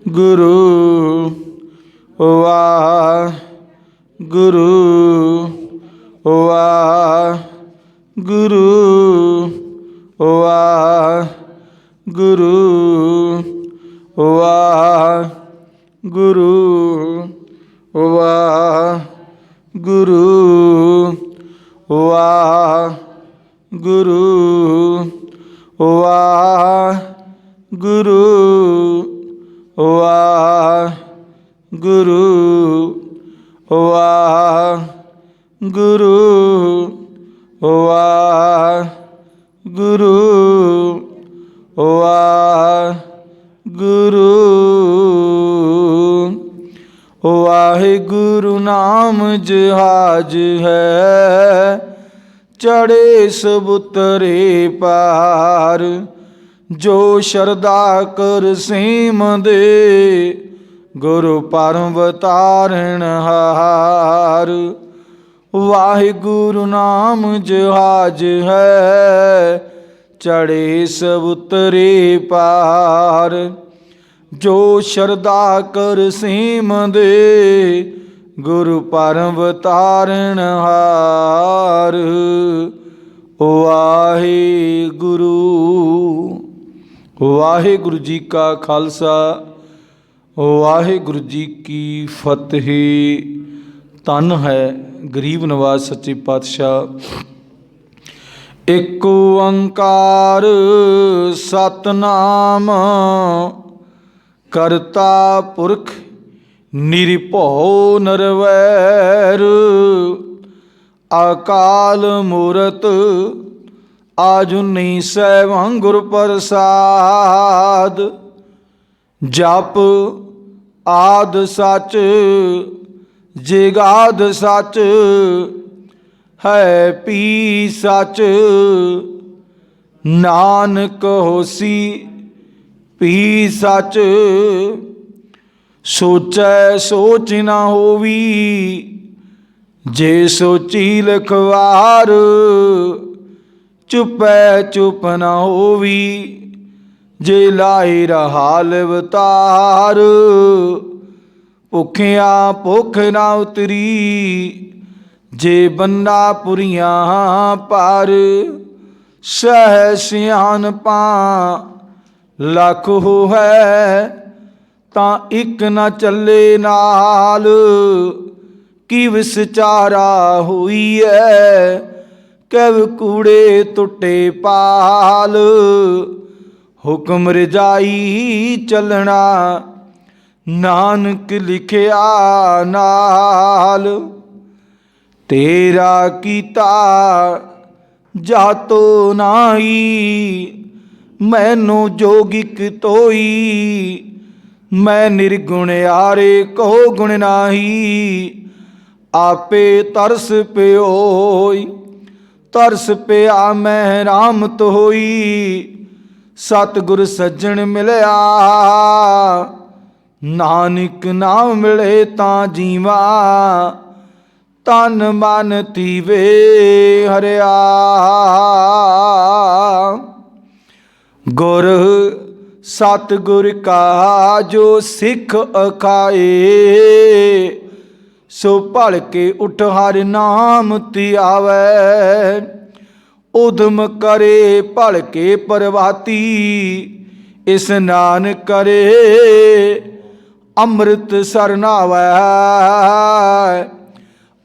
गुरु वाहिगुरु वाहिगुरु वाहिगुरु वाहिगुरु वाहिगुरु वाहिगुरु वाहिगुरु वाहिगुरु वाहिगुरु वाहिगुरु वाहिगुरु वाहिगुरु नाम जहाज है, चढ़े सब उतरे पार। जो शरदा कर सीम दे, गुरु परम तारण हार। वाहिगुरु नाम जहाज है, चढ़े सब उतरे पार। जो शरदा कर सीम दे, गुरु परम तारण हार। वाहिगुरु। वाहिगुरु जी का खालसा, वाहिगुरु जी की फतेह। धन है गरीब नवाज सच्चे पातशाह। एक ओंकार सतनाम, करता पुरख निरभउ निरवैर। अकाल मूरत आजुनी सैभं गुर प्रसाद। जप आद सच जिगाद सच, है पी सच। नानक होसी पी सच। सोचै सोच न होवी, जे सोची लिखवार। चुपै चुप न होवी, जे लाए रहा लिवतार। भुखिया भुख न उतरी, जे बन्ना पुरियां पार। सह सियानपा लख होवै, तां इक न चले नाल। कि विचारा हुई है, कैव कूड़े टुटे पाल। हुक्म रजाई चलना, नानक लिखिया नाल। तेरा कीता जातो नाही, मैनू जोगिक तोई। मैं निर्गुण यारे कहो गुण नाही, आपे तरस प्योई। तरस पिया मैं रामत होई, सतगुर सज्जन मिलया। नानक नाम मिले तां जीवा, तन मन थीवे हरिया। गुर सतगुर का जो सिख अखाए, सो भल के उठ हर नाम धियावै। उधम करे भल के परवाती, इस्नान करे अमृत सरनावै।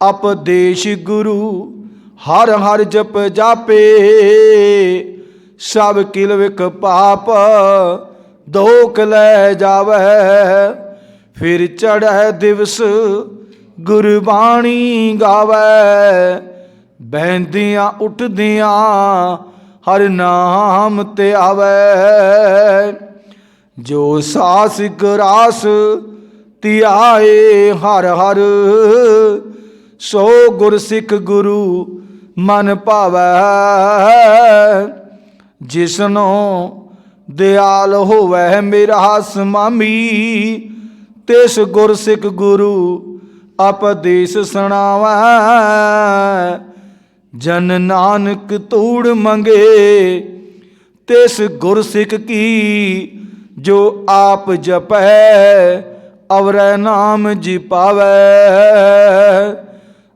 उपदेश गुरु हर हर जप जापे, सब किल विक पाप दोख लै जावै। फिर चढ़ै दिवस गुरबाणी गावै, बहदियाँ उठदियाँ हर नाम ते आवै। जो सास ग्रास तियाए हर हर, सो गुरसिख गुरु मन भावै। जिसनो दयाल होवै मेरा समामी, तिस गुरसिख गुरु उपदेश सुनावै। जन नानक तूड़ मंगे, तिस गुरसिख की जो आप जपै अवरै नाम जी पावै।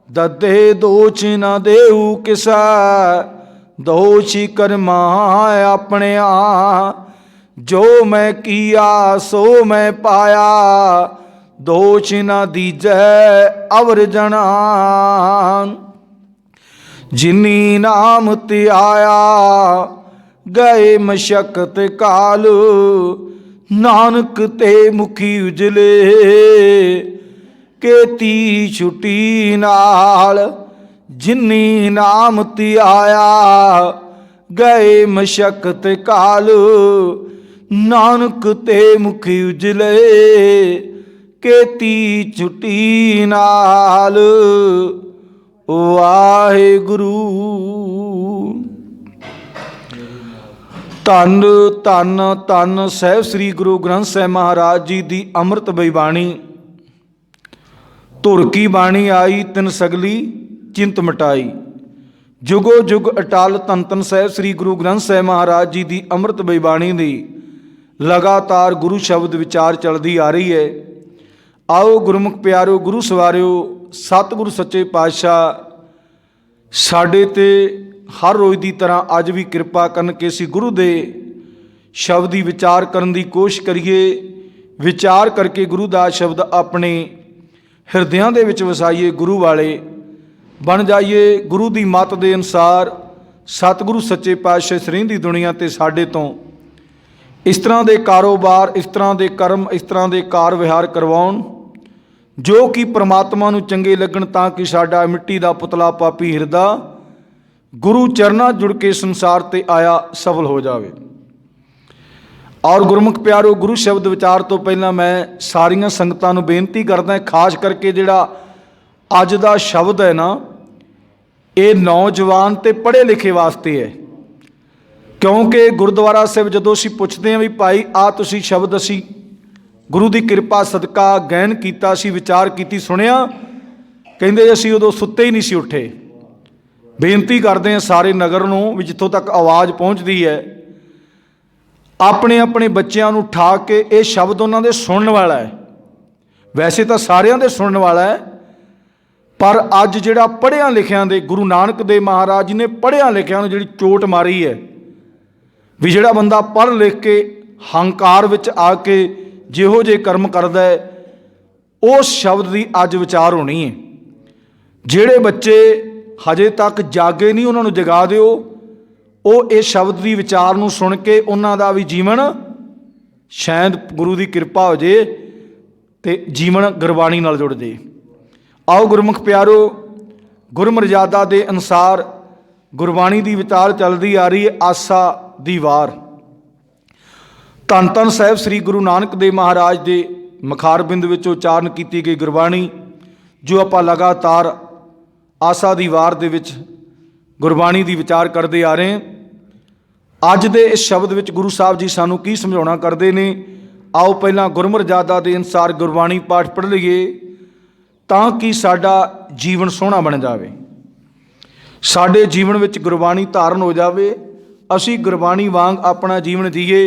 ददे दोष न देऊ किसा दोषी कर्मा अपने आ। जो मैं किया सो मैं पाया दोष न दीजै अवर जना। जिनी नाम त्याया गए मशक्कत काल नानक ते मुखी उजले केती छुटी नाल। जिनी नाम त्याया गए मशक्कत काल नानक ते मुखी उजले केती छुटी नाल। वाहिगुरु। धन धन धन साहिब श्री गुरु ग्रंथ साहिब महाराज जी की अमृत बई बाणी। धुर की बाणी आई तिन सगली चिंत मिटाई। जुगो जुग अटाल धन धन साहिब श्री गुरु ग्रंथ साहिब महाराज जी की अमृत बई बाणी दी लगातार गुरु शब्द विचार चलती आ रही है। आओ गुरमुख प्यारो गुरु सवारियो सतगुरु सच्चे पातशाह साडे ते हर रोज़ की तरह अज भी किरपा करन के असीं गुरु दे शब्द की विचार करन दी कोशिश करिए। विचार करके गुरु दा शब्द अपने हिरदियां दे विच वसाइए। गुरु वाले बन जाइए। गुरु की मत के अनुसार सतगुरु सच्चे पातशाह सरीं दी दुनिया ते साडे तो इस तरह के कारोबार इस तरह के कर्म इस तरह के कार विहार करवाउण जो कि परमात्मा नूं चंगे लगन ताकि साडा मिट्टी का पुतला पापी हिरदा गुरु चरना जुड़ के संसार ते आया सफल हो जाए। और गुरमुख प्यारो गुरु शब्द विचार तो पहला मैं सारिया संगतां नूं बेनती करदा खास करके जिहड़ा अज दा शब्द है ना ये नौजवान ते पढ़े लिखे वास्ते है। क्योंकि गुरुद्वारा साहिब जदों असीं पुछदे हां भी भाई आ तुसीं शब्द असीं गुरु की कृपा सदका गहन कीता सी विचार कीती सुनिया कहिंदे असीं उदों सुत्ते ही नहीं सी उठे। बेनती करते हैं सारे नगर नूं भी जिथों तक आवाज़ पहुँचती है अपने अपने बच्चों नूं उठा के ये शब्द उन्हां दे सुनने वाला है। वैसे तो सारियां दे सुनने वाला है पर अज जिहड़ा पढ़िया लिखिया दे गुरु नानक देव महाराज जी ने पढ़िया लिखिया नूं जिहड़ी चोट मारी है भी जिहड़ा बंदा पढ़ लिख के हंकार विच आके जिहो जे कर्म करदा है उस शब्द की अज विचार होनी है। जिहड़े बच्चे हजे तक जागे नहीं उन्होंने जगा दिओ वो इस शब्द की विचार नूं सुन के उन्हां दा भी जीवन शायद गुरु की कृपा हो जाए तो जीवन गुरबाणी नाल जुड़ जाए। आओ गुरमुख प्यारो गुरमर्यादा के अनुसार गुरबाणी की विचार चलती आ रही है। आसा दी वार धन धन साहिब श्री गुरु नानक देव महाराज के मखारबिंद विच उचारण की गई गुरबाणी जो आपां लगातार आसा दी वार दे विच गुरबाणी की विचार करते आ रहे हैं। अज दे इस शब्द विच गुरु साहब जी सानू की समझाउणा करते हैं। आओ पहला गुरमर्यादा के अनुसार गुरबाणी पाठ पढ़ लीए ताकि साडा जीवन सोहना बन जाए। साडे जीवन विच गुरबाणी धारण हो जाए असी गुरबाणी वांग अपना जीवन जीए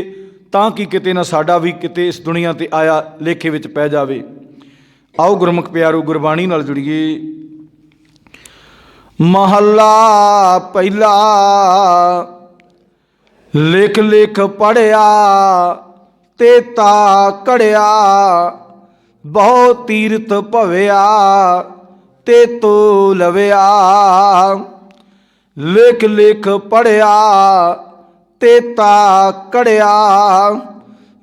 ताकि किते ना साडा भी किते इस दुनिया ते आया लेखे विच पै जावे। आओ गुरमुख प्यारो गुरबाणी नाल जुड़िए। महला पहला लिख लिख पढ़िया तेता कड़िया बहु तीरथ भविया ते तो लविया। लिख लिख पढ़िया तेता कड़िया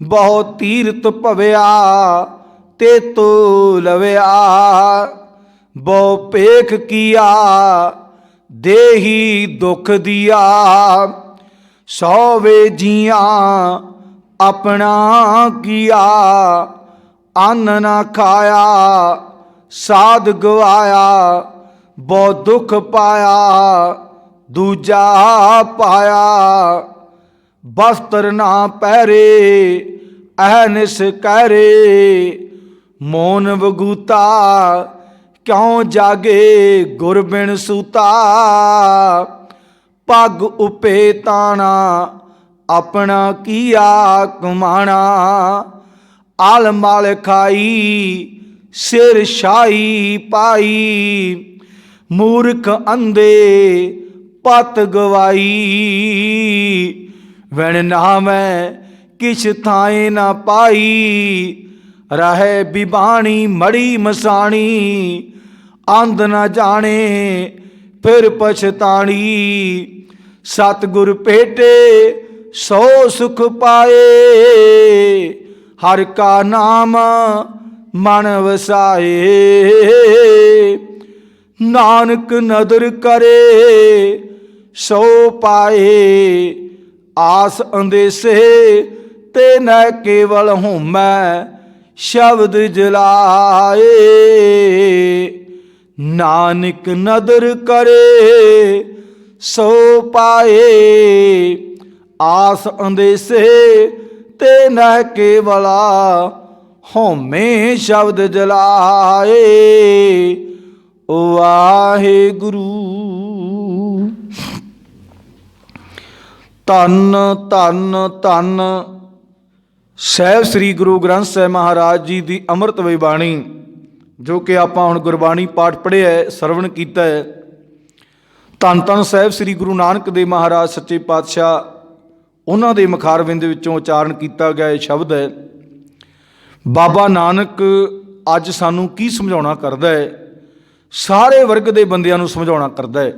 बहु तीरथ भविया ते तो लविया। बहु पेख किया देही दुख दिया सौवे जिया अपना किया। अन्न ना खाया साध गवाया बहु दुख पाया दूजा पाया। वस्त्र ना पहरे अहनिस कहरे मौन वगूता क्यों जागे गुर बिन सूता। पग उपे ताना अपना किया कमाना, आल माल खाई सिर शाही पाई, मूर्ख अंधे पत गवाई, वैन नामै किछ थाए ना पाई, रहे बिबाणी मड़ी मसाणी, आंद न जाने फिर पछताणी, सतगुर भेटे सो सुख पाए, हर का नाम मन वसाए, नानक नदर करे सो पाए, आस अंदेसे ते न केवल हूँ मैं शब्द जलाए, नानक नदर करे सो पाए, आस अंदेसे ते न केवला होमे शब्द जलाए। वाहिगुरु। धन धन धन ਸਾਹਿਬ ਸ੍ਰੀ ਗੁਰੂ ਗ੍ਰੰਥ ਸਾਹਿਬ ਮਹਾਰਾਜ ਜੀ ਦੀ ਅੰਮ੍ਰਿਤਮਈ ਬਾਣੀ, ਜੋ ਕਿ ਆਪਾਂ ਹੁਣ ਗੁਰਬਾਣੀ ਪਾਠ ਪੜ੍ਹਿਆ ਹੈ, ਸਰਵਣ ਕੀਤਾ ਹੈ। ਧੰਨ ਧੰਨ ਸਾਹਿਬ ਸ੍ਰੀ ਗੁਰੂ ਨਾਨਕ ਦੇਵ ਮਹਾਰਾਜ ਸੱਚੇ ਪਾਤਸ਼ਾਹ, ਉਹਨਾਂ ਦੇ ਮੁਖਾਰਬਿੰਦ ਵਿੱਚੋਂ ਉਚਾਰਨ ਕੀਤਾ ਗਿਆ ਇਹ ਸ਼ਬਦ ਹੈ। ਬਾਬਾ ਨਾਨਕ ਅੱਜ ਸਾਨੂੰ ਕੀ ਸਮਝਾਉਣਾ ਕਰਦਾ ਹੈ? ਸਾਰੇ ਵਰਗ ਦੇ ਬੰਦਿਆਂ ਨੂੰ ਸਮਝਾਉਣਾ ਕਰਦਾ ਹੈ।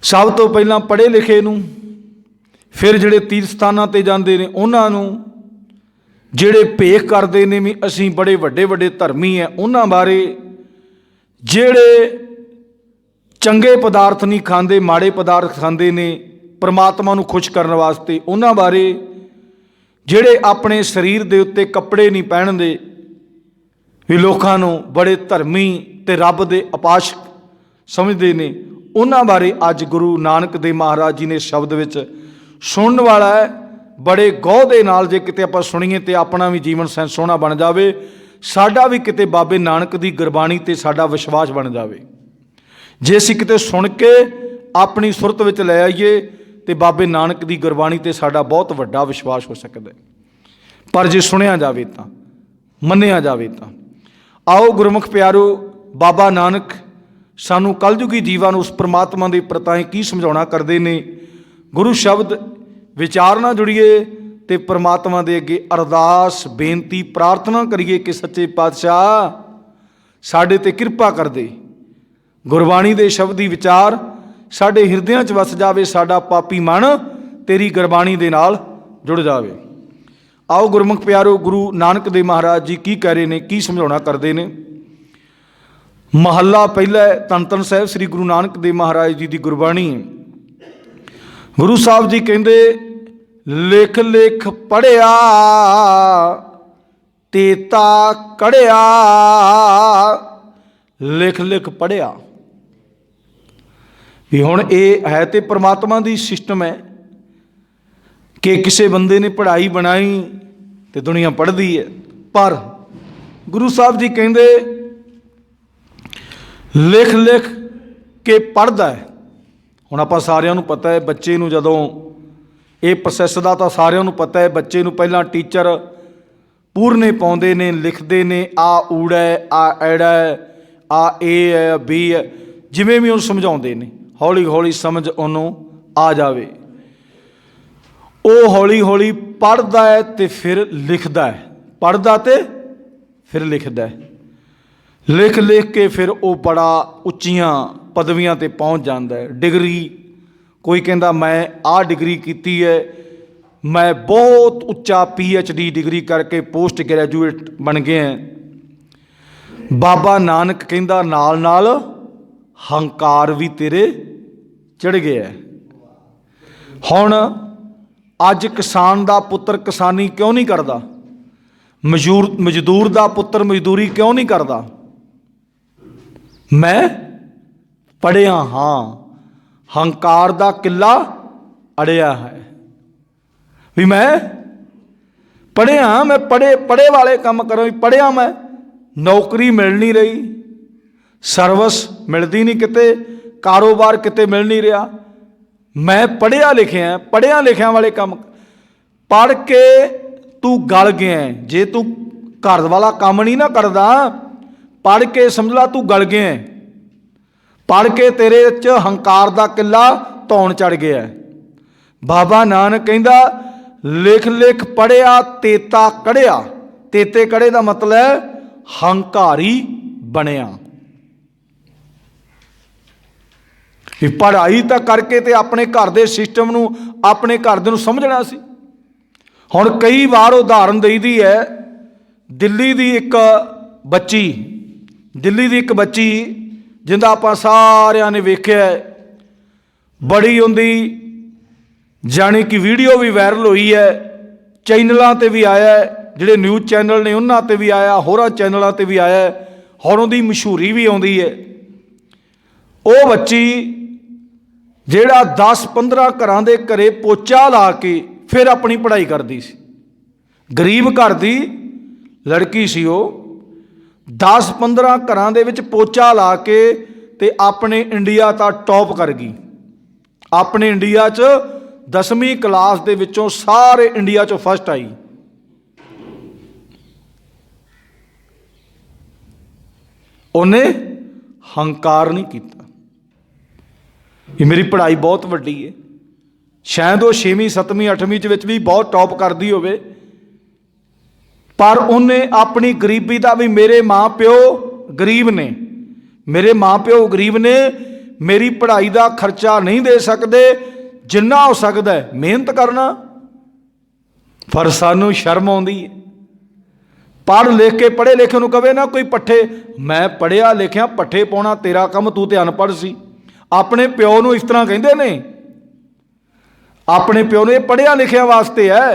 ਸਭ ਤੋਂ ਪਹਿਲਾਂ ਪੜ੍ਹੇ ਲਿਖੇ ਨੂੰ, ਫਿਰ ਜਿਹੜੇ ਤੀਰਥ ਸਥਾਨਾਂ 'ਤੇ ਜਾਂਦੇ ਨੇ ਉਹਨਾਂ ਨੂੰ, ਜਿਹੜੇ ਭੇਖ ਕਰਦੇ ਨੇ ਵੀ ਅਸੀਂ ਬੜੇ ਵੱਡੇ ਵੱਡੇ ਧਰਮੀ ਹੈ ਉਹਨਾਂ ਬਾਰੇ, ਜਿਹੜੇ ਚੰਗੇ ਪਦਾਰਥ ਨਹੀਂ ਖਾਂਦੇ ਮਾੜੇ ਪਦਾਰਥ ਖਾਂਦੇ ਨੇ ਪਰਮਾਤਮਾ ਨੂੰ ਖੁਸ਼ ਕਰਨ ਵਾਸਤੇ ਉਹਨਾਂ ਬਾਰੇ, ਜਿਹੜੇ ਆਪਣੇ ਸਰੀਰ ਦੇ ਉੱਤੇ ਕੱਪੜੇ ਨਹੀਂ ਪਹਿਨਦੇ ਵੀ ਲੋਕਾਂ ਨੂੰ ਬੜੇ ਧਰਮੀ ਅਤੇ ਰੱਬ ਦੇ ਉਪਾਸ਼ਕ ਸਮਝਦੇ ਨੇ, ਉਹਨਾਂ ਬਾਰੇ ਅੱਜ ਗੁਰੂ ਨਾਨਕ ਦੇਵ ਮਹਾਰਾਜ ਜੀ ਨੇ ਸ਼ਬਦ ਵਿੱਚ ਸੁਣਨ ਵਾਲਾ ਹੈ। ਬੜੇ ਗੌਹ ਦੇ ਨਾਲ ਜੇ ਕਿਤੇ ਆਪਾਂ ਸੁਣੀਏ ਤਾਂ ਆਪਣਾ ਵੀ ਜੀਵਨ ਸੈਂਸ ਸੋਹਣਾ ਬਣ ਜਾਵੇ, ਸਾਡਾ ਵੀ ਕਿਤੇ ਬਾਬੇ ਨਾਨਕ ਦੀ ਗੁਰਬਾਣੀ 'ਤੇ ਸਾਡਾ ਵਿਸ਼ਵਾਸ ਬਣ ਜਾਵੇ। ਜੇ ਅਸੀਂ ਕਿਤੇ ਸੁਣ ਕੇ ਆਪਣੀ ਸੁਰਤ ਵਿੱਚ ਲੈ ਆਈਏ ਤਾਂ ਬਾਬੇ ਨਾਨਕ ਦੀ ਗੁਰਬਾਣੀ 'ਤੇ ਸਾਡਾ ਬਹੁਤ ਵੱਡਾ ਵਿਸ਼ਵਾਸ ਹੋ ਸਕਦਾ। ਪਰ ਜੇ ਸੁਣਿਆ ਜਾਵੇ ਤਾਂ, ਮੰਨਿਆ ਜਾਵੇ ਤਾਂ। ਆਓ ਗੁਰਮੁਖ ਪਿਆਰੋ, ਬਾਬਾ ਨਾਨਕ ਸਾਨੂੰ ਕਲਯੁਗੀ ਜੀਵਾਂ ਨੂੰ ਉਸ ਪਰਮਾਤਮਾ ਦੇ ਪ੍ਰਤਾਏ ਕੀ ਸਮਝਾਉਣਾ ਕਰਦੇ ਨੇ। ਗੁਰੂ ਸ਼ਬਦ ਵਿਚਾਰ ਨਾਲ ਜੁੜੀਏ ਅਤੇ ਪਰਮਾਤਮਾ ਦੇ ਅੱਗੇ ਅਰਦਾਸ ਬੇਨਤੀ ਪ੍ਰਾਰਥਨਾ ਕਰੀਏ ਕਿ ਸੱਚੇ ਪਾਤਸ਼ਾਹ ਸਾਡੇ 'ਤੇ ਕਿਰਪਾ ਕਰ ਦੇ, ਗੁਰਬਾਣੀ ਦੇ ਸ਼ਬਦੀ ਵਿਚਾਰ ਸਾਡੇ ਹਿਰਦਿਆਂ 'ਚ ਵਸ ਜਾਵੇ, ਸਾਡਾ ਪਾਪੀ ਮਨ ਤੇਰੀ ਗੁਰਬਾਣੀ ਦੇ ਨਾਲ ਜੁੜ ਜਾਵੇ। ਆਓ ਗੁਰਮੁਖ ਪਿਆਰੋ, ਗੁਰੂ ਨਾਨਕ ਦੇਵ ਮਹਾਰਾਜ ਜੀ ਕੀ ਕਹਿ ਰਹੇ ਨੇ, ਕੀ ਸਮਝਾਉਣਾ ਕਰਦੇ ਨੇ। ਮਹੱਲਾ ਪਹਿਲਾ, ਧੰਨ ਧੰਨ ਸਾਹਿਬ ਸ੍ਰੀ ਗੁਰੂ ਨਾਨਕ ਦੇਵ ਮਹਾਰਾਜ ਜੀ ਦੀ ਗੁਰਬਾਣੀ। ਗੁਰੂ ਸਾਹਿਬ ਜੀ ਕਹਿੰਦੇ, ਲਿਖ ਲਿਖ ਪੜ੍ਹਿਆ ਤੇਤਾ ਕੜਿਆ। ਲਿਖ ਲਿਖ ਪੜ੍ਹਿਆ ਵੀ ਹੁਣ ਇਹ ਹੈ ਤੇ ਪਰਮਾਤਮਾ ਦੀ ਸਿਸਟਮ ਹੈ ਕਿ ਕਿਸੇ ਬੰਦੇ ਨੇ ਪੜ੍ਹਾਈ ਬਣਾਈ ਤੇ ਦੁਨੀਆ ਪੜ੍ਹਦੀ ਹੈ, ਪਰ ਗੁਰੂ ਸਾਹਿਬ ਜੀ ਕਹਿੰਦੇ ਲਿਖ ਲਿਖ ਕੇ ਪੜ੍ਹਦਾ ਹੈ। ਹੁਣ ਆਪਾਂ ਸਾਰਿਆਂ ਨੂੰ ਪਤਾ ਹੈ, ਬੱਚੇ ਨੂੰ ਜਦੋਂ ਇਹ ਪ੍ਰੋਸੈਸ ਦਾ ਤਾਂ ਸਾਰਿਆਂ ਨੂੰ ਪਤਾ ਹੈ, ਬੱਚੇ ਨੂੰ ਪਹਿਲਾਂ ਟੀਚਰ ਪੂਰਨੇ ਪਾਉਂਦੇ ਨੇ, ਲਿਖਦੇ ਨੇ, ਆ ਊੜਾ ਹੈ, ਆ ਐੜਾ ਹੈ, ਆ ਏ ਹੈ, ਬੀ ਹੈ, ਜਿਵੇਂ ਵੀ ਉਹਨੂੰ ਸਮਝਾਉਂਦੇ ਨੇ, ਹੌਲੀ ਹੌਲੀ ਸਮਝ ਉਹਨੂੰ ਆ ਜਾਵੇ। ਉਹ ਹੌਲੀ ਹੌਲੀ ਪੜ੍ਹਦਾ ਹੈ ਅਤੇ ਫਿਰ ਲਿਖਦਾ ਹੈ, ਪੜ੍ਹਦਾ ਅਤੇ ਫਿਰ ਲਿਖਦਾ ਹੈ। ਲਿਖ ਲਿਖ ਕੇ ਫਿਰ ਉਹ ਬੜਾ ਉੱਚੀਆਂ ਪਦਵੀਆਂ 'ਤੇ ਪਹੁੰਚ ਜਾਂਦਾ ਹੈ। ਡਿਗਰੀ, ਕੋਈ ਕਹਿੰਦਾ ਮੈਂ ਆਹ ਡਿਗਰੀ ਕੀਤੀ ਹੈ, ਮੈਂ ਬਹੁਤ ਉੱਚਾ PhD ਡਿਗਰੀ ਕਰਕੇ ਪੋਸਟ ਗ੍ਰੈਜੂਏਟ ਬਣ ਗਿਆ ਹੈ। ਬਾਬਾ ਨਾਨਕ ਕਹਿੰਦਾ ਨਾਲ ਨਾਲ ਹੰਕਾਰ ਵੀ ਤੇਰੇ ਚੜ੍ਹ ਗਿਆ। ਹੁਣ ਅੱਜ ਕਿਸਾਨ ਦਾ ਪੁੱਤਰ ਕਿਸਾਨੀ ਕਿਉਂ ਨਹੀਂ ਕਰਦਾ? ਮਜ਼ਦੂਰ ਦਾ ਪੁੱਤਰ ਮਜ਼ਦੂਰੀ ਕਿਉਂ ਨਹੀਂ ਕਰਦਾ? ਮੈਂ ਪੜ੍ਹਿਆ ਹਾਂ, ਹੰਕਾਰ ਦਾ ਕਿੱਲਾ ਅੜਿਆ ਹੈ ਵੀ ਮੈਂ ਪੜ੍ਹਿਆ, ਮੈਂ ਪੜ੍ਹੇ ਵਾਲੇ ਕੰਮ ਕਰਾਂ ਵੀ ਪੜ੍ਹਿਆ, ਮੈਂ ਨੌਕਰੀ ਮਿਲ ਨਹੀਂ ਰਹੀ, ਸਰਵਿਸ ਮਿਲਦੀ ਨਹੀਂ ਕਿਤੇ, ਕਾਰੋਬਾਰ ਕਿਤੇ ਮਿਲ ਨਹੀਂ ਰਿਹਾ, मैं पढ़िया लिखिया, पढ़िया लिखिया वाले काम पढ़ के तू गल गया। जे तू घर वाला काम नहीं ना करदा, पढ़ के समझ ला तू गल गया। पढ़ के तेरे च हंकार दा किला धौन चढ़ गया। बाबा नानक कहंदा लिख लिख पढ़िया तेता कढ़िया। तेते कढ़े का मतलब है हंकारी बनिया। भी पढ़ाई तो करके ते अपने घर के सिस्टम नूं, अपने घर दे नूं समझना सी। हुण कई बार उदाहरण दई दी है, दिल्ली दी एक बच्ची, दिल्ली दी एक बच्ची जिंदा आपां सारिਆਂ ने वेख्या, बड़ी उहदी जानी कि वीडियो भी वायरल हुई है, चैनलों ते भी आया है, जिहड़े न्यूज़ चैनल ने उन्हां ते भी आया, होरां चैनलों ते भी आया है, हुण उहदी मशहूरी भी आउंदी है। वो बच्ची जिहड़ा 10-15 घरां दे घरे पोचा ला के फिर अपनी पढ़ाई करदी सी। गरीब घर दी लड़की सी, वो 10-15 घरां दे विच पोचा ला के ते अपने इंडिया ता टॉप कर गई। अपने इंडिया च 10वीं क्लास दे विचों सारे इंडिया चों फस्ट आई। उन्हें हंकार नहीं किया। ये मेरी पढ़ाई बहुत वड्डी है, शायद वो 6वीं 7वीं 8वीं विच भी बहुत टॉप करती होवे, पर उन्हें अपनी गरीबी का भी मेरे माँ प्यो गरीब ने, मेरे माँ प्यो गरीब ने, मेरी पढ़ाई का खर्चा नहीं दे सकते, जिन्ना हो सकता है मेहनत करना। पर सानू शर्म आउंदी है। पढ़ लिख के पढ़े लिखे नूं कवे ना कोई पट्ठे, मैं पढ़िया लिखिया पट्ठे पाउणा तेरा काम, तू ते अनपढ़ सी। अपने प्यो नूं इस तरह कहंदे ने, अपने प्यो ने पढ़िया लिखिया वास्ते है।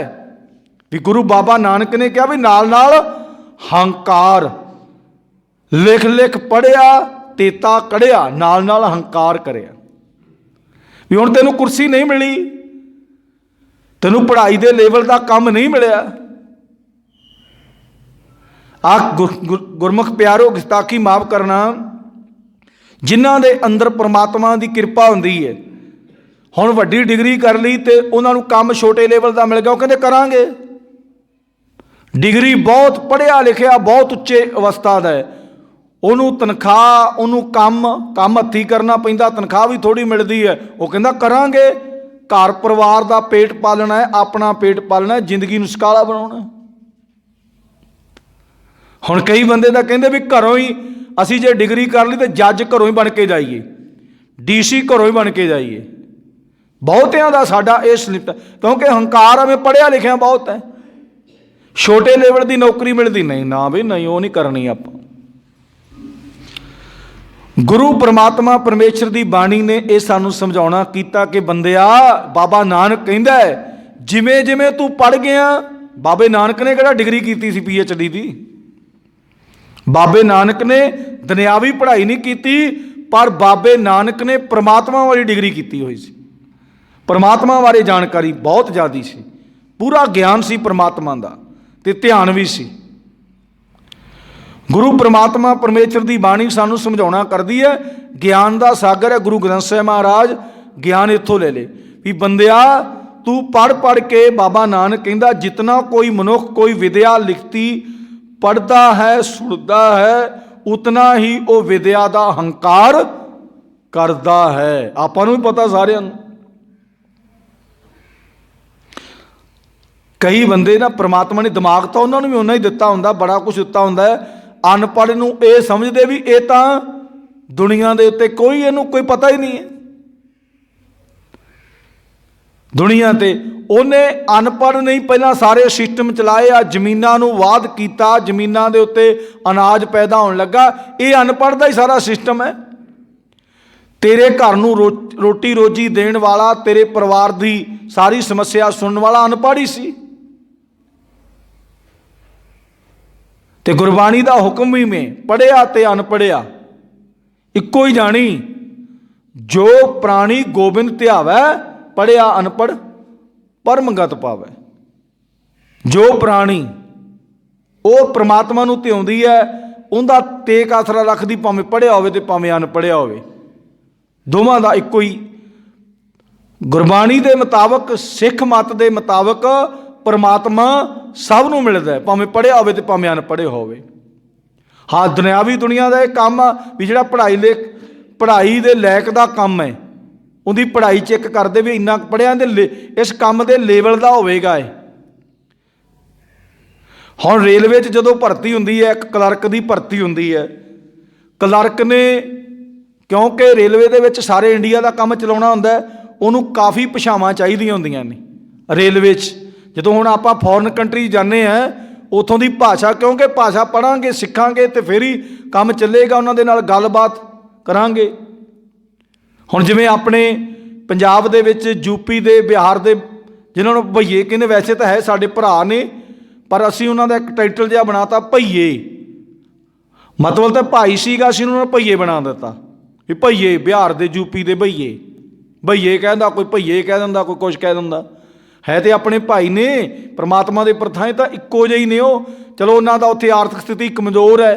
भी गुरु बाबा नानक ने कहा भी नाल नाल हंकार, लिख लिख पढ़िया तेता कढ़िया, नाल नाल हंकार करिया। भी हुण तैनूं कुर्सी नहीं मिली, तैनूं पढ़ाई दे लेवल का काम नहीं मिलिया। आ गुरमुख प्यारो गुस्ताखी माफ करना, जिन्हां दे अंदर परमात्मा की कृपा हुंदी है। हुण वड्डी डिग्री कर ली ते उन्हां नूं काम छोटे लेवल का मिल गया, वो कहंदे करांगे। डिग्री बहुत पढ़िया लिखिया बहुत उच्चे अवस्था का है, उन्होंने तनख्वाह, उन्होंने काम हत्थी करना पैंदा, तनख्वाह भी थोड़ी मिलती है, वो कहंदा करांगे। घर परिवार का पेट पालना है, अपना पेट पालना है, जिंदगी नूं सुखाला बनाउणा। हुण कई बंदे तां कहंदे भी घरों ही असीं जे डिग्री कर ली तो जज घरों ही बन के जाइए, DC घरों ही बन के जाइए। बहुतियां दा साडा इह स्लिप, क्योंकि हंकार हमें पढ़िया लिखिया बहुत है, छोटे लेवल की नौकरी मिलती नहीं, ना भी नहीं, वो नहीं करनी आप। गुरु परमात्मा परमेश्वर की बाणी ने यह सानू समझाउणा कीता कि बंदिया, बाबा नानक कहंदा है जिमें जिमें तू पढ़ गया, बाबे नानक ने किहड़ा डिग्री की सी PhD दी, बाबे नानक ने दुनियावी पढ़ाई नहीं की, पर बाबे नानक ने परमात्मा वाली डिग्री की हुई सी। परमात्मा बारे जानकारी बहुत ज़्यादा सी, पूरा ज्ञान सी परमात्मा का, ते ध्यान भी सी। गुरु परमात्मा परमेश्वर की बाणी सानू समझाउणा करदी है, ज्ञान का सागर है गुरु ग्रंथ साहिब महाराज, ज्ञान इत्थों ले ले। भी बंदिया तू पढ़ पढ़ के, बाबा नानक कहंदा जितना कोई मनुख कोई विद्या लिखती पढ़ता है सुनता है, उतना ही वो विद्या का हंकार करता है। आपां नूं भी पता सारिआं नूं। कई बंदे ना परमात्मा ने दिमाग तो उन्होंने भी उन्ना ही दिता हुंदा, बड़ा कुछ दिता हुंदा है, अनपढ़ नूं ये समझते भी ये तां दुनिया के उत्ते कोई इहनूं कोई पता ही नहीं है। दुनिया ते उन्हें अनपढ़ नहीं पहला सारे सिस्टम चलाए, आ जमीनां नूं वाध कीता, जमीनां दे उत्ते अनाज पैदा होने लगा, ये अनपढ़ का ही सारा सिस्टम है। तेरे घर नूं रोटी रोजी देण वाला, तेरे परिवार की सारी समस्या सुनने वाला अनपढ़ ही सी। ते गुरबाणी का हुक्म भी में पढ़िया ते अनपढ़िया इक्को ही जानी, जो प्राणी गोबिंद ध्यावै पढ़िया अनपढ़ परमगत पावै। जो प्राणी वो परमात्मा नूं ध्याउंदी है, उनका तेक आसरा रखदी, भावें पढ़िया होवे ते भावें अनपढ़िया होवे, दोवां दा इक्को ही ਗੁਰਬਾਣੀ ਦੇ ਮੁਤਾਬਕ, ਸਿੱਖ ਮਤ ਦੇ ਮੁਤਾਬਕ परमात्मा सब नूं मिलदा है, भावें पढ़िया होवे ते भावें अनपढ़े होवे। हाँ, दुनियावी दुनिया का एक काम आ भी जिहड़ा पढ़ाई दे लैक दा काम है, उहदी पढ़ाई चेक करदे भी इन्ना पढ़िया दे इस काम दे लेवल दा होवेगा। हुण रेलवे च जदों भर्ती हुंदी है, एक क्लर्क की भर्ती हुंदी है, क्लर्क ने क्योंकि रेलवे दे विच सारे इंडिया का काम चलाउणा हुंदा है, उहनूं काफ़ी भाषावां चाहीदियां हुंदियां ने रेलवे च। ਜਦੋਂ ਹੁਣ ਆਪਾਂ ਫੋਰਨ ਕੰਟਰੀ ਜਾਂਦੇ ਹਾਂ, ਉੱਥੋਂ ਦੀ ਭਾਸ਼ਾ, ਕਿਉਂਕਿ ਭਾਸ਼ਾ ਪੜ੍ਹਾਂਗੇ ਸਿੱਖਾਂਗੇ ਤੇ ਫਿਰ ਹੀ ਕੰਮ ਚੱਲੇਗਾ, ਉਹਨਾਂ ਦੇ ਨਾਲ ਗੱਲਬਾਤ ਕਰਾਂਗੇ। ਹੁਣ ਜਿਵੇਂ ਆਪਣੇ ਪੰਜਾਬ ਦੇ ਵਿੱਚ, ਯੂਪੀ ਦੇ, ਬਿਹਾਰ ਦੇ, ਜਿਨ੍ਹਾਂ ਨੂੰ ਭਈਏ ਕਹਿੰਦੇ, ਵੈਸੇ ਤਾਂ ਹੈ ਸਾਡੇ ਭਰਾ ਨੇ, ਪਰ ਅਸੀਂ ਉਹਨਾਂ ਦਾ ਇੱਕ ਟਾਈਟਲ ਜਿਹਾ ਬਣਾਤਾ ਭਈਏ, ਮਤਲਬ ਤਾਂ ਭਾਈ ਸੀਗਾ, ਅਸੀਂ ਉਹਨਾਂ ਨੂੰ ਭਈਏ ਬਣਾ ਦਿੱਤਾ ਵੀ ਭਈਏ, ਬਿਹਾਰ ਦੇ, ਯੂਪੀ ਦੇ ਭਈਏ। ਭਈਏ ਕਹਿੰਦਾ, ਕੋਈ ਭਈਏ ਕਹਿ ਦਿੰਦਾ, ਕੋਈ ਕੁਛ ਕਹਿ ਦਿੰਦਾ, है तो अपने भाई ने, परमात्मा के प्रथाएं तो इक्को ਜਿਹੀ ने। चलो उन्हों का उत्थे आर्थिक स्थिति कमज़ोर है,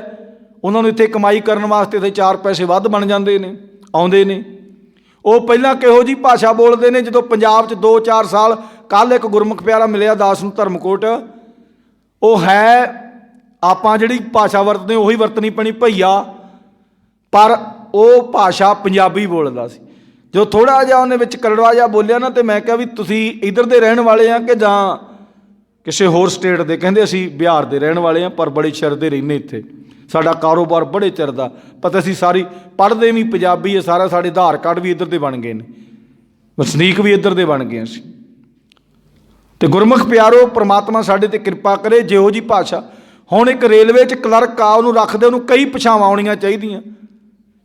उन्होंने इत्थे कमाई करने वास्ते इत्थे 4 पैसे वध बन जाते हैं, आउंदे ने। वो पहलां किहो जी भाषा बोलते हैं, जो पंजाब 2-4 साल, कल एक गुरमुख प्यारा मिलिया दास नूं धर्मकोट, वो है आपां जिहड़ी भाषा वरतदे उही वरतनी पैनी भईया, पर वो भाषा पंजाबी बोलदा सी। जो थोड़ा जिहा उहने विच करड़वा जिहा बोलिया ना, तो मैं कहा भी तुसीं इधर दे रहण वाले आ कि जां किसी होर स्टेट दे? कहंदे असीं बिहार दे रहण वाले आ, पर बड़े चिर दे रहिंदे इत्थे, साडा कारोबार बड़े चिर दा, पता असीं सारी पढ़दे भी पंजाबी है, सारा साडे आधार कार्ड भी इधर दे बन गए ने, वसनीक भी इधर दे बन गए असीं। ते गुरमुख प्यारो, परमात्मा साडे ते किरपा करे, जिहो जी भाषा। हुण एक रेलवे च क्लर्क आ, उहनूं रखदे, उहनूं कई भाषावां आउणीਆਂ ਚਾਹੀਦੀਆਂ।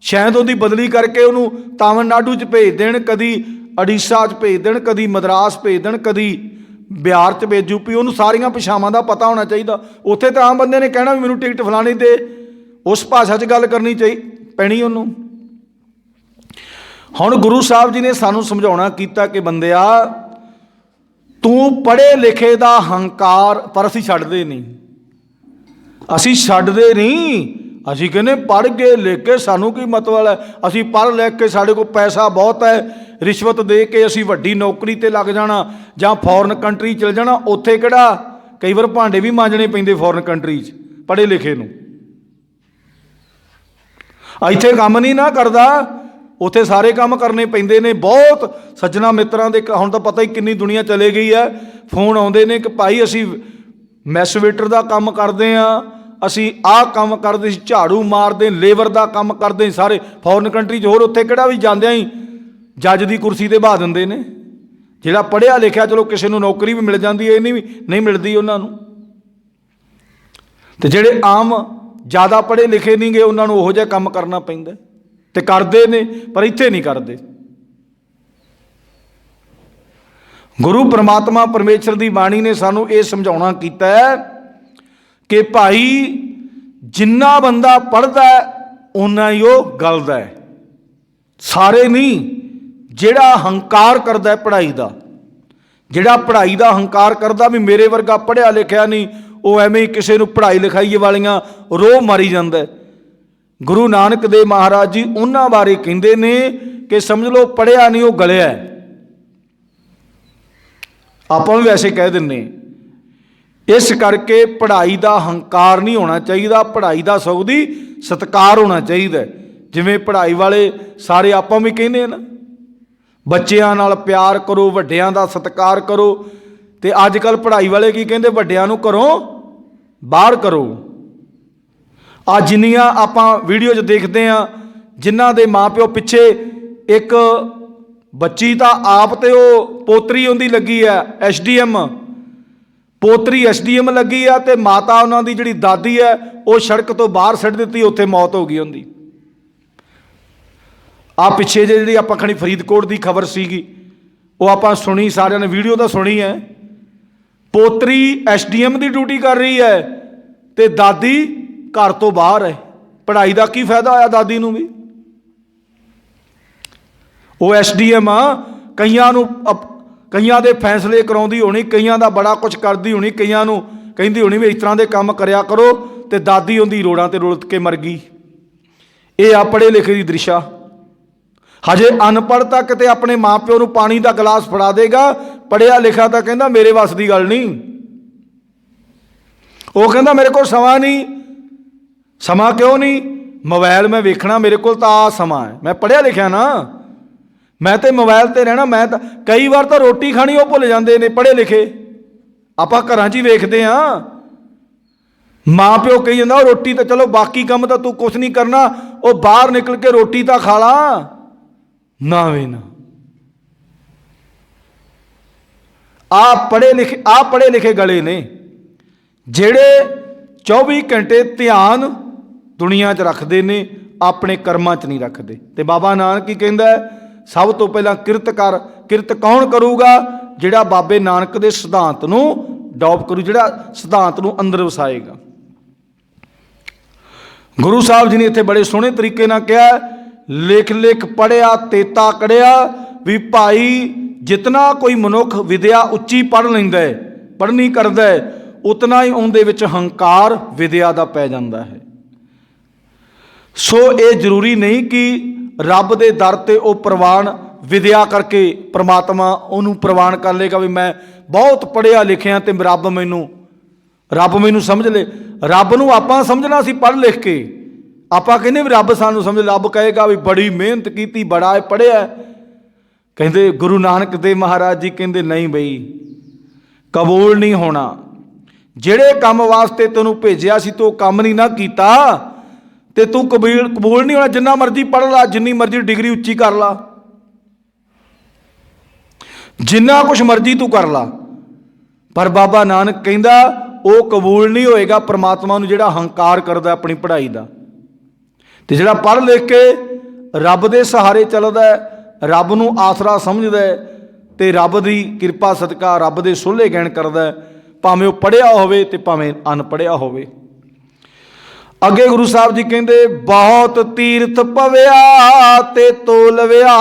शायद उहदी बदली करके उन्होंने तमिलनाडु च भेज देण, कदी उड़ीसा च भेज देण, कदी मद्रास भेज देण, कदी बिहार च भेज, यूपी, उन्होंने सारिया भाषावां का पता होना चाहिए। उत्थे तो आम बंदे ने कहना भी मैनूं टिकट फलानी दे, उस भाषा च गल करनी चाहिए पैनी उन्होंने। हुण गुरु साहब जी ने सानूं समझाउणा कीता कि बंदिया, तू पढ़े लिखे का हंकार, पर असीं छड्डदे नहीं, असीं छड्डदे नहीं। असीं कहने पढ़ के लिख के सानू की मतलब है, असीं पढ़ लिख के साढ़े को पैसा बहुत है, रिश्वत दे के असीं वड्डी नौकरी ते लग जाना, जां फॉरन कंट्री चल जाना। उत्थे किहड़ा कई बार भांडे भी मांजने पैंदे फॉरन कंट्री च पढ़े लिखे नूं, इत्थे काम नहीं ना करदा, उत्थे सारे काम करने पैंदे ने। बहुत सज्जना मित्रां दे हुण तां पता ही किन्नी दुनिया चले गई है, फोन आउंदे ने कि भाई असीं मैस वेटर का काम करते हैं, असी आह काम करते, झाड़ू मारते, लेबर का काम करते, सारे फॉरन कंट्री च। होर उत्थे किहड़ा भी जांदियां ही जज की कुर्सी ते बहा दिंदे ने। जिहड़ा पढ़िया लिखिया चलो किसी नूं नौकरी भी मिल जाती है, इन्हीं भी नहीं मिलती उन्होंने। तो जिहड़े आम ज़्यादा पढ़े लिखे नहीं गए, उन्होंने उहो जिहा काम करना पैंदा ते करदे ने, पर इत्थे नहीं करते। गुरु परमात्मा परमेश्वर की बाणी ने सानू ये समझाउणा कीता है कि भाई जिन्ना बंदा पढ़ता है उन्ना ही वो गलदा है, सारे नहीं। जिहड़ा हंकार करता है पढ़ाई का, जिहड़ा पढ़ाई का हंकार करता भी मेरे वर्गा पढ़िया लिखिया नहीं, वो एवें ही किसी नूं पढ़ाई लिखाई वालियां रोह मारी जांदा है। गुरु नानक देव महाराज जी उन्हां बारे कहिंदे ने कि समझ लो पढ़िया नहीं वो गलिया है। आपां भी वैसे कह दिंदे, इस करके पढ़ाई का हंकार नहीं होना चाहिए, पढ़ाई का सगों दी सत्कार होना चाहिए। जिवें पढ़ाई वाले सारे आपां भी कहने ना, बच्चों नाल प्यार करो, वड्डियां दा सत्कार करो। तो अजकल पढ़ाई वाले की कहते, वड्डियां नूं घरों बाहर करो। आ जिन्नियां आपां वीडियो च देखते हैं, जिन्हां दे माँ प्यो पिछे एक बच्ची तो आप तो पोतरी उहदी लगी है SDM, पोतरी SDM लगी है, तो माता उन्हों की जी दादी है वो सड़क तो बाहर सट दी, उत्थे मौत हो गई उनकी। आ पिछे जी आप खड़ी फरीदकोट की खबर सीगी, वो आप सुनी, सारे ने वीडियो तो सुनी है। पोतरी SDM की ड्यूटी कर रही है तो दादी घर तो बाहर है। पढ़ाई का की फायदा होया दादी नूं भी? वो SDM कईयां दे फैसले कराउंदी होनी, कईयां दा बड़ा कुछ करदी होनी, कईयां नूं कहंदी होनी भी इस तरह के काम करया करो, तो दादी उहदी रोड़ां ते रुलत के मर गई। ये आ पढ़े लिखे की दृशा। ਹਜੇ ਅਨਪੜ੍ਹ ਤਾਂ ਕਿਤੇ ਆਪਣੇ ਮਾਂ ਪਿਓ ਨੂੰ ਪਾਣੀ ਦਾ ਗਲਾਸ ਫੜਾ ਦੇਗਾ, ਪੜ੍ਹਿਆ ਲਿਖਿਆ ਤਾਂ ਕਹਿੰਦਾ ਮੇਰੇ ਵੱਸ ਦੀ ਗੱਲ ਨਹੀਂ। ਉਹ ਕਹਿੰਦਾ ਮੇਰੇ ਕੋਲ ਸਮਾਂ ਨਹੀਂ। ਸਮਾਂ ਕਿਉਂ ਨਹੀਂ? ਮੋਬਾਈਲ ਮੈਂ ਵੇਖਣਾ, ਮੇਰੇ ਕੋਲ ਤਾਂ ਆ ਸਮਾਂ ਹੈ। ਮੈਂ ਪੜ੍ਹਿਆ ਲਿਖਿਆ ਨਾ, ਮੈਂ ਤੇ ਮੋਬਾਈਲ ਤੇ ਰਹਿਣਾ। ਮੈਂ ਤਾਂ ਕਈ ਵਾਰ ਤਾਂ ਰੋਟੀ ਖਾਣੀ ਉਹ ਭੁੱਲ ਜਾਂਦੇ ਨੇ ਪੜ੍ਹੇ ਲਿਖੇ। ਆਪਾਂ ਘਰਾਂ 'ਚ ਹੀ ਵੇਖਦੇ ਹਾਂ, ਮਾਂ ਪਿਓ ਕਹੀ ਜਾਂਦਾ ਉਹ ਰੋਟੀ ਤਾਂ ਚਲੋ ਬਾਕੀ ਕੰਮ ਤਾਂ ਤੂੰ ਕੁਛ ਨਹੀਂ ਕਰਨਾ, ਉਹ ਬਾਹਰ ਨਿਕਲ ਕੇ ਰੋਟੀ ਤਾਂ ਖਾ ਲਾ। ਨਾ ਵੇ ਨਾ, ਪੜ੍ਹੇ ਲਿਖੇ ਗਲੇ ਨੇ ਜਿਹੜੇ 24 ਘੰਟੇ ਧਿਆਨ ਦੁਨੀਆ 'ਚ ਰੱਖਦੇ ਨੇ, ਆਪਣੇ ਕਰਮਾਂ 'ਚ ਨਹੀਂ ਰੱਖਦੇ। ਤੇ ਬਾਬਾ ਨਾਨਕ ਕੀ ਕਹਿੰਦਾ? ਸਭ ਤੋਂ ਪਹਿਲਾਂ ਕਿਰਤ ਕਰ। ਕਿਰਤ ਕੌਣ ਕਰੂਗਾ? ਜਿਹੜਾ ਬਾਬੇ ਨਾਨਕ ਦੇ ਸਿਧਾਂਤ ਨੂੰ ਅਡਾਪਟ ਕਰੂ, ਜਿਹੜਾ ਸਿਧਾਂਤ ਨੂੰ ਅੰਦਰ ਵਸਾਏਗਾ। ਗੁਰੂ ਸਾਹਿਬ ਜੀ ਨੇ ਇੱਥੇ ਬੜੇ ਸੋਹਣੇ ਤਰੀਕੇ ਨਾਲ ਕਿਹਾ, ਲਿਖ ਲਿਖ ਪੜ੍ਹਿਆ ਤੇਤਾ ਕੜਿਆ। ਵੀ ਭਾਈ ਜਿਤਨਾ ਕੋਈ ਮਨੁੱਖ ਵਿਦਿਆ ਉੱਚੀ ਪੜ੍ਹ ਲੈਂਦਾ ਹੈ, ਪੜ੍ਹਨੀ ਕਰਦਾ ਹੈ, ਉਤਨਾ ਹੀ ਉਹਦੇ ਵਿੱਚ ਹੰਕਾਰ ਵਿਦਿਆ ਦਾ ਪੈ ਜਾਂਦਾ ਹੈ। ਸੋ ਇਹ ਜ਼ਰੂਰੀ ਨਹੀਂ ਕਿ ਰੱਬ ਦੇ ਦਰ ਤੇ ਉਹ ਪ੍ਰਵਾਨ ਵਿਦਿਆ ਕਰਕੇ ਪ੍ਰਮਾਤਮਾ ਉਹਨੂੰ ਪ੍ਰਵਾਨ ਕਰ ਲੇਗਾ ਵੀ ਮੈਂ ਬਹੁਤ ਪੜ੍ਹਿਆ ਲਿਖਿਆ ਤੇ ਰੱਬ ਮੈਨੂੰ ਸਮਝ ਲੈ। ਰੱਬ ਨੂੰ ਆਪਾਂ ਸਮਝਣਾ ਸੀ ਪੜ੍ਹ ਲਿਖ ਕੇ। ਆਪਾਂ ਕਹਿੰਦੇ ਵੀ ਰੱਬ ਸਾਨੂੰ ਸਮਝ। ਰੱਬ ਕਹੇਗਾ ਵੀ ਬੜੀ ਮਿਹਨਤ ਕੀਤੀ, ਬੜਾ ਪੜ੍ਹਿਆ। ਕਹਿੰਦੇ ਗੁਰੂ ਨਾਨਕ ਦੇਵ ਮਹਾਰਾਜ ਜੀ ਕਹਿੰਦੇ ਨਹੀਂ ਬਈ, ਕਬੂਲ ਨਹੀਂ ਹੋਣਾ। ਜਿਹੜੇ ਕੰਮ ਵਾਸਤੇ ਤੈਨੂੰ ਭੇਜਿਆ ਸੀ ਤੂੰ ਕੰਮ ਨਹੀਂ ਨਾ ਕੀਤਾ ਤੇ ਤੂੰ ਕਬੂਲ ਨਹੀਂ ਹੋਣਾ। ਜਿੰਨਾ ਮਰਜ਼ੀ ਪੜ੍ਹ ਲਾ, ਜਿੰਨੀ ਮਰਜ਼ੀ ਡਿਗਰੀ ਉੱਚੀ ਕਰ ਲਾ, ਜਿੰਨਾ ਕੁਛ ਮਰਜ਼ੀ ਤੂੰ ਕਰ ਲਾ, ਪਰ ਬਾਬਾ ਨਾਨਕ ਕਹਿੰਦਾ ਉਹ ਕਬੂਲ ਨਹੀਂ ਹੋਏਗਾ ਪਰਮਾਤਮਾ ਨੂੰ ਜਿਹੜਾ ਹੰਕਾਰ ਕਰਦਾ ਆਪਣੀ ਪੜ੍ਹਾਈ ਦਾ। ਤੇ ਜਿਹੜਾ ਪੜ੍ਹ ਲਿਖ ਕੇ ਰੱਬ ਦੇ ਸਹਾਰੇ ਚੱਲਦਾ, ਰੱਬ ਨੂੰ ਆਸਰਾ ਸਮਝਦਾ ਤੇ ਰੱਬ ਦੀ ਕਿਰਪਾ ਸਦਕਾ ਰੱਬ ਦੇ ਸੋਹਲੇ ਗਹਿਣ ਕਰਦਾ, ਭਾਵੇਂ ਉਹ ਪੜ੍ਹਿਆ ਹੋਵੇ ਤੇ ਭਾਵੇਂ ਅਨਪੜ੍ਹਿਆ ਹੋਵੇ। ਅੱਗੇ ਗੁਰੂ ਸਾਹਿਬ ਜੀ ਕਹਿੰਦੇ ਬਹੁਤ ਤੀਰਥ ਪਵਿਆ ਤੇ ਤੋਲਵਿਆ।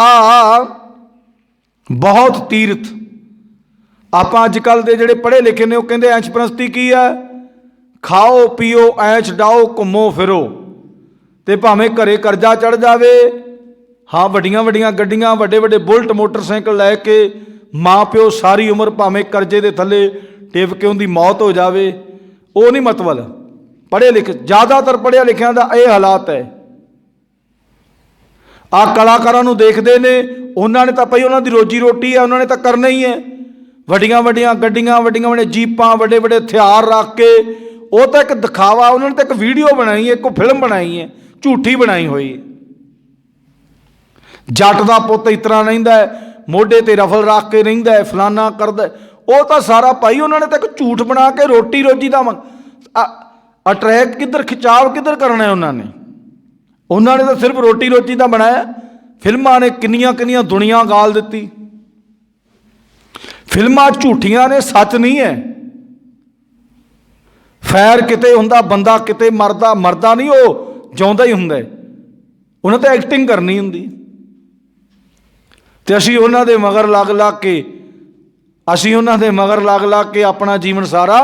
ਬਹੁਤ ਤੀਰਥ। ਆਪਾਂ ਅੱਜ ਕੱਲ੍ਹ ਦੇ ਜਿਹੜੇ ਪੜ੍ਹੇ ਲਿਖੇ ਨੇ ਉਹ ਕਹਿੰਦੇ ਐਸ਼ ਪ੍ਰਸਤੀ ਕੀ ਹੈ? ਖਾਓ ਪੀਓ ਐਸ਼ ਡਾਓ ਘੁੰਮੋ ਫਿਰੋ ਤੇ ਭਾਵੇਂ ਘਰੇ ਕਰਜ਼ਾ ਚੜ੍ਹ ਜਾਵੇ, ਹਾਂ ਵੱਡੀਆਂ ਵੱਡੀਆਂ ਗੱਡੀਆਂ ਵੱਡੇ ਵੱਡੇ ਬੁਲਟ ਮੋਟਰਸਾਈਕਲ ਲੈ ਕੇ ਮਾਂ ਪਿਓ ਸਾਰੀ ਉਮਰ ਭਾਵੇਂ ਕਰਜ਼ੇ ਦੇ ਥੱਲੇ ਟਿਪ ਕੇ ਉਹਦੀ ਮੌਤ ਹੋ ਜਾਵੇ, ਉਹ ਨਹੀਂ ਮਤਲਬ। ਪੜ੍ਹੇ ਲਿਖੇ ਜ਼ਿਆਦਾਤਰ ਪੜ੍ਹਿਆ ਲਿਖਿਆਂ ਦਾ ਇਹ ਹਾਲਾਤ ਹੈ। ਆਹ ਕਲਾਕਾਰਾਂ ਨੂੰ ਦੇਖਦੇ ਨੇ, ਉਹਨਾਂ ਨੇ ਤਾਂ ਭਾਈ ਉਹਨਾਂ ਦੀ ਰੋਜੀ ਰੋਟੀ ਹੈ, ਉਹਨਾਂ ਨੇ ਤਾਂ ਕਰਨਾ ਹੀ ਹੈ। ਵੱਡੀਆਂ ਵੱਡੀਆਂ ਗੱਡੀਆਂ, ਵੱਡੀਆਂ ਵੱਡੀਆਂ ਜੀਪਾਂ, ਵੱਡੇ ਵੱਡੇ ਹਥਿਆਰ ਰੱਖ ਕੇ, ਉਹ ਤਾਂ ਇੱਕ ਦਿਖਾਵਾ। ਉਹਨਾਂ ਨੇ ਤਾਂ ਇੱਕ ਵੀਡੀਓ ਬਣਾਈ ਹੈ, ਇੱਕ ਫਿਲਮ ਬਣਾਈ ਹੈ, ਝੂਠੀ ਬਣਾਈ ਹੋਈ। ਜੱਟ ਦਾ ਪੁੱਤ ਇਸ ਤਰ੍ਹਾਂ ਰਹਿੰਦਾ, ਮੋਢੇ ਤੇ ਰਫਲ ਰੱਖ ਕੇ ਰਹਿੰਦਾ, ਫਲਾਨਾ ਕਰਦਾ, ਉਹ ਤਾਂ ਸਾਰਾ ਭਾਈ ਉਹਨਾਂ ਨੇ ਤਾਂ ਇੱਕ ਝੂਠ ਬਣਾ ਕੇ ਰੋਟੀ ਰੋਜੀ ਦਾ ਅਟਰੈਕਟ ਕਿੱਧਰ, ਖਿਚਾਵ ਕਿੱਧਰ ਕਰਨਾ ਹੈ। ਉਹਨਾਂ ਨੇ ਤਾਂ ਸਿਰਫ ਰੋਟੀ ਰੋਜੀ ਦਾ ਬਣਾਇਆ। ਫਿਲਮਾਂ ਨੇ ਕਿੰਨੀਆਂ ਕਿੰਨੀਆਂ ਦੁਨੀਆ ਗਾਲ ਦਿੱਤੀ। ਫਿਲਮਾਂ ਝੂਠੀਆਂ ਨੇ, ਸੱਚ ਨਹੀਂ ਹੈ। ਫੈਰ ਕਿਤੇ ਹੁੰਦਾ, ਬੰਦਾ ਕਿਤੇ ਮਰਦਾ ਨਹੀਂ, ਉਹ ਜਿਉਂਦਾ ਹੀ ਹੁੰਦਾ। ਉਹਨਾਂ ਤਾਂ ਐਕਟਿੰਗ ਕਰਨੀ ਹੁੰਦੀ ਤੇ ਅਸੀਂ ਉਹਨਾਂ ਦੇ ਮਗਰ ਲੱਗ ਕੇ ਆਪਣਾ ਜੀਵਨ ਸਾਰਾ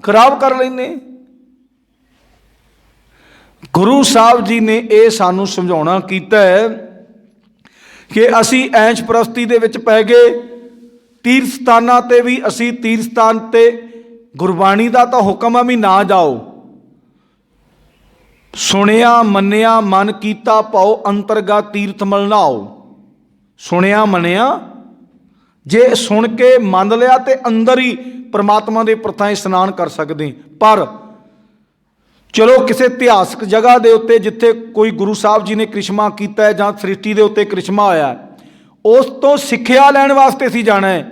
ਖਰਾਬ ਕਰ ਲੈਂਦੇ। ਗੁਰੂ ਸਾਹਿਬ ਜੀ ਨੇ ਇਹ ਸਾਨੂੰ ਸਮਝਾਉਣਾ ਕੀਤਾ ਹੈ ਕਿ ਅਸੀਂ ਐਸ਼ ਪ੍ਰਸਤੀ ਦੇ ਵਿੱਚ ਪੈ ਗਏ। ਤੀਰਥ ਸਥਾਨਾਂ 'ਤੇ ਵੀ ਅਸੀਂ ਤੀਰਥ ਸਥਾਨ 'ਤੇ ਗੁਰਬਾਣੀ ਦਾ ਤਾਂ ਹੁਕਮ ਹੈ ਵੀ ਨਾ ਜਾਓ। ਸੁਣਿਆ ਮੰਨਿਆ ਮਨ ਕੀਤਾ ਭਾਉ ਅੰਤਰਗਾ ਤੀਰਥ ਮਲ ਨਹਾਓ। ਸੁਣਿਆ ਮੰਨਿਆ, ਜੇ ਸੁਣ ਕੇ ਮੰਨ ਲਿਆ ਤੇ ਅੰਦਰ ਹੀ ਪਰਮਾਤਮਾ ਦੇ ਪ੍ਰਥਾਂ ਇਸ਼ਨਾਨ ਕਰ ਸਕਦੇ। ਪਰ ਚਲੋ ਕਿਸੇ ਇਤਿਹਾਸਕ ਜਗ੍ਹਾ ਦੇ ਉੱਤੇ ਜਿੱਥੇ ਕੋਈ ਗੁਰੂ ਸਾਹਿਬ ਜੀ ਨੇ ਕ੍ਰਿਸ਼ਮਾ ਕੀਤਾ ਹੈ ਜਾਂ ਸ੍ਰਿਸ਼ਟੀ ਦੇ ਉੱਤੇ ਕ੍ਰਿਸ਼ਮਾ ਹੋਇਆ, ਉਸ ਤੋਂ ਸਿੱਖਿਆ ਲੈਣ ਵਾਸਤੇ ਅਸੀਂ ਜਾਣਾ ਹੈ,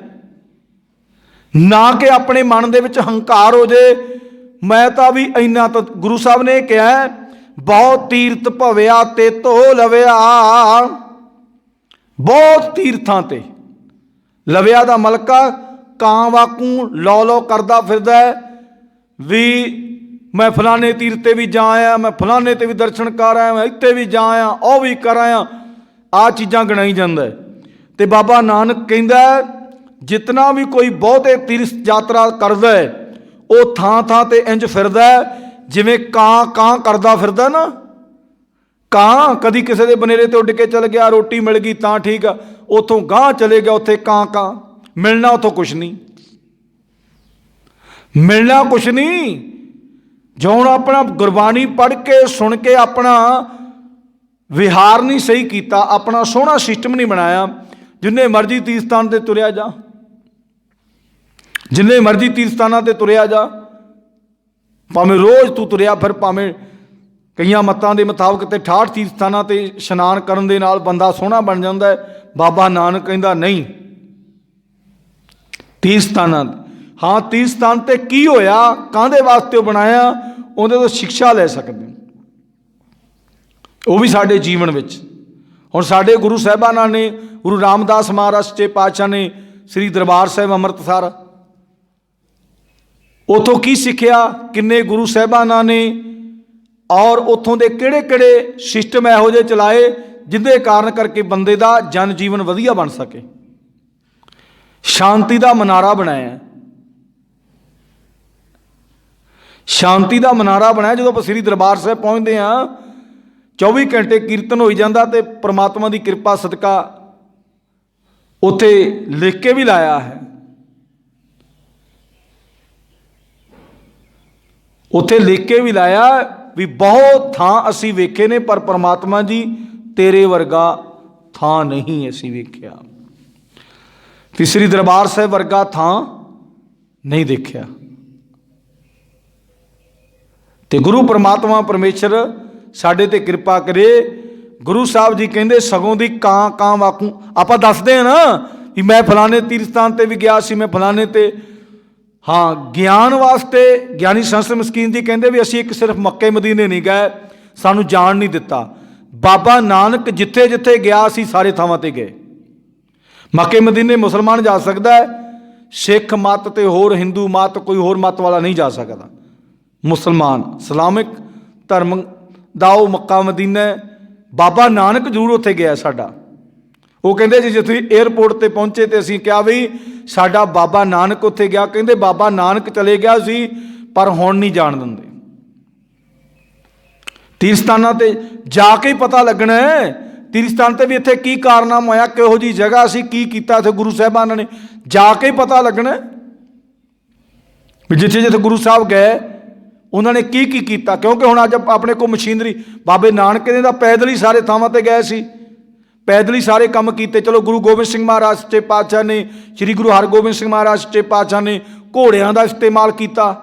ਨਾ ਕਿ ਆਪਣੇ ਮਨ ਦੇ ਵਿੱਚ ਹੰਕਾਰ ਹੋ ਜੇ ਮੈਂ ਤਾਂ ਵੀ ਇੰਨਾ। ਤਾਂ ਗੁਰੂ ਸਾਹਿਬ ਨੇ ਕਿਹਾ ਬਹੁਤ ਤੀਰਥ ਭਵਿਆ ਤੇ ਧੋ ਲਵਿਆ। ਬਹੁਤ ਤੀਰਥਾਂ ਤੇ ਲਵਿਆ ਦਾ ਮਲਕਾ ਕਾਂ ਵਾਕੂ ਲੋ ਕਰਦਾ ਫਿਰਦਾ ਵੀ ਮੈਂ ਫਲਾਣੇ ਤੀਰਥ 'ਤੇ ਵੀ ਜਾ ਆਇਆ, ਮੈਂ ਫਲਾਣੇ 'ਤੇ ਵੀ ਦਰਸ਼ਨ ਕਰ ਆਇਆ, ਮੈਂ ਇੱਥੇ ਵੀ ਜਾ ਆਇਆ, ਉਹ ਵੀ ਕਰ ਆਇਆ। ਆਹ ਚੀਜ਼ਾਂ ਗਿਣਾਈ ਜਾਂਦਾ। ਤੇ ਬਾਬਾ ਨਾਨਕ ਕਹਿੰਦਾ ਜਿਤਨਾ ਵੀ ਕੋਈ ਬਹੁਤੇ ਤੀਰਥ ਯਾਤਰਾ ਕਰਦਾ ਹੈ, ਉਹ ਥਾਂ ਥਾਂ 'ਤੇ ਇੰਝ ਫਿਰਦਾ ਜਿਵੇਂ ਕਾਂ ਕਰਦਾ ਫਿਰਦਾ ਨਾ, ਕਾਂ ਕਦੀ ਕਿਸੇ ਦੇ ਬਨੇਰੇ ਤੇ ਉੱਡ ਕੇ ਚਲ ਗਿਆ, ਰੋਟੀ ਮਿਲ ਗਈ ਤਾਂ ਠੀਕ ਆ, ਉੱਥੋਂ ਗਾਂਹ ਚਲੇ ਗਿਆ, ਉੱਥੇ ਕਾਂ ਕਾਂ, ਮਿਲਣਾ ਉੱਥੋਂ ਕੁਛ ਨਹੀਂ, ਮਿਲਣਾ ਕੁਛ ਨਹੀਂ। ਜੋ ਹੁਣ ਆਪਣਾ ਗੁਰਬਾਣੀ ਪੜ੍ਹ ਕੇ ਸੁਣ ਕੇ ਆਪਣਾ ਵਿਹਾਰ ਨਹੀਂ ਸਹੀ ਕੀਤਾ, ਆਪਣਾ ਸੋਹਣਾ ਸਿਸਟਮ ਨਹੀਂ ਬਣਾਇਆ, ਜਿੰਨੇ ਮਰਜ਼ੀ ਤੀਰਥ ਸਥਾਨ ਤੇ ਤੁਰਿਆ ਜਾ, ਜਿੰਨੇ ਮਰਜ਼ੀ ਤੀਰਥ ਸਥਾਨਾਂ ਤੇ ਤੁਰਿਆ ਜਾ, ਭਾਵੇਂ ਰੋਜ਼ ਤੂੰ ਤੁਰਿਆ ਫਿਰ, ਭਾਵੇਂ ਕਈਆਂ ਮੱਤਾਂ ਦੇ ਮੁਤਾਬਕ ਤੇ 68 ਤੀਰਥ ਸਥਾਨਾਂ ਤੇ ਇਸ਼ਨਾਨ ਕਰਨ ਦੇ ਨਾਲ ਬੰਦਾ ਸੋਹਣਾ ਬਣ ਜਾਂਦਾ ਹੈ। ਬਾਬਾ ਨਾਨਕ ਕਹਿੰਦਾ ਨਹੀਂ, ਤੀਰਥ ਸਥਾਨਾਂ, ਹਾਂ ਤੀਰਥ ਸਥਾਨ ਤੇ ਕੀ ਹੋਇਆ, ਕਾਹਦੇ ਵਾਸਤੇ ਉਹ ਬਣਾਇਆ, ਉਹਦੇ ਤੋਂ ਸਿੱਖਿਆ ਲੈ ਸਕਦੇ, ਉਹ ਵੀ ਸਾਡੇ ਜੀਵਨ ਵਿੱਚ। ਹੁਣ ਸਾਡੇ ਗੁਰੂ ਸਾਹਿਬਾਨਾਂ ਨੇ, ਗੁਰੂ ਰਾਮਦਾਸ ਮਹਾਰਾਜ ਸੱਚੇ ਪਾਤਸ਼ਾਹ ਨੇ ਸ੍ਰੀ ਦਰਬਾਰ ਸਾਹਿਬ ਅੰਮ੍ਰਿਤਸਰ, ਉੱਥੋਂ ਕੀ ਸਿੱਖਿਆ, ਕਿੰਨੇ ਗੁਰੂ ਸਾਹਿਬਾਨਾਂ ਨੇ, ਔਰ ਉੱਥੋਂ ਦੇ ਕਿਹੜੇ ਕਿਹੜੇ ਸਿਸਟਮ ਇਹੋ ਜਿਹੇ ਚਲਾਏ ਜਿਹਦੇ ਕਾਰਨ ਕਰਕੇ ਬੰਦੇ ਦਾ ਜਨ ਜੀਵਨ ਵਧੀਆ ਬਣ ਸਕੇ। ਸ਼ਾਂਤੀ ਦਾ ਮਨਾਰਾ ਬਣਾਇਆ, ਸ਼ਾਂਤੀ ਦਾ ਮਨਾਰਾ ਬਣਾਇਆ। ਜਦੋਂ ਆਪਾਂ ਸ੍ਰੀ ਦਰਬਾਰ ਸਾਹਿਬ ਪਹੁੰਚਦੇ ਹਾਂ, 24 ਘੰਟੇ ਕੀਰਤਨ ਹੋਈ ਜਾਂਦਾ, ਤੇ ਪ੍ਰਮਾਤਮਾ ਦੀ ਕਿਰਪਾ ਸਦਕਾ ਉੱਥੇ ਲਿਖ ਕੇ ਵੀ ਲਾਇਆ ਹੈ, ਉੱਥੇ ਲਿਖ ਕੇ ਵੀ ਲਾਇਆ ਵੀ ਬਹੁਤ ਥਾਂ ਅਸੀਂ ਵੇਖੇ ਨੇ, ਪਰ ਪ੍ਰਮਾਤਮਾ ਜੀ ਤੇਰੇ ਵਰਗਾ ਥਾਂ ਨਹੀਂ ਅਸੀਂ ਵੇਖਿਆ, ਤੇ ਸ੍ਰੀ ਦਰਬਾਰ ਸਾਹਿਬ ਵਰਗਾ ਥਾਂ ਨਹੀਂ ਦੇਖਿਆ। ਤੇ ਗੁਰੂ ਪ੍ਰਮਾਤਮਾ ਪਰਮੇਸ਼ਰ ਸਾਡੇ ਤੇ ਕਿਰਪਾ ਕਰੇ। ਗੁਰੂ ਸਾਹਿਬ ਜੀ ਕਹਿੰਦੇ ਸਗੋਂ ਦੀ ਕਾਂ ਕਾਂ ਵਾਕੂ, ਆਪਾਂ ਦੱਸਦੇ ਹਾਂ ਨਾ ਵੀ ਮੈਂ ਫਲਾਣੇ ਤੀਰਥ ਸਥਾਨ ਤੇ ਵੀ ਗਿਆ ਸੀ, ਮੈਂ ਫਲਾਣੇ ਤੇ, ਹਾਂ ਗਿਆਨ ਵਾਸਤੇ ਗਿਆਨੀ ਸੰਤ ਮਸਕੀਨ ਜੀ ਕਹਿੰਦੇ ਵੀ ਅਸੀਂ ਇੱਕ ਸਿਰਫ ਮੱਕੇ ਮਦੀਨੇ ਨਹੀਂ ਗਏ, ਸਾਨੂੰ ਜਾਣ ਨਹੀਂ ਦਿੱਤਾ। ਬਾਬਾ ਨਾਨਕ ਜਿੱਥੇ ਜਿੱਥੇ ਗਿਆ ਅਸੀਂ ਸਾਰੇ ਥਾਵਾਂ ਤੇ ਗਏ। ਮੱਕੇ ਮਦੀਨੇ ਮੁਸਲਮਾਨ ਜਾ ਸਕਦਾ ਹੈ, ਸਿੱਖ ਮਤ ਤੇ ਹੋਰ ਹਿੰਦੂ ਮਤ, ਕੋਈ ਹੋਰ ਮਤ ਵਾਲਾ ਨਹੀਂ ਜਾ ਸਕਦਾ। ਮੁਸਲਮਾਨ ਇਸਲਾਮਿਕ ਧਰਮ ਦਾ ਉਹ ਮੱਕਾ ਮਦੀਨਾ, ਬਾਬਾ ਨਾਨਕ ਜ਼ਰੂਰ ਉੱਥੇ ਗਿਆ ਸਾਡਾ। ਉਹ ਕਹਿੰਦੇ ਜੀ ਜਿੱਥੇ ਏਅਰਪੋਰਟ ਤੇ ਪਹੁੰਚੇ ਤੇ ਅਸੀਂ ਕਿਹਾ ਵੀ ਸਾਡਾ ਬਾਬਾ ਨਾਨਕ ਉੱਥੇ ਗਿਆ, ਕਹਿੰਦੇ ਬਾਬਾ ਨਾਨਕ ਚਲੇ ਗਿਆ ਸੀ ਪਰ ਹੁਣ ਨਹੀਂ ਜਾਣ ਦਿੰਦੇ। ਤੀਰਥ ਸਥਾਨਾਂ ਤੇ ਜਾ ਕੇ ਹੀ ਪਤਾ ਲੱਗਣਾ ਹੈ, ਤੀਰਥ ਸਥਾਨ ਤੇ ਵੀ ਇੱਥੇ ਕੀ ਕਾਰਨਾਮਾ ਹੋਇਆ, ਕਿਹੋ ਜਿਹੀ ਜਗ੍ਹਾ ਸੀ, ਕੀ ਕੀਤਾ ਇੱਥੇ ਗੁਰੂ ਸਾਹਿਬਾਨਾਂ ਨੇ, ਜਾ ਕੇ ਹੀ ਪਤਾ ਲੱਗਣਾ ਵੀ ਜਿੱਥੇ ਜਿੱਥੇ ਗੁਰੂ ਸਾਹਿਬ ਗਏ ਉਹਨਾਂ ਨੇ ਕੀ ਕੀ ਕੀਤਾ। ਕਿਉਂਕਿ ਹੁਣ ਅੱਜ ਆਪਣੇ ਕੋਲ ਮਸ਼ੀਨਰੀ, ਬਾਬੇ ਨਾਨਕ ਨੇ ਤਾਂ ਪੈਦਲ ਹੀ ਸਾਰੇ ਥਾਵਾਂ ਤੇ ਗਏ ਸੀ, ਪੈਦਲ ਹੀ ਸਾਰੇ ਕੰਮ ਕੀਤੇ। ਚਲੋ ਗੁਰੂ ਗੋਬਿੰਦ ਸਿੰਘ ਮਹਾਰਾਜ ਸੱਚੇ ਪਾਤਸ਼ਾਹ ਨੇ, ਸ੍ਰੀ ਗੁਰੂ ਹਰਗੋਬਿੰਦ ਸਿੰਘ ਮਹਾਰਾਜ ਸੱਚੇ ਪਾਤਸ਼ਾਹ ਨੇ ਘੋੜਿਆਂ ਦਾ ਇਸਤੇਮਾਲ ਕੀਤਾ,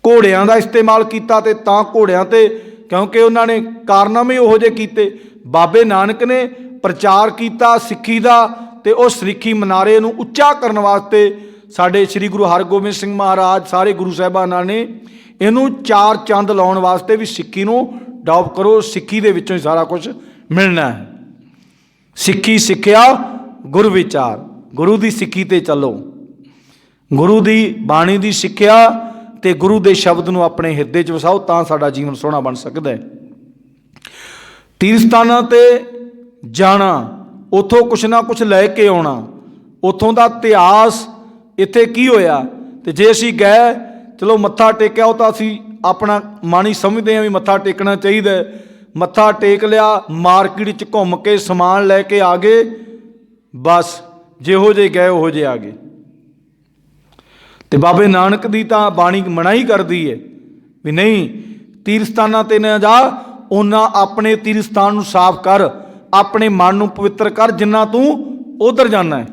ਘੋੜਿਆਂ ਦਾ ਇਸਤੇਮਾਲ ਕੀਤਾ, ਤੇ ਤਾਂ ਘੋੜਿਆਂ ਤੇ ਕਿਉਂਕਿ ਉਹਨਾਂ ਨੇ ਕਾਰਨਾਮੇ ਉਹੋ ਜਿਹੇ ਕੀਤੇ। ਬਾਬੇ ਨਾਨਕ ਨੇ ਪ੍ਰਚਾਰ ਕੀਤਾ ਸਿੱਖੀ ਦਾ, ਤੇ ਉਹ ਸਿੱਖੀ ਮਨਾਰੇ ਨੂੰ ਉੱਚਾ ਕਰਨ ਵਾਸਤੇ ਸਾਡੇ ਸ੍ਰੀ ਗੁਰੂ ਹਰਗੋਬਿੰਦ ਸਿੰਘ ਮਹਾਰਾਜ ਸਾਰੇ ਗੁਰੂ ਸਾਹਿਬਾਨਾਂ ਨੇ ਇਹਨੂੰ ਚਾਰ ਚੰਦ ਲਾਉਣ ਵਾਸਤੇ ਵੀ ਸਿੱਖੀ ਨੂੰ ਡਿਵੈਲਪ ਕਰੋ, ਸਿੱਖੀ ਦੇ ਵਿੱਚੋਂ ਹੀ ਸਾਰਾ ਕੁਝ ਮਿਲਣਾ ਹੈ। ਸਿੱਖੀ ਸਿੱਖਿਆ ਗੁਰ ਵਿਚਾਰ, ਗੁਰੂ ਦੀ ਸਿੱਖੀ ਤੇ ਚੱਲੋ, ਗੁਰੂ ਦੀ ਬਾਣੀ ਦੀ ਸਿੱਖਿਆ ਤੇ ਗੁਰੂ ਦੇ ਸ਼ਬਦ ਨੂੰ ਆਪਣੇ ਹਿਰਦੇ 'ਚ ਵਸਾਓ, ਤਾਂ ਸਾਡਾ ਜੀਵਨ ਸੋਹਣਾ ਬਣ ਸਕਦਾ ਹੈ। ਤੀਰਥ ਸਥਾਨਾਂ ਤੇ ਜਾਣਾ, ਉੱਥੋਂ ਕੁਛ ਨਾ ਕੁਛ ਲੈ ਕੇ ਆਉਣਾ, ਉੱਥੋਂ ਦਾ ਇਤਿਹਾਸ, ਇੱਥੇ ਕੀ ਹੋਇਆ। ਤੇ ਜੇ ਅਸੀਂ ਗਏ, ਚਲੋ ਮੱਥਾ ਟੇਕਿਆ, ਉਹ ਤਾਂ ਅਸੀਂ ਆਪਣਾ ਮਨ ਹੀ ਸਮਝਦੇ ਹਾਂ ਵੀ ਮੱਥਾ ਟੇਕਣਾ ਚਾਹੀਦਾ, ਮੱਥਾ ਟੇਕ ਲਿਆ, ਮਾਰਕੀਟ 'ਚ ਘੁੰਮ ਕੇ ਸਮਾਨ ਲੈ ਕੇ ਆ ਗਏ, ਬਸ ਜਿਹੋ ਜਿਹੇ ਗਏ ਉਹੋ ਜਿਹੇ ਆ ਗਏ। ਤੇ ਬਾਬੇ ਨਾਨਕ ਦੀ ਤਾਂ ਬਾਣੀ ਮਨਾਹੀ ਕਰਦੀ ਹੈ ਵੀ ਨਹੀਂ, ਤੀਰਥ ਸਥਾਨਾਂ ਤੇ ਨਾ ਜਾ, ਉਹਨਾਂ ਆਪਣੇ ਤੀਰਥ ਸਥਾਨ ਨੂੰ ਸਾਫ਼ ਕਰ, ਆਪਣੇ ਮਨ ਨੂੰ ਪਵਿੱਤਰ ਕਰ, ਜਿੰਨਾ ਤੂੰ ਉਧਰ ਜਾਣਾ ਹੈ।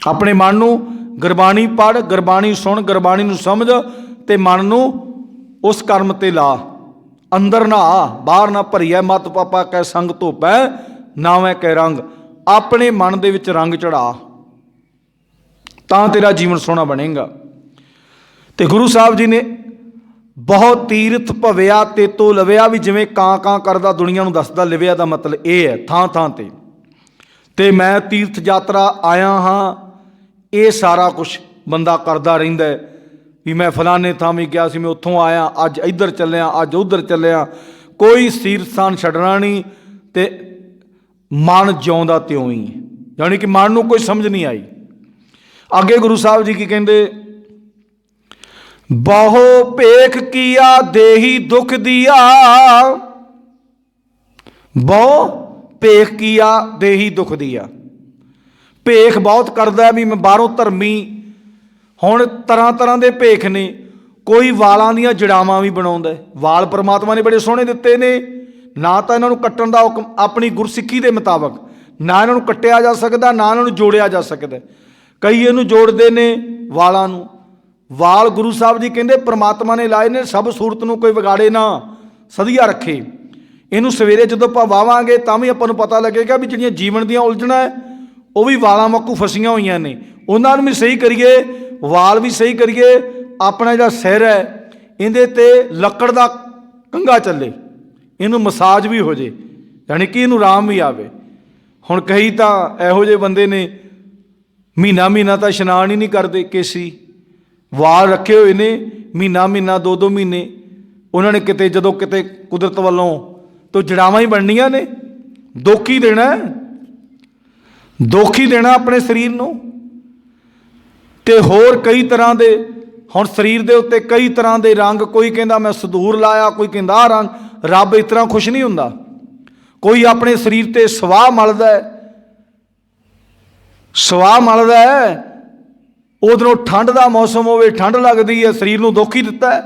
ਆਪਣੇ ਮਨ ਨੂੰ ਗੁਰਬਾਣੀ ਪੜ੍ਹ, ਗੁਰਬਾਣੀ ਸੁਣ, ਗੁਰਬਾਣੀ ਨੂੰ ਸਮਝ, ਤੇ ਮਨ ਨੂੰ ਉਸ ਕਰਮ ਤੇ ਲਾ। ਅੰਦਰ ਨਾ ਆ, ਬਾਹਰ ਨਾ ਭਰੀਐ ਮਤ ਪਾਪਾ ਕੈ ਸੰਗ ਧੋਪੈ, ਨਾਵੇਂ ਕੈ ਰੰਗ। ਆਪਣੇ ਮਨ ਦੇ ਵਿੱਚ ਰੰਗ ਚੜਾ, ਤਾਂ ਤੇਰਾ ਜੀਵਨ ਸੋਹਣਾ ਬਣੇਗਾ। ਤੇ ਗੁਰੂ ਸਾਹਿਬ ਜੀ ਨੇ ਬਹੁਤ ਤੀਰਥ ਭਵਿਆ ਤੇਤੋਂ ਲਵਿਆ, ਵੀ ਜਿਵੇਂ ਕਾਂ ਕਾਂ ਕਰਦਾ ਦੁਨੀਆ ਨੂੰ ਦੱਸਦਾ, ਲਿਵਿਆ ਦਾ ਮਤਲਬ ਇਹ ਹੈ ਥਾਂ ਥਾਂ ਤੇ। ਤੇ ਮੈਂ ਤੀਰਥ ਯਾਤਰਾ ਆਇਆ ਹਾਂ, ਇਹ ਸਾਰਾ ਕੁਛ ਬੰਦਾ ਕਰਦਾ ਰਹਿੰਦਾ ਵੀ ਮੈਂ ਫਲਾਣੇ ਥਾਂ ਵੀ ਗਿਆ ਸੀ, ਮੈਂ ਉੱਥੋਂ ਆਇਆ, ਅੱਜ ਇੱਧਰ ਚੱਲਿਆ, ਅੱਜ ਉੱਧਰ ਚੱਲਿਆ, ਕੋਈ ਤੀਰਥ ਸਥਾਨ ਛੱਡਣਾ ਨਹੀਂ। ਤੇ ਮਨ ਜਿਉਂਦਾ ਤਿਉਂ ਹੀ, ਯਾਨੀ ਕਿ ਮਨ ਨੂੰ ਕੋਈ ਸਮਝ ਨਹੀਂ ਆਈ। ਅੱਗੇ ਗੁਰੂ ਸਾਹਿਬ ਜੀ ਕੀ ਕਹਿੰਦੇ, ਬਹੁ ਭੇਖ ਕੀਆ ਦੇਹੀ ਦੁਖ ਦੀਆ, ਬਹੁ ਭੇਖ ਕੀਆ ਦੇਹੀ ਦੁੱਖ ਦੀਆ। ਭੇਖ ਬਹੁਤ ਕਰਦਾ ਵੀ ਮੈਂ ਬਾਹਰੋਂ ਧਰਮੀ। ਹੁਣ ਤਰ੍ਹਾਂ ਤਰ੍ਹਾਂ ਦੇ ਭੇਖ ਨੇ। ਕੋਈ ਵਾਲਾਂ ਦੀਆਂ ਜੜਾਵਾਂ ਵੀ ਬਣਾਉਂਦਾ। ਵਾਲ ਪਰਮਾਤਮਾ ਨੇ ਬੜੇ ਸੋਹਣੇ ਦਿੱਤੇ ਨੇ। ਨਾ ਤਾਂ ਇਹਨਾਂ ਨੂੰ ਕੱਟਣ ਦਾ ਹੁਕਮ ਆਪਣੀ ਗੁਰਸਿੱਖੀ ਦੇ ਮੁਤਾਬਕ, ਨਾ ਇਹਨਾਂ ਨੂੰ ਕੱਟਿਆ ਜਾ ਸਕਦਾ, ਨਾ ਇਹਨਾਂ ਨੂੰ ਜੋੜਿਆ ਜਾ ਸਕਦਾ। ਕਈ ਇਹਨੂੰ ਜੋੜਦੇ ਨੇ ਵਾਲਾਂ ਨੂੰ। ਵਾਲ ਗੁਰੂ ਸਾਹਿਬ ਜੀ ਕਹਿੰਦੇ ਪਰਮਾਤਮਾ ਨੇ ਲਾਏ ਨੇ, ਸਭ ਸੂਰਤ ਨੂੰ ਕੋਈ ਵਿਗਾੜੇ ਨਾ, ਸਦੀਆ ਰੱਖੇ। ਇਹਨੂੰ ਸਵੇਰੇ ਜਦੋਂ ਆਪਾਂ ਵਾਵਾਂਗੇ ਤਾਂ ਵੀ ਆਪਾਂ ਨੂੰ ਪਤਾ ਲੱਗੇਗਾ ਵੀ ਜਿਹੜੀਆਂ ਜੀਵਨ ਦੀਆਂ ਉਲਝਣਾਂ ਹੈ ਉਹ ਵੀ ਵਾਲਾਂ ਵਾਂਗੂ ਫਸੀਆਂ ਹੋਈਆਂ ਨੇ। ਉਹਨਾਂ ਨੂੰ ਵੀ ਸਹੀ ਕਰੀਏ, ਵਾਲ ਵੀ ਸਹੀ ਕਰੀਏ। ਆਪਣਾ ਜਿਹੜਾ ਸਿਰ ਹੈ ਇਹਦੇ 'ਤੇ ਲੱਕੜ ਦਾ ਕੰਘਾ ਚੱਲੇ, ਇਹਨੂੰ ਮਸਾਜ ਵੀ ਹੋ ਜੇ, ਯਾਨੀ ਕਿ ਇਹਨੂੰ ਆਰਾਮ ਵੀ ਆਵੇ। ਹੁਣ ਕਈ ਤਾਂ ਇਹੋ ਜਿਹੇ ਬੰਦੇ ਨੇ ਮਹੀਨਾ ਮਹੀਨਾ ਤਾਂ ਇਸ਼ਨਾਨ ਹੀ ਨਹੀਂ ਕਰਦੇ। ਕੇਸੀ ਵਾਲ ਰੱਖੇ ਹੋਏ ਨੇ, ਮਹੀਨਾ ਮਹੀਨਾ 2-2 ਮਹੀਨੇ ਉਹਨਾਂ ਨੇ ਕਿਤੇ ਜਦੋਂ ਕਿਤੇ ਕੁਦਰਤ ਵੱਲੋਂ ਤੋਂ ਜੜਾਵਾਂ ਹੀ ਬਣਨੀਆਂ ਨੇ। ਦੁੱਖ ਹੀ ਦੇਣਾ, ਦੁੱਖ ਹੀ ਦੇਣਾ ਆਪਣੇ ਸਰੀਰ ਨੂੰ। ਤੇ ਹੋਰ ਕਈ ਤਰ੍ਹਾਂ ਦੇ, ਹੁਣ ਸਰੀਰ ਦੇ ਉੱਤੇ ਕਈ ਤਰ੍ਹਾਂ ਦੇ ਰੰਗ। ਕੋਈ ਕਹਿੰਦਾ ਮੈਂ ਸੰਧੂਰ ਲਾਇਆ, ਕੋਈ ਕਹਿੰਦਾ ਆਹ ਰੰਗ। ਰੱਬ ਇਸ ਤਰ੍ਹਾਂ ਖੁਸ਼ ਨਹੀਂ ਹੁੰਦਾ। ਕੋਈ ਆਪਣੇ ਸਰੀਰ ਤੇ ਸਵਾਹ ਮਲਦਾ ਹੈ, ਸਵਾਹ ਮਲਦਾ ਹੈ। ਉਧਰੋਂ ਠੰਡ ਦਾ ਮੌਸਮ ਹੋਵੇ, ਠੰਡ ਲੱਗਦੀ ਹੈ, ਸਰੀਰ ਨੂੰ ਦੁੱਖ ਹੀ ਦਿੱਤਾ ਹੈ।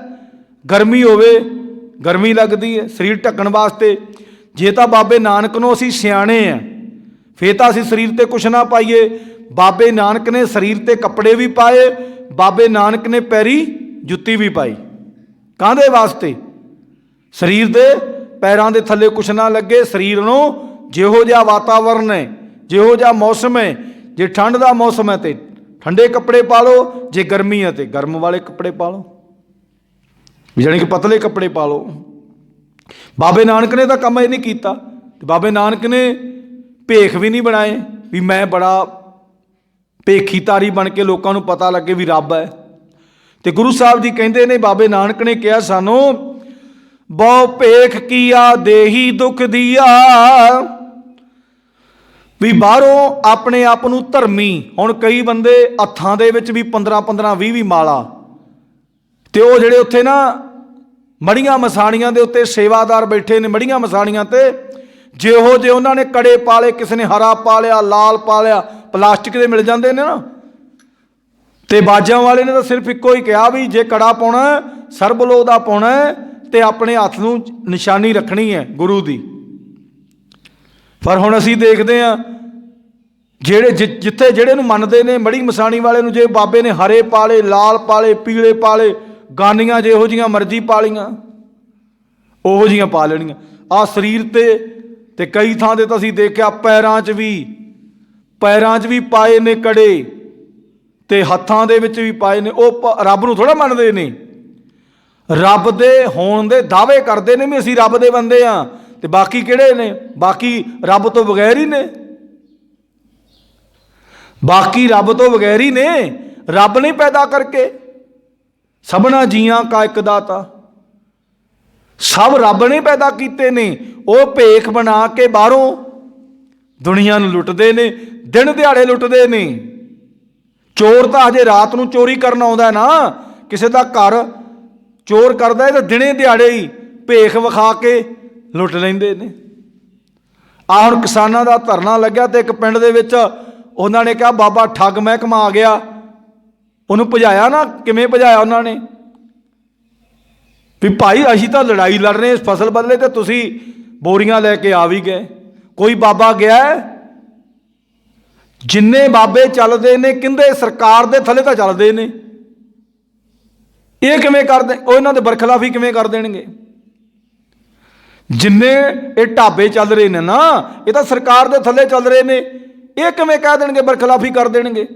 ਗਰਮੀ ਹੋਵੇ, ਗਰਮੀ ਲੱਗਦੀ ਹੈ ਸਰੀਰ ਢੱਕਣ ਵਾਸਤੇ। ਜੇ ਤਾਂ ਬਾਬੇ ਨਾਨਕ ਨੂੰ ਅਸੀਂ ਸਿਆਣੇ ਆ ਫਿਰ ਤਾਂ ਅਸੀਂ ਸਰੀਰ ਤੇ ਕੁਛ ਨਾ ਪਾਈਏ। ਬਾਬੇ ਨਾਨਕ ਨੇ ਸਰੀਰ ਤੇ ਕੱਪੜੇ ਵੀ ਪਾਏ, ਬਾਬੇ ਨਾਨਕ ਨੇ ਪੈਰੀ ਜੁੱਤੀ ਵੀ ਪਾਈ। ਕਾਹਦੇ ਵਾਸਤੇ? ਸਰੀਰ ਦੇ ਪੈਰਾਂ ਦੇ ਥੱਲੇ ਕੁਛ ਨਾ ਲੱਗੇ। ਸਰੀਰ ਨੂੰ ਜਿਹੋ ਜਿਹਾ ਵਾਤਾਵਰਨ ਹੈ, ਜਿਹੋ ਜਿਹਾ ਮੌਸਮ ਹੈ, ਜੇ ਠੰਡ ਦਾ ਮੌਸਮ ਹੈ ਤੇ ਠੰਡੇ ਕੱਪੜੇ ਪਾ ਲਓ, ਜੇ ਗਰਮੀ ਹੈ ਤੇ ਗਰਮ ਵਾਲੇ ਕੱਪੜੇ ਪਾ ਲਓ, ਜਾਣੀ ਕਿ ਪਤਲੇ ਕੱਪੜੇ ਪਾ ਲਓ। ਬਾਬੇ ਨਾਨਕ ਨੇ ਤਾਂ ਕੰਮ ਇਹ ਨਹੀਂ ਕੀਤਾ। ਤੇ ਬਾਬੇ ਨਾਨਕ ਨੇ ਭੇਖ ਵੀ ਨਹੀਂ ਬਣਾਏ ਵੀ ਮੈਂ ਬੜਾ ਭੇਖੀਤਾਰੀ ਬਣ ਕੇ ਲੋਕਾਂ ਨੂੰ ਪਤਾ ਲੱਗੇ ਵੀ ਰੱਬ ਹੈ। ਤੇ ਗੁਰੂ ਸਾਹਿਬ ਜੀ ਕਹਿੰਦੇ ਨੇ, ਬਾਬੇ ਨਾਨਕ ਨੇ ਕਿਹਾ ਸਾਨੂੰ, ਬਹੁ ਭੇਖ ਕੀਆ ਦੇਹੀ ਦੁੱਖ ਦੀਆ। ਵੀ ਬਾਹਰੋਂ ਆਪਣੇ ਆਪ ਨੂੰ ਧਰਮੀ। ਹੁਣ ਕਈ ਬੰਦੇ ਹੱਥਾਂ ਦੇ ਵਿੱਚ ਵੀ 15-15 20 ਮਾਲਾ, ਤੇ ਉਹ ਜਿਹੜੇ ਉੱਥੇ ਨਾ ਮੜੀਆਂ ਮਸਾਣੀਆਂ ਦੇ ਉੱਤੇ ਸੇਵਾਦਾਰ ਬੈਠੇ ਨੇ, ਮੜੀਆਂ ਮਸਾਣੀਆਂ ਤੇ ਜਿਹੋ ਜਿਹੇ ਉਹਨਾਂ ਨੇ ਕੜੇ ਪਾ ਲਏ, ਕਿਸੇ ਨੇ ਹਰਾ ਪਾ ਲਿਆ, ਲਾਲ ਪਾ ਲਿਆ, ਪਲਾਸਟਿਕ ਦੇ ਮਿਲ ਜਾਂਦੇ ਨੇ ਨਾ। ਤੇ ਬਾਜਾਂ ਵਾਲੇ ਨੇ ਤਾਂ ਸਿਰਫ ਇੱਕੋ ਹੀ ਕਿਹਾ ਵੀ ਜੇ ਕੜਾ ਪਾਉਣਾ ਸਰਬਲੋ ਦਾ ਪਾਉਣਾ ਤੇ ਆਪਣੇ ਹੱਥ ਨੂੰ ਨਿਸ਼ਾਨੀ ਰੱਖਣੀ ਹੈ ਗੁਰੂ ਦੀ। ਪਰ ਹੁਣ ਅਸੀਂ ਦੇਖਦੇ ਹਾਂ ਜਿਹੜੇ ਜਿੱਥੇ ਜਿਹੜੇ ਨੂੰ ਮੰਨਦੇ ਨੇ ਮੜੀ ਮਸਾਣੀ ਵਾਲੇ ਨੂੰ, ਜੇ ਬਾਬੇ ਨੇ ਹਰੇ ਪਾਲੇ, ਲਾਲ ਪਾਲੇ, ਪੀਲੇ ਪਾਲੇ, ਗਾਨੀਆਂ ਜਿਹੋ ਜਿਹੀਆਂ ਮਰਜ਼ੀ ਪਾ ਲਈਆਂ ਉਹੋ ਜਿਹੀਆਂ ਪਾ ਲੈਣੀਆਂ। ਆਹ ਸਰੀਰ ਤੇ ਕਈ ਥਾਂ 'ਤੇ ਤਾਂ ਅਸੀਂ ਦੇਖਿਆ ਪੈਰਾਂ 'ਚ ਵੀ ਪਾਏ ਨੇ ਕੜੇ, ਤੇ ਹੱਥਾਂ ਦੇ ਵਿੱਚ ਵੀ ਪਾਏ ਨੇ। ਉਹ ਰੱਬ ਨੂੰ ਥੋੜ੍ਹਾ ਮੰਨਦੇ ਨੇ, ਰੱਬ ਦੇ ਹੋਣ ਦੇ ਦਾਅਵੇ ਕਰਦੇ ਨੇ ਵੀ ਅਸੀਂ ਰੱਬ ਦੇ ਬੰਦੇ ਹਾਂ। ਤੇ ਬਾਕੀ ਕਿਹੜੇ ਨੇ? ਬਾਕੀ ਰੱਬ ਤੋਂ ਬਗੈਰ ਹੀ ਨੇ, ਬਾਕੀ ਰੱਬ ਤੋਂ ਬਗੈਰ ਹੀ ਨੇ। ਰੱਬ ਨੇ ਪੈਦਾ ਕਰਕੇ ਸਭਨਾ ਜੀਆਂ ਕਾ ਇੱਕ ਦਾਤਾ, ਸਭ ਰੱਬ ਨੇ ਪੈਦਾ ਕੀਤੇ ਨੇ। ਉਹ ਭੇਖ ਬਣਾ ਕੇ ਬਾਹਰੋਂ ਦੁਨੀਆ ਨੂੰ ਲੁੱਟਦੇ ਨੇ, ਦਿਨ ਦਿਹਾੜੇ ਲੁੱਟਦੇ ਨੇ। ਚੋਰ ਤਾਂ ਹਜੇ ਰਾਤ ਨੂੰ ਚੋਰੀ ਕਰਨ ਆਉਂਦਾ ਨਾ, ਕਿਸੇ ਦਾ ਘਰ ਚੋਰ ਕਰਦਾ ਤਾਂ ਦਿਨੇ ਦਿਹਾੜੇ ਹੀ ਭੇਖ ਵਿਖਾ ਕੇ ਲੁੱਟ ਲੈਂਦੇ ਨੇ। ਆਹ ਹੁਣ ਕਿਸਾਨਾਂ ਦਾ ਧਰਨਾ ਲੱਗਿਆ ਤੇ ਇੱਕ ਪਿੰਡ ਦੇ ਵਿੱਚ ਉਹਨਾਂ ਨੇ ਕਿਹਾ ਬਾਬਾ ਠੱਗ ਮਹਿਕਮਾ ਆ ਗਿਆ। ਉਹਨੂੰ ਭਜਾਇਆ ਨਾ, ਕਿਵੇਂ ਭਜਾਇਆ ਉਹਨਾਂ ਨੇ ਵੀ ਭਾਈ ਅਸੀਂ ਤਾਂ ਲੜਾਈ ਲੜ ਰਹੇ ਇਸ ਫਸਲ ਬਦਲੇ ਤੇ ਤੁਸੀਂ ਬੋਰੀਆਂ ਲੈ ਕੇ ਆ ਵੀ ਗਏ। ਕੋਈ ਬਾਬਾ ਗਿਆ? ਜਿੰਨੇ ਬਾਬੇ ਚੱਲਦੇ ਨੇ ਕਹਿੰਦੇ ਸਰਕਾਰ ਦੇ ਥੱਲੇ ਤਾਂ ਚੱਲਦੇ ਨੇ। ਇਹ ਕਿਵੇਂ ਕਰਦੇ? ਉਹ ਇਹਨਾਂ ਦੇ ਬਰਖਲਾਫੀ ਕਿਵੇਂ ਕਰ ਦੇਣਗੇ? ਜਿੰਨੇ ਇਹ ਢਾਬੇ ਚੱਲ ਰਹੇ ਨੇ ਨਾ, ਇਹ ਤਾਂ ਸਰਕਾਰ ਦੇ ਥੱਲੇ ਚੱਲ ਰਹੇ ਨੇ। ਇਹ ਕਿਵੇਂ ਕਹਿ ਦੇਣਗੇ, ਬਰਖਲਾਫੀ ਕਰ ਦੇਣਗੇ?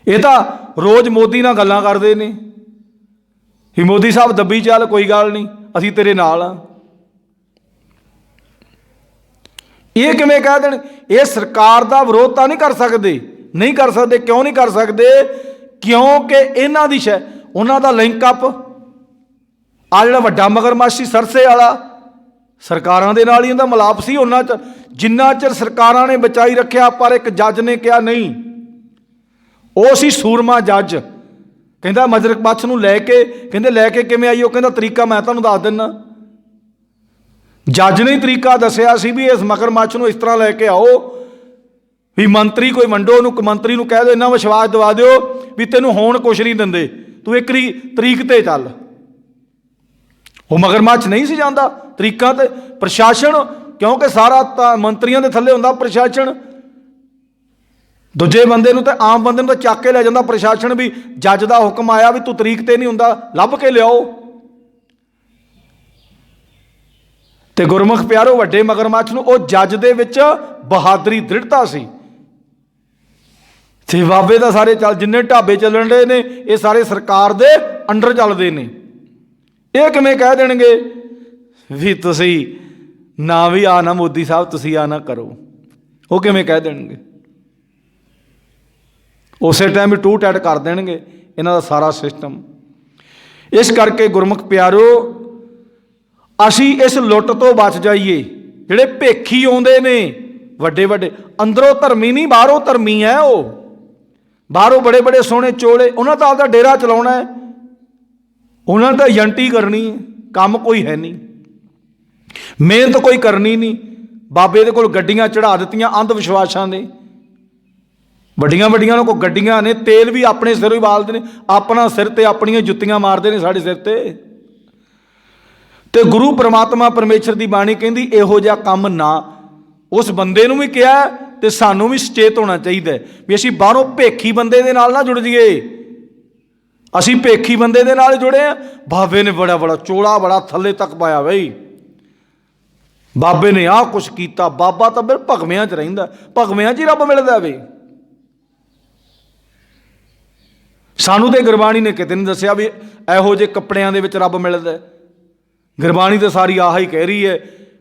ਇਹ ਤਾਂ ਰੋਜ਼ ਮੋਦੀ ਨਾਲ ਗੱਲਾਂ ਕਰਦੇ ਨੇ ਵੀ ਮੋਦੀ ਸਾਹਿਬ ਦੱਬੀ ਚੱਲ, ਕੋਈ ਗੱਲ ਨਹੀਂ, ਅਸੀਂ ਤੇਰੇ ਨਾਲ ਆ। ਇਹ ਕਿਵੇਂ ਕਹਿ ਦੇਣ? ਇਹ ਸਰਕਾਰ ਦਾ ਵਿਰੋਧ ਤਾਂ ਨਹੀਂ ਕਰ ਸਕਦੇ, ਨਹੀਂ ਕਰ ਸਕਦੇ। ਕਿਉਂ ਨਹੀਂ ਕਰ ਸਕਦੇ? ਕਿਉਂਕਿ ਇਹਨਾਂ ਦੀ ਉਹਨਾਂ ਦਾ ਲਿੰਕ ਅਪ ਆ ਜਿਹੜਾ ਵੱਡਾ ਮਗਰਮੱਛ ਸੀ ਸਰਸੇ ਵਾਲਾ, ਸਰਕਾਰਾਂ ਦੇ ਨਾਲ ਹੀ ਇਹਦਾ ਮਿਲਾਪ ਸੀ। ਉਹਨਾਂ ਚ ਜਿੰਨਾ ਚਿਰ ਸਰਕਾਰਾਂ ਨੇ ਬਚਾਈ ਰੱਖਿਆ, ਪਰ ਇੱਕ ਜੱਜ ਨੇ ਕਿਹਾ ਨਹੀਂ, ਉਹ ਸੀ ਸੂਰਮਾ ਜੱਜ। ਕਹਿੰਦਾ ਮਗਰਮੱਛ ਨੂੰ ਲੈ ਕੇ, ਕਹਿੰਦੇ ਲੈ ਕੇ ਕਿਵੇਂ ਆਈ? ਉਹ ਕਹਿੰਦਾ ਤਰੀਕਾ ਮੈਂ ਤੁਹਾਨੂੰ ਦੱਸ ਦਿੰਦਾ। जज ने तरीका दसिया सी भी इस मगरमच्छ नूं इस तरह लैके आओ भी मंत्री कोई वंडो नूं मंत्री नूं कह दो, इन्ना विश्वास दिवा दिओ भी तैनूं होण कुछ नहीं दिंदे, तू एक तरीक ते चल। वो मगरमच्छ नहीं सी जांदा तरीकां ते। प्रशासन क्योंकि सारा मंत्रियों के थल्ले हुंदा प्रशासन, दूजे बंदे नूं ते आम बंदे नूं ते चक के लै जांदा प्रशासन भी जज का हुक्म आया भी तू तरीक ते नहीं हुंदा, लभ के लियाओ। ते गुरमुख प्यारो वड्डे मगरमच्छ नूं उह जज दे विच बहादरी दृढ़ता सी ते बाबे दा सारे चल जिन्ने ढाबे चलन रहे ने ये सारे सरकार दे अंडर चलते हैं। ये किवें कह देणगे भी तुसी ना भी आ ना मोदी साहब तुसी आ ना करो, वो किवें कह देणगे? उस टाइम भी टू टैट कर देणगे इन्हां दा सारा सिस्टम। इस करके गुरमुख प्यारो असी इस लुੱਟ तो बच जाइए। जिहड़े भेखी आउंदे ने वड्डे वड्डे, अंदरों धर्मी नहीं बाहरों धर्मी है, वो बाहरों बड़े बड़े सोहने चोले, उन्होंने तो आपका डेरा चलाउणा है, उन्होंने तो एजेंटी करनी है, काम कोई है नहीं, मेहनत कोई करनी नहीं। बाबे दे कोल गड्डियां चढ़ा दित्तियां अंध विश्वासां ने, वड्डियां वड्डियां कोल गड्डियां ने, तेल भी अपने सिरों ही बालदे ने, अपना सिर ते अपनियां जुत्तियां मारदे ने साडे सिर ते गुरु परमात्मा परमेश्वर की बाणी कहती इहो जिहा काम ना। उस बंदे नूं भी कहा ते सानूं भी सचेत होना चाहिए भी असीं बाहरों भेखी बंदे दे नाल ना जुड़ जाइए। असीं भेखी बंदे दे नाल जुड़े हैं। बाबे ने बड़ा बड़ा चोला बड़ा थल्ले तक पाया बई, बाबे ने आह कुछ कीता, बाबा तो फिर भगवियां च रहिंदा, भगवियां च ही रब मिलदा वे। सानूं ते गुरबाणी ने किते नहीं दस्सिया भी इहो जे कपड़ियां दे विच रब मिलदा। गुरबाणी तो सारी आह ही कह रही है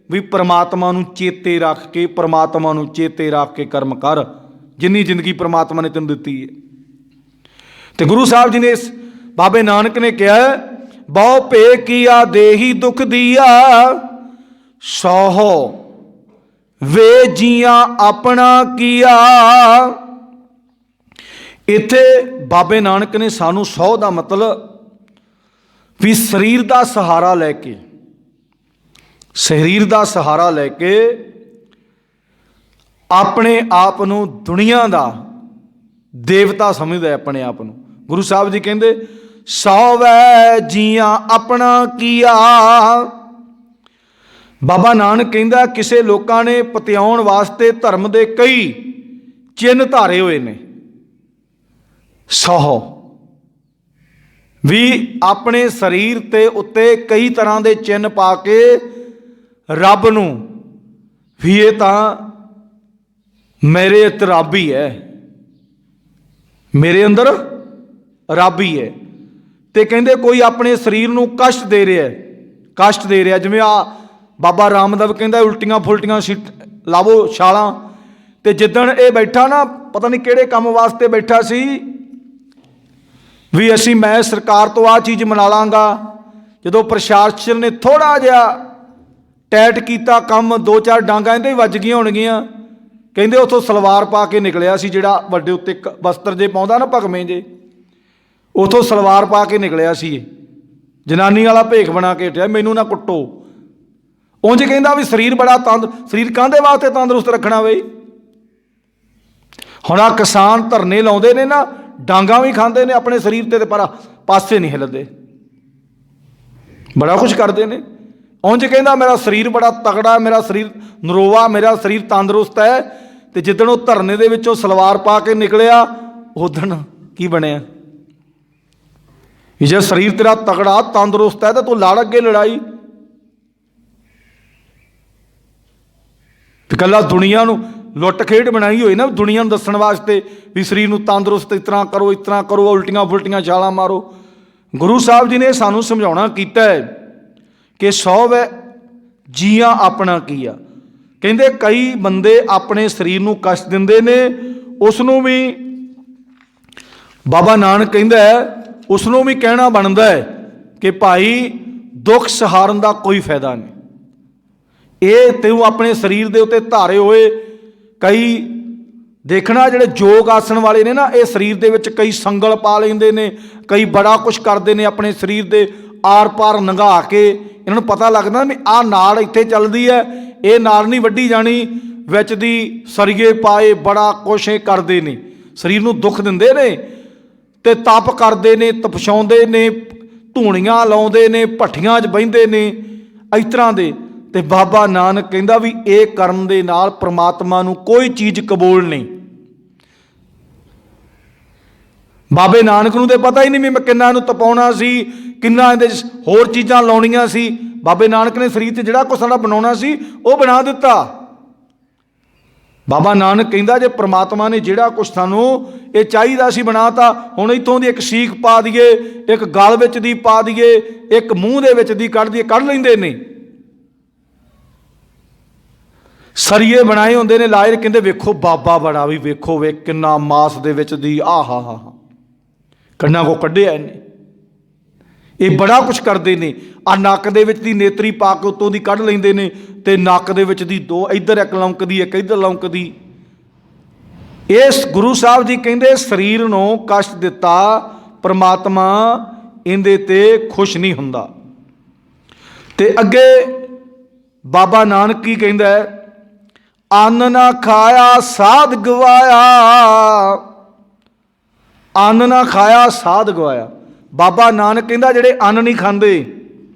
भी परमात्मा नूं चेते रख के, परमात्मा नूं चेते रख के कर्म कर, जिन्नी जिंदगी परमात्मा ने तैनूं दित्ती है। तो गुरु साहब जी ने इस बाबे नानक ने कहा बहु भे किया देही दुख दिया, सौहो वे जिया अपना किया। इत्थे बाबे नानक ने सानू सौ का मतलब भी शरीर का सहारा लैके, शरीर का सहारा लैके अपने आप नूं दुनिया का देवता समझदा है अपने आप नूं। गुरु साहब जी कहते सौ वै जिया अपना किया। बाबा नानक कहंदा किसे लोकां ने पतिआउण वास्ते धर्म दे कई चिन्ह धारे हुए ने, सौ भी अपने शरीर ते उत्ते कई तरह के चिन्ह पा के रब नूं भी ये तां मेरे अंदर रब ही है, मेरे अंदर रब ही है। ते कहंदे कोई अपने शरीर नूं कष्ट दे रहा है, कष्ट दे रहा, जिवें आ बाबा रामदेव कहंदा उल्टियां फुल्टियां लावो छालां। ते जिद्दण ये बैठा ना पता नहीं किहड़े काम वास्ते बैठा सी भी असी मैं सरकार तो आ चीज़ मना लांगा, जदों प्रशासन ने थोड़ा जिहा टैट किया काम, दो चार डांगा इहदे वज गईयां होणगीਆਂ। कहंदे उत्थों सलवार पा के निकलिया सी, जिहड़ा वड्डे उत्ते वस्त्र जे पाउंदा ना भगवें जे, उत्थों सलवार पा के निकलिया सी, जनानी वाला भेख बना के उठिया मैनू ना कुट्टो। उंज कहंदा भी शरीर बड़ा शरीर काहदे वास्ते तंदुरुस्त रखना बई। हुण आ किसान धरने लाउंदे ने ना, डांगा भी खांदे ने अपने शरीर ते पर पासे नहीं हिलदे, बड़ा कुछ करते हैं। उंज कहंदा मेरा शरीर बड़ा तगड़ा, मेरा शरीर नरोवा, मेरा शरीर तंदुरुस्त है। तो जिद्दण वो धरने दे विचों सलवार पा के निकलिया उदण की बनया, जे शरीर तेरा तगड़ा तंदुरुस्त है तो तू लड़ अगे लड़ाई। कला दुनिया नूं लुट खेड बनाई हुई ना, दुनिया नूं दस्सण वास्ते भी शरीर नूं तंदुरुस्त इस तरह करो, उल्टियां फुल्टियां छालां मारो। गुरु साहब जी ने सानूं समझाउणा कीता है कि सौ वै जिया अपना किया। कहंदे कई बंदे अपने शरीर नूं कष्ट दिंदे ने, उसनूं भी बाबा नानक कहंदा है उसनूं भी कहना बनता है कि भाई दुख सहारन का कोई फायदा नहीं, ये तू अपने शरीर के उत्ते धारे हुए कई देखना जिहड़े योग आसन वाले ने ना, ये शरीर के विच कई संगल पा लेंदे ने, कई बड़ा कुछ करते हैं अपने शरीर के आर पार नंगा के ਇਹਨਾਂ ਨੂੰ ਪਤਾ ਲੱਗਦਾ ਵੀ ਆਹ ਨਾੜ ਇੱਥੇ ਚੱਲਦੀ ਹੈ, ਇਹ ਨਾੜ ਨਹੀਂ ਵੱਢੀ ਜਾਣੀ, ਵਿੱਚ ਦੀ ਸਰੀਏ ਪਾਏ ਬੜਾ ਕੁਛ ਇਹ ਕਰਦੇ ਨੇ, ਸਰੀਰ ਨੂੰ ਦੁੱਖ ਦਿੰਦੇ ਨੇ ਤੇ ਤਪ ਕਰਦੇ ਨੇ, ਤਪਛਾਉਂਦੇ ਨੇ, ਧੂਣੀਆਂ ਲਾਉਂਦੇ ਨੇ, ਭੱਠੀਆਂ 'ਚ ਬਹਿੰਦੇ ਨੇ ਇਸ ਤਰ੍ਹਾਂ ਦੇ। ਤੇ ਬਾਬਾ ਨਾਨਕ ਕਹਿੰਦਾ ਵੀ ਇਹ ਕਰਨ ਦੇ ਨਾਲ ਪ੍ਰਮਾਤਮਾ ਨੂੰ ਕੋਈ ਚੀਜ਼ ਕਬੂਲ ਨਹੀਂ। ਬਾਬੇ ਨਾਨਕ ਨੂੰ ਤੇ ਪਤਾ ਹੀ ਨਹੀਂ ਵੀ ਮੈਂ ਕਿੰਨਾ ਇਹਨੂੰ ਤਪਾਉਣਾ ਸੀ, ਕਿੰਨਾ ਇਹਦੇ ਹੋਰ ਚੀਜ਼ਾਂ ਲਾਉਣੀਆਂ ਸੀ। ਬਾਬੇ ਨਾਨਕ ਨੇ ਸਰੀਰ 'ਚ ਜਿਹੜਾ ਕੁਛ ਸਾਡਾ ਬਣਾਉਣਾ ਸੀ ਉਹ ਬਣਾ ਦਿੱਤਾ। ਬਾਬਾ ਨਾਨਕ ਕਹਿੰਦਾ ਜੇ ਪ੍ਰਮਾਤਮਾ ਨੇ ਜਿਹੜਾ ਕੁਛ ਸਾਨੂੰ ਇਹ ਚਾਹੀਦਾ ਸੀ ਬਣਾਤਾ, ਹੁਣ ਇੱਥੋਂ ਦੀ ਇੱਕ ਸੀਖ ਪਾ ਦਈਏ, ਇੱਕ ਗਲ ਵਿੱਚ ਦੀ ਪਾ ਦਈਏ, ਇੱਕ ਮੂੰਹ ਦੇ ਵਿੱਚ ਦੀ ਕੱਢ ਦਈਏ, ਕੱਢ ਲੈਂਦੇ ਨੇ। ਸਰੀਏ ਬਣਾਏ ਹੁੰਦੇ ਨੇ ਲਾਏ, ਕਹਿੰਦੇ ਵੇਖੋ ਬਾਬਾ ਬੜਾ ਵੀ ਵੇਖੋ ਵੇ ਕਿੰਨਾ ਮਾਸ ਦੇ ਵਿੱਚ ਦੀ ਆਹਾ ਹਾ ਕੰਨਾਂ ਕੋ ਕੱਢਿਆ ਇਹਨੇ। ਇਹ ਬੜਾ ਕੁਛ ਕਰਦੇ ਨੇ। ਆ ਨੱਕ ਦੇ ਵਿੱਚ ਦੀ ਨੇਤਰੀ ਪਾ ਕੇ ਉੱਤੋਂ ਦੀ ਕੱਢ ਲੈਂਦੇ ਨੇ ਤੇ ਨੱਕ ਦੇ ਵਿੱਚ ਦੀ ਦੋ ਇੱਧਰ ਇੱਕ ਲੌਂਕਦੀ ਇੱਕ ਇੱਧਰ ਲੌਂਕਦੀ। ਇਸ ਗੁਰੂ ਸਾਹਿਬ ਜੀ ਕਹਿੰਦੇ ਸਰੀਰ ਨੂੰ ਕਸ਼ਟ ਦਿੱਤਾ ਪ੍ਰਮਾਤਮਾ ਇਹਦੇ ਤੇ ਖੁਸ਼ ਨਹੀਂ ਹੁੰਦਾ। ਤੇ ਅੱਗੇ ਬਾਬਾ ਨਾਨਕ ਕੀ ਕਹਿੰਦਾ, ਅੰਨ ਨਾ ਖਾਇਆ ਸਾਧ ਗਵਾਇਆ, ਅੰਨ ਨਾ ਖਾਇਆ ਸਾਧ ਗਵਾਇਆ। ਬਾਬਾ ਨਾਨਕ ਕਹਿੰਦਾ ਜਿਹੜੇ ਅੰਨ ਨਹੀਂ ਖਾਂਦੇ,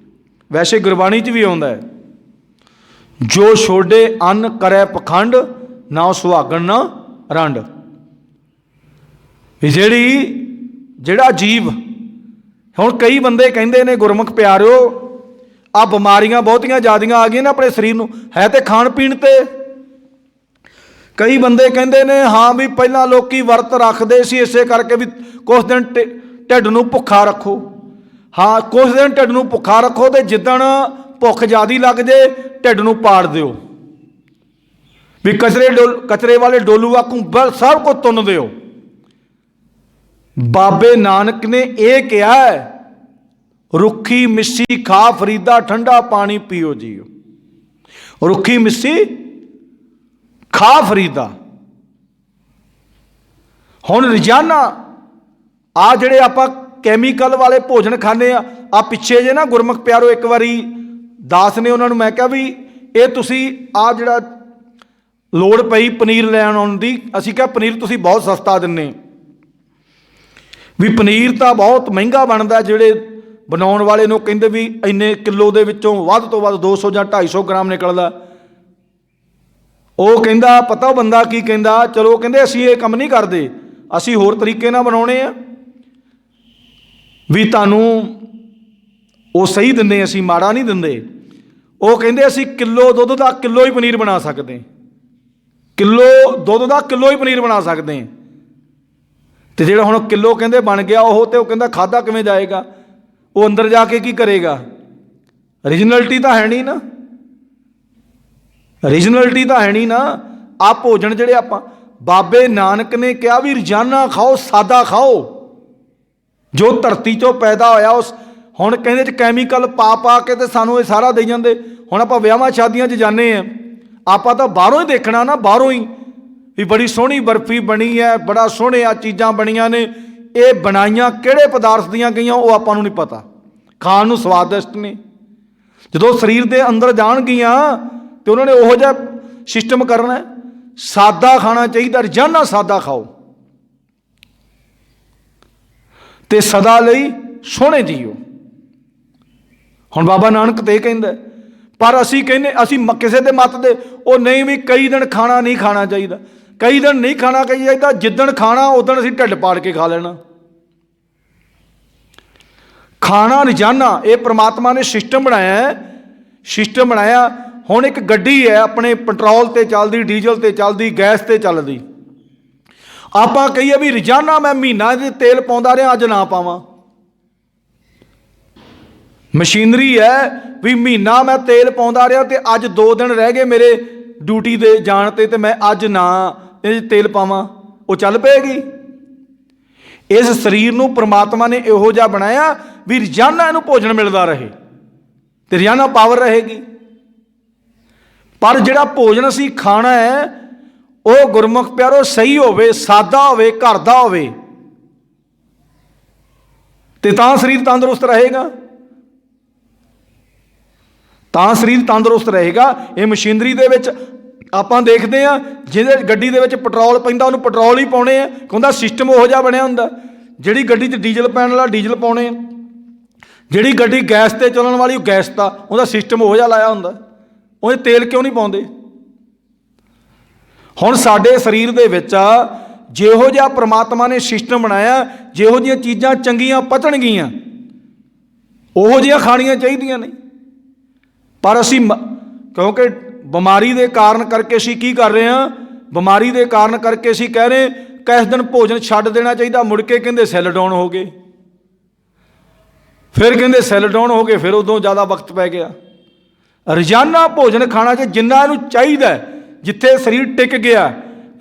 ਵੈਸੇ ਗੁਰਬਾਣੀ 'ਚ ਵੀ ਆਉਂਦਾ ਹੈ, ਜੋ ਛੋਡੇ ਅੰਨ ਕਰੇ ਪਖੰਡ, ਨਾ ਸੁਹਾਗਣ ਨਾ ਰੰਡ। ਜਿਹੜਾ ਜੀਵ, ਹੁਣ ਕਈ ਬੰਦੇ ਕਹਿੰਦੇ ਨੇ ਗੁਰਮੁਖ ਪਿਆਰਿਓ ਆ ਬਿਮਾਰੀਆਂ ਬਹੁਤੀਆਂ ਜ਼ਿਆਦੀਆਂ ਆ ਗਈਆਂ ਨੇ ਆਪਣੇ ਸਰੀਰ ਨੂੰ, ਹੈ ਤੇ ਖਾਣ ਪੀਣ ਤੇ। ਕਈ ਬੰਦੇ ਕਹਿੰਦੇ ਨੇ ਹਾਂ ਵੀ ਪਹਿਲਾਂ ਲੋਕੀ ਵਰਤ ਰੱਖਦੇ ਸੀ ਇਸੇ ਕਰਕੇ ਵੀ ਕੁਛ ਦਿਨ ਢਿੱਡ ਨੂੰ ਭੁੱਖਾ ਰੱਖੋ। ਹਾਂ ਕੁਛ ਦਿਨ ਢਿੱਡ ਨੂੰ ਭੁੱਖਾ ਰੱਖੋ ਤੇ ਜਿੱਦਣ ਭੁੱਖ ਜ਼ਿਆਦੀ ਲੱਗ ਜੇ ਢਿੱਡ ਨੂੰ ਪਾੜ ਦਿਓ, ਵੀ ਕਚਰੇ ਵਾਲੇ ਡੋਲੂ ਵਾਕੂ ਸਭ ਕੁਝ ਤੁੰਨ ਦਿਓ। ਬਾਬੇ ਨਾਨਕ ਨੇ ਇਹ ਕਿਹਾ ਹੈ, ਰੁੱਖੀ ਮਿੱਸੀ ਖਾ ਫਰੀਦਾ ਠੰਡਾ ਪਾਣੀ ਪੀਓ ਜੀਓ। ਰੁੱਖੀ ਮਿੱਸੀ ਖਾ ਫਰੀਦਾ। ਹੁਣ ਰੋਜ਼ਾਨਾ ਆ ਜਿਹੜੇ ਆਪਾਂ ਕੈਮੀਕਲ ਵਾਲੇ ਭੋਜਨ ਖਾਂਦੇ ਆ ਪਿੱਛੇ ਜੇ ਨਾ ਗੁਰਮੁਖ ਪਿਆਰੋ ਇੱਕ ਵਾਰੀ ਦਾਸ ਨੇ ਉਹਨਾਂ ਨੂੰ ਮੈਂ ਕਿਹਾ ਵੀ ਇਹ ਤੁਸੀਂ ਆ ਜਿਹੜਾ ਲੋੜ ਪਈ ਪਨੀਰ ਲੈਣ ਆਉਣ ਦੀ, ਅਸੀਂ ਕਿਹਾ ਪਨੀਰ ਤੁਸੀਂ ਬਹੁਤ ਸਸਤਾ ਦਿੰਦੇ, ਵੀ ਪਨੀਰ ਤਾਂ ਬਹੁਤ ਮਹਿੰਗਾ ਬਣਦਾ, ਜਿਹੜੇ ਬਣਾਉਣ ਵਾਲੇ ਨੂੰ ਕਹਿੰਦੇ ਵੀ ਇੰਨੇ ਕਿਲੋ ਦੇ ਵਿੱਚੋਂ ਵੱਧ ਤੋਂ ਵੱਧ 200 ਜਾਂ 250 ਗ੍ਰਾਮ ਨਿਕਲਦਾ। ਉਹ ਕਹਿੰਦਾ ਪਤਾ ਉਹ ਬੰਦਾ ਕੀ ਕਹਿੰਦਾ, ਚਲੋ ਕਹਿੰਦੇ ਅਸੀਂ ਇਹ ਕੰਮ ਨਹੀਂ ਕਰਦੇ, ਅਸੀਂ ਹੋਰ ਤਰੀਕੇ ਨਾਲ ਬਣਾਉਣੇ ਆ, ਵੀ ਤੁਹਾਨੂੰ ਉਹ ਸਹੀ ਦਿੰਦੇ, ਅਸੀਂ ਮਾੜਾ ਨਹੀਂ ਦਿੰਦੇ। ਉਹ ਕਹਿੰਦੇ ਅਸੀਂ ਕਿਲੋ ਦੁੱਧ ਦਾ ਕਿਲੋ ਹੀ ਪਨੀਰ ਬਣਾ ਸਕਦੇ, ਕਿਲੋ ਦੁੱਧ ਦਾ ਕਿਲੋ ਹੀ ਪਨੀਰ ਬਣਾ ਸਕਦੇ। ਤੇ ਜਿਹੜਾ ਹੁਣ ਕਿਲੋ ਕਹਿੰਦੇ ਬਣ ਗਿਆ ਉਹ, ਤੇ ਉਹ ਕਹਿੰਦਾ ਖਾਧਾ ਕਿਵੇਂ ਜਾਏਗਾ, ਉਹ ਅੰਦਰ ਜਾ ਕੇ ਕੀ ਕਰੇਗਾ। ਰੀਜਨਲਿਟੀ ਤਾਂ ਹੈ ਨਹੀਂ ਨਾ, ਰੀਜਨਲਿਟੀ ਤਾਂ ਹੈ ਨਹੀਂ ਨਾ। ਆਹ ਭੋਜਨ ਜਿਹੜੇ ਆਪਾਂ, ਬਾਬੇ ਨਾਨਕ ਨੇ ਕਿਹਾ ਵੀ ਰੋਜ਼ਾਨਾ ਖਾਓ, ਸਾਦਾ ਖਾਓ, ਜੋ ਧਰਤੀ 'ਚੋਂ ਪੈਦਾ ਹੋਇਆ ਉਸ। ਹੁਣ ਕਹਿੰਦੇ 'ਚ ਕੈਮੀਕਲ ਪਾ ਪਾ ਕੇ ਤੇ ਸਾਨੂੰ ਇਹ ਸਾਰਾ ਦੇਈ ਜਾਂਦੇ। ਹੁਣ ਆਪਾਂ ਵਿਆਹਾਂ ਸ਼ਾਦੀਆਂ 'ਚ ਜਾਂਦੇ ਹਾਂ, ਆਪਾਂ ਤਾਂ ਬਾਹਰੋਂ ਹੀ ਦੇਖਣਾ ਨਾ, ਬਾਹਰੋਂ ਹੀ ਵੀ ਬੜੀ ਸੋਹਣੀ ਬਰਫੀ ਬਣੀ ਹੈ, ਬੜਾ ਸੋਹਣੇ ਆ ਚੀਜ਼ਾਂ ਬਣੀਆਂ ਨੇ, ਇਹ ਬਣਾਈਆਂ ਕਿਹੜੇ ਪਦਾਰਥ ਦੀਆਂ ਗਈਆਂ ਉਹ ਆਪਾਂ ਨੂੰ ਨਹੀਂ ਪਤਾ, ਖਾਣ ਨੂੰ ਸਵਾਦਿਸ਼ਟ ਨੇ। ਜਦੋਂ ਸਰੀਰ ਦੇ ਅੰਦਰ ਜਾਣਗੀਆਂ ਤੇ ਉਹਨਾਂ ਨੇ ਉਹੋ ਜਿਹਾ ਸਿਸਟਮ ਕਰਨਾ, ਸਾਦਾ ਖਾਣਾ ਚਾਹੀਦਾ, ਰੋਜ਼ਾਨਾ ਸਾਦਾ ਖਾਓ ਤੇ ਸਦਾ ਲਈ ਸੋਹਣੇ ਜੀਓ। ਹੁਣ ਬਾਬਾ ਨਾਨਕ ਤੇ ਇਹ ਕਹਿੰਦਾ, ਪਰ ਅਸੀਂ ਕਹਿੰਦੇ ਅਸੀਂ ਕਿਸੇ ਦੇ ਮੱਤ ਦੇ ਉਹ ਨਹੀਂ ਵੀ ਕਈ ਦਿਨ ਖਾਣਾ ਨਹੀਂ ਖਾਣਾ ਚਾਹੀਦਾ, ਕਈ ਦਿਨ ਨਹੀਂ ਖਾਣਾ ਚਾਹੀਦਾ, ਜਿੱਦਣ ਖਾਣਾ ਉਦਣ ਅਸੀਂ ਢਿੱਡ ਪਾੜ ਕੇ ਖਾ ਲੈਣਾ। ਖਾਣਾ ਰੋਜ਼ਾਨਾ, ਇਹ ਪ੍ਰਮਾਤਮਾ ਨੇ ਸਿਸਟਮ ਬਣਾਇਆ ਹੈ, ਸਿਸਟਮ ਬਣਾਇਆ। ਹੁਣ ਇੱਕ ਗੱਡੀ ਹੈ ਆਪਣੇ ਪੈਟਰੋਲ ਤੇ ਚੱਲਦੀ, ਡੀਜ਼ਲ ਤੇ ਚੱਲਦੀ, ਗੈਸ ਤੇ ਚੱਲਦੀ। ਆਪਾਂ ਕਹੀਏ ਵੀ ਰੋਜ਼ਾਨਾ ਮੈਂ ਮਹੀਨਾ ਦੇ ਤੇਲ ਪਾਉਂਦਾ ਰਿਹਾ, ਅੱਜ ਨਾ ਪਾਵਾਂ। ਮਸ਼ੀਨਰੀ ਹੈ ਵੀ ਮਹੀਨਾ ਮੈਂ ਤੇਲ ਪਾਉਂਦਾ ਰਿਹਾ ਤੇ ਅੱਜ 2 ਦਿਨ ਰਹਿ ਗਏ ਮੇਰੇ ਡਿਊਟੀ ਦੇ ਜਾਣ ਤੇ ਮੈਂ ਅੱਜ ਨਾ ਇਹ ਤੇਲ ਪਾਵਾਂ, ਉਹ ਚੱਲ ਪਏਗੀ। ਇਸ ਸਰੀਰ ਨੂੰ ਪ੍ਰਮਾਤਮਾ ਨੇ ਇਹੋ ਜਿਹਾ ਬਣਾਇਆ ਵੀ ਰੋਜ਼ਾਨਾ ਇਹਨੂੰ ਭੋਜਨ ਮਿਲਦਾ ਰਹੇ ਤੇ ਰੋਜ਼ਾਨਾ ਪਾਵਰ ਰਹੇਗੀ। ਪਰ ਜਿਹੜਾ ਭੋਜਨ ਅਸੀਂ ਖਾਣਾ ਹੈ ਉਹ ਗੁਰਮੁਖ ਪਿਆਰੋ ਸਹੀ ਹੋਵੇ, ਸਾਦਾ ਹੋਵੇ, ਘਰ ਦਾ ਹੋਵੇ, ਤੇ ਤਾਂ ਸਰੀਰ ਤੰਦਰੁਸਤ ਰਹੇਗਾ। ਤਾਂ ਸਰੀਰ ਤੰਦਰੁਸਤ ਰਹੇਗਾ। ਇਹ ਮਸ਼ੀਨਰੀ ਦੇ ਵਿੱਚ ਆਪਾਂ ਦੇਖਦੇ ਹਾਂ, ਜਿਹਦੇ ਗੱਡੀ ਦੇ ਵਿੱਚ ਪੈਟਰੋਲ ਪੈਂਦਾ ਉਹਨੂੰ ਪੈਟਰੋਲ ਹੀ ਪਾਉਣੇ ਆ, ਕਹਿੰਦਾ ਸਿਸਟਮ ਉਹੋ ਜਿਹਾ ਬਣਿਆ ਹੁੰਦਾ। ਜਿਹੜੀ ਗੱਡੀ 'ਚ ਡੀਜ਼ਲ ਪੈਣ ਵਾਲਾ ਡੀਜ਼ਲ ਪਾਉਣੇ ਆ, ਜਿਹੜੀ ਗੱਡੀ ਗੈਸ 'ਤੇ ਚੱਲਣ ਵਾਲੀ ਉਹ ਗੈਸ ਦਾ ਉਹਦਾ ਸਿਸਟਮ ਉਹੋ ਜਿਹਾ ਲਾਇਆ ਹੁੰਦਾ। ਉਹ ਤੇਲ ਕਿਉਂ ਨਹੀਂ ਪਾਉਂਦੇ? ਹੁਣ ਸਾਡੇ ਸਰੀਰ ਦੇ ਵਿੱਚ ਜਿਹੋ ਜਿਹਾ ਪ੍ਰਮਾਤਮਾ ਨੇ ਸਿਸਟਮ ਬਣਾਇਆ, ਜਿਹੋ ਜਿਹੀਆਂ ਚੀਜ਼ਾਂ ਚੰਗੀਆਂ ਪਚਣਗੀਆਂ ਉਹੋ ਜਿਹੀਆਂ ਖਾਣੀਆਂ ਚਾਹੀਦੀਆਂ ਨੇ। ਪਰ ਅਸੀਂ ਕਿਉਂਕਿ ਬਿਮਾਰੀ ਦੇ ਕਾਰਨ ਕਰਕੇ ਅਸੀਂ ਕੀ ਕਰ ਰਹੇ ਹਾਂ? ਬਿਮਾਰੀ ਦੇ ਕਾਰਨ ਕਰਕੇ ਅਸੀਂ ਕਹਿ ਰਹੇ ਕਿਸ ਦਿਨ ਭੋਜਨ ਛੱਡ ਦੇਣਾ ਚਾਹੀਦਾ, ਮੁੜ ਕੇ ਕਹਿੰਦੇ ਸੈੱਲ ਡਾਊਨ ਹੋ ਗਏ, ਫਿਰ ਕਹਿੰਦੇ ਸੈੱਲ ਡਾਊਨ ਹੋ ਗਏ, ਫਿਰ ਉਦੋਂ ਜ਼ਿਆਦਾ ਵਕਤ ਪੈ ਗਿਆ। ਰੋਜ਼ਾਨਾ ਭੋਜਨ ਖਾਣਾ ਜਿੰਨਾ ਇਹਨੂੰ ਚਾਹੀਦਾ, ਜਿੱਥੇ ਸਰੀਰ ਟਿਕ ਗਿਆ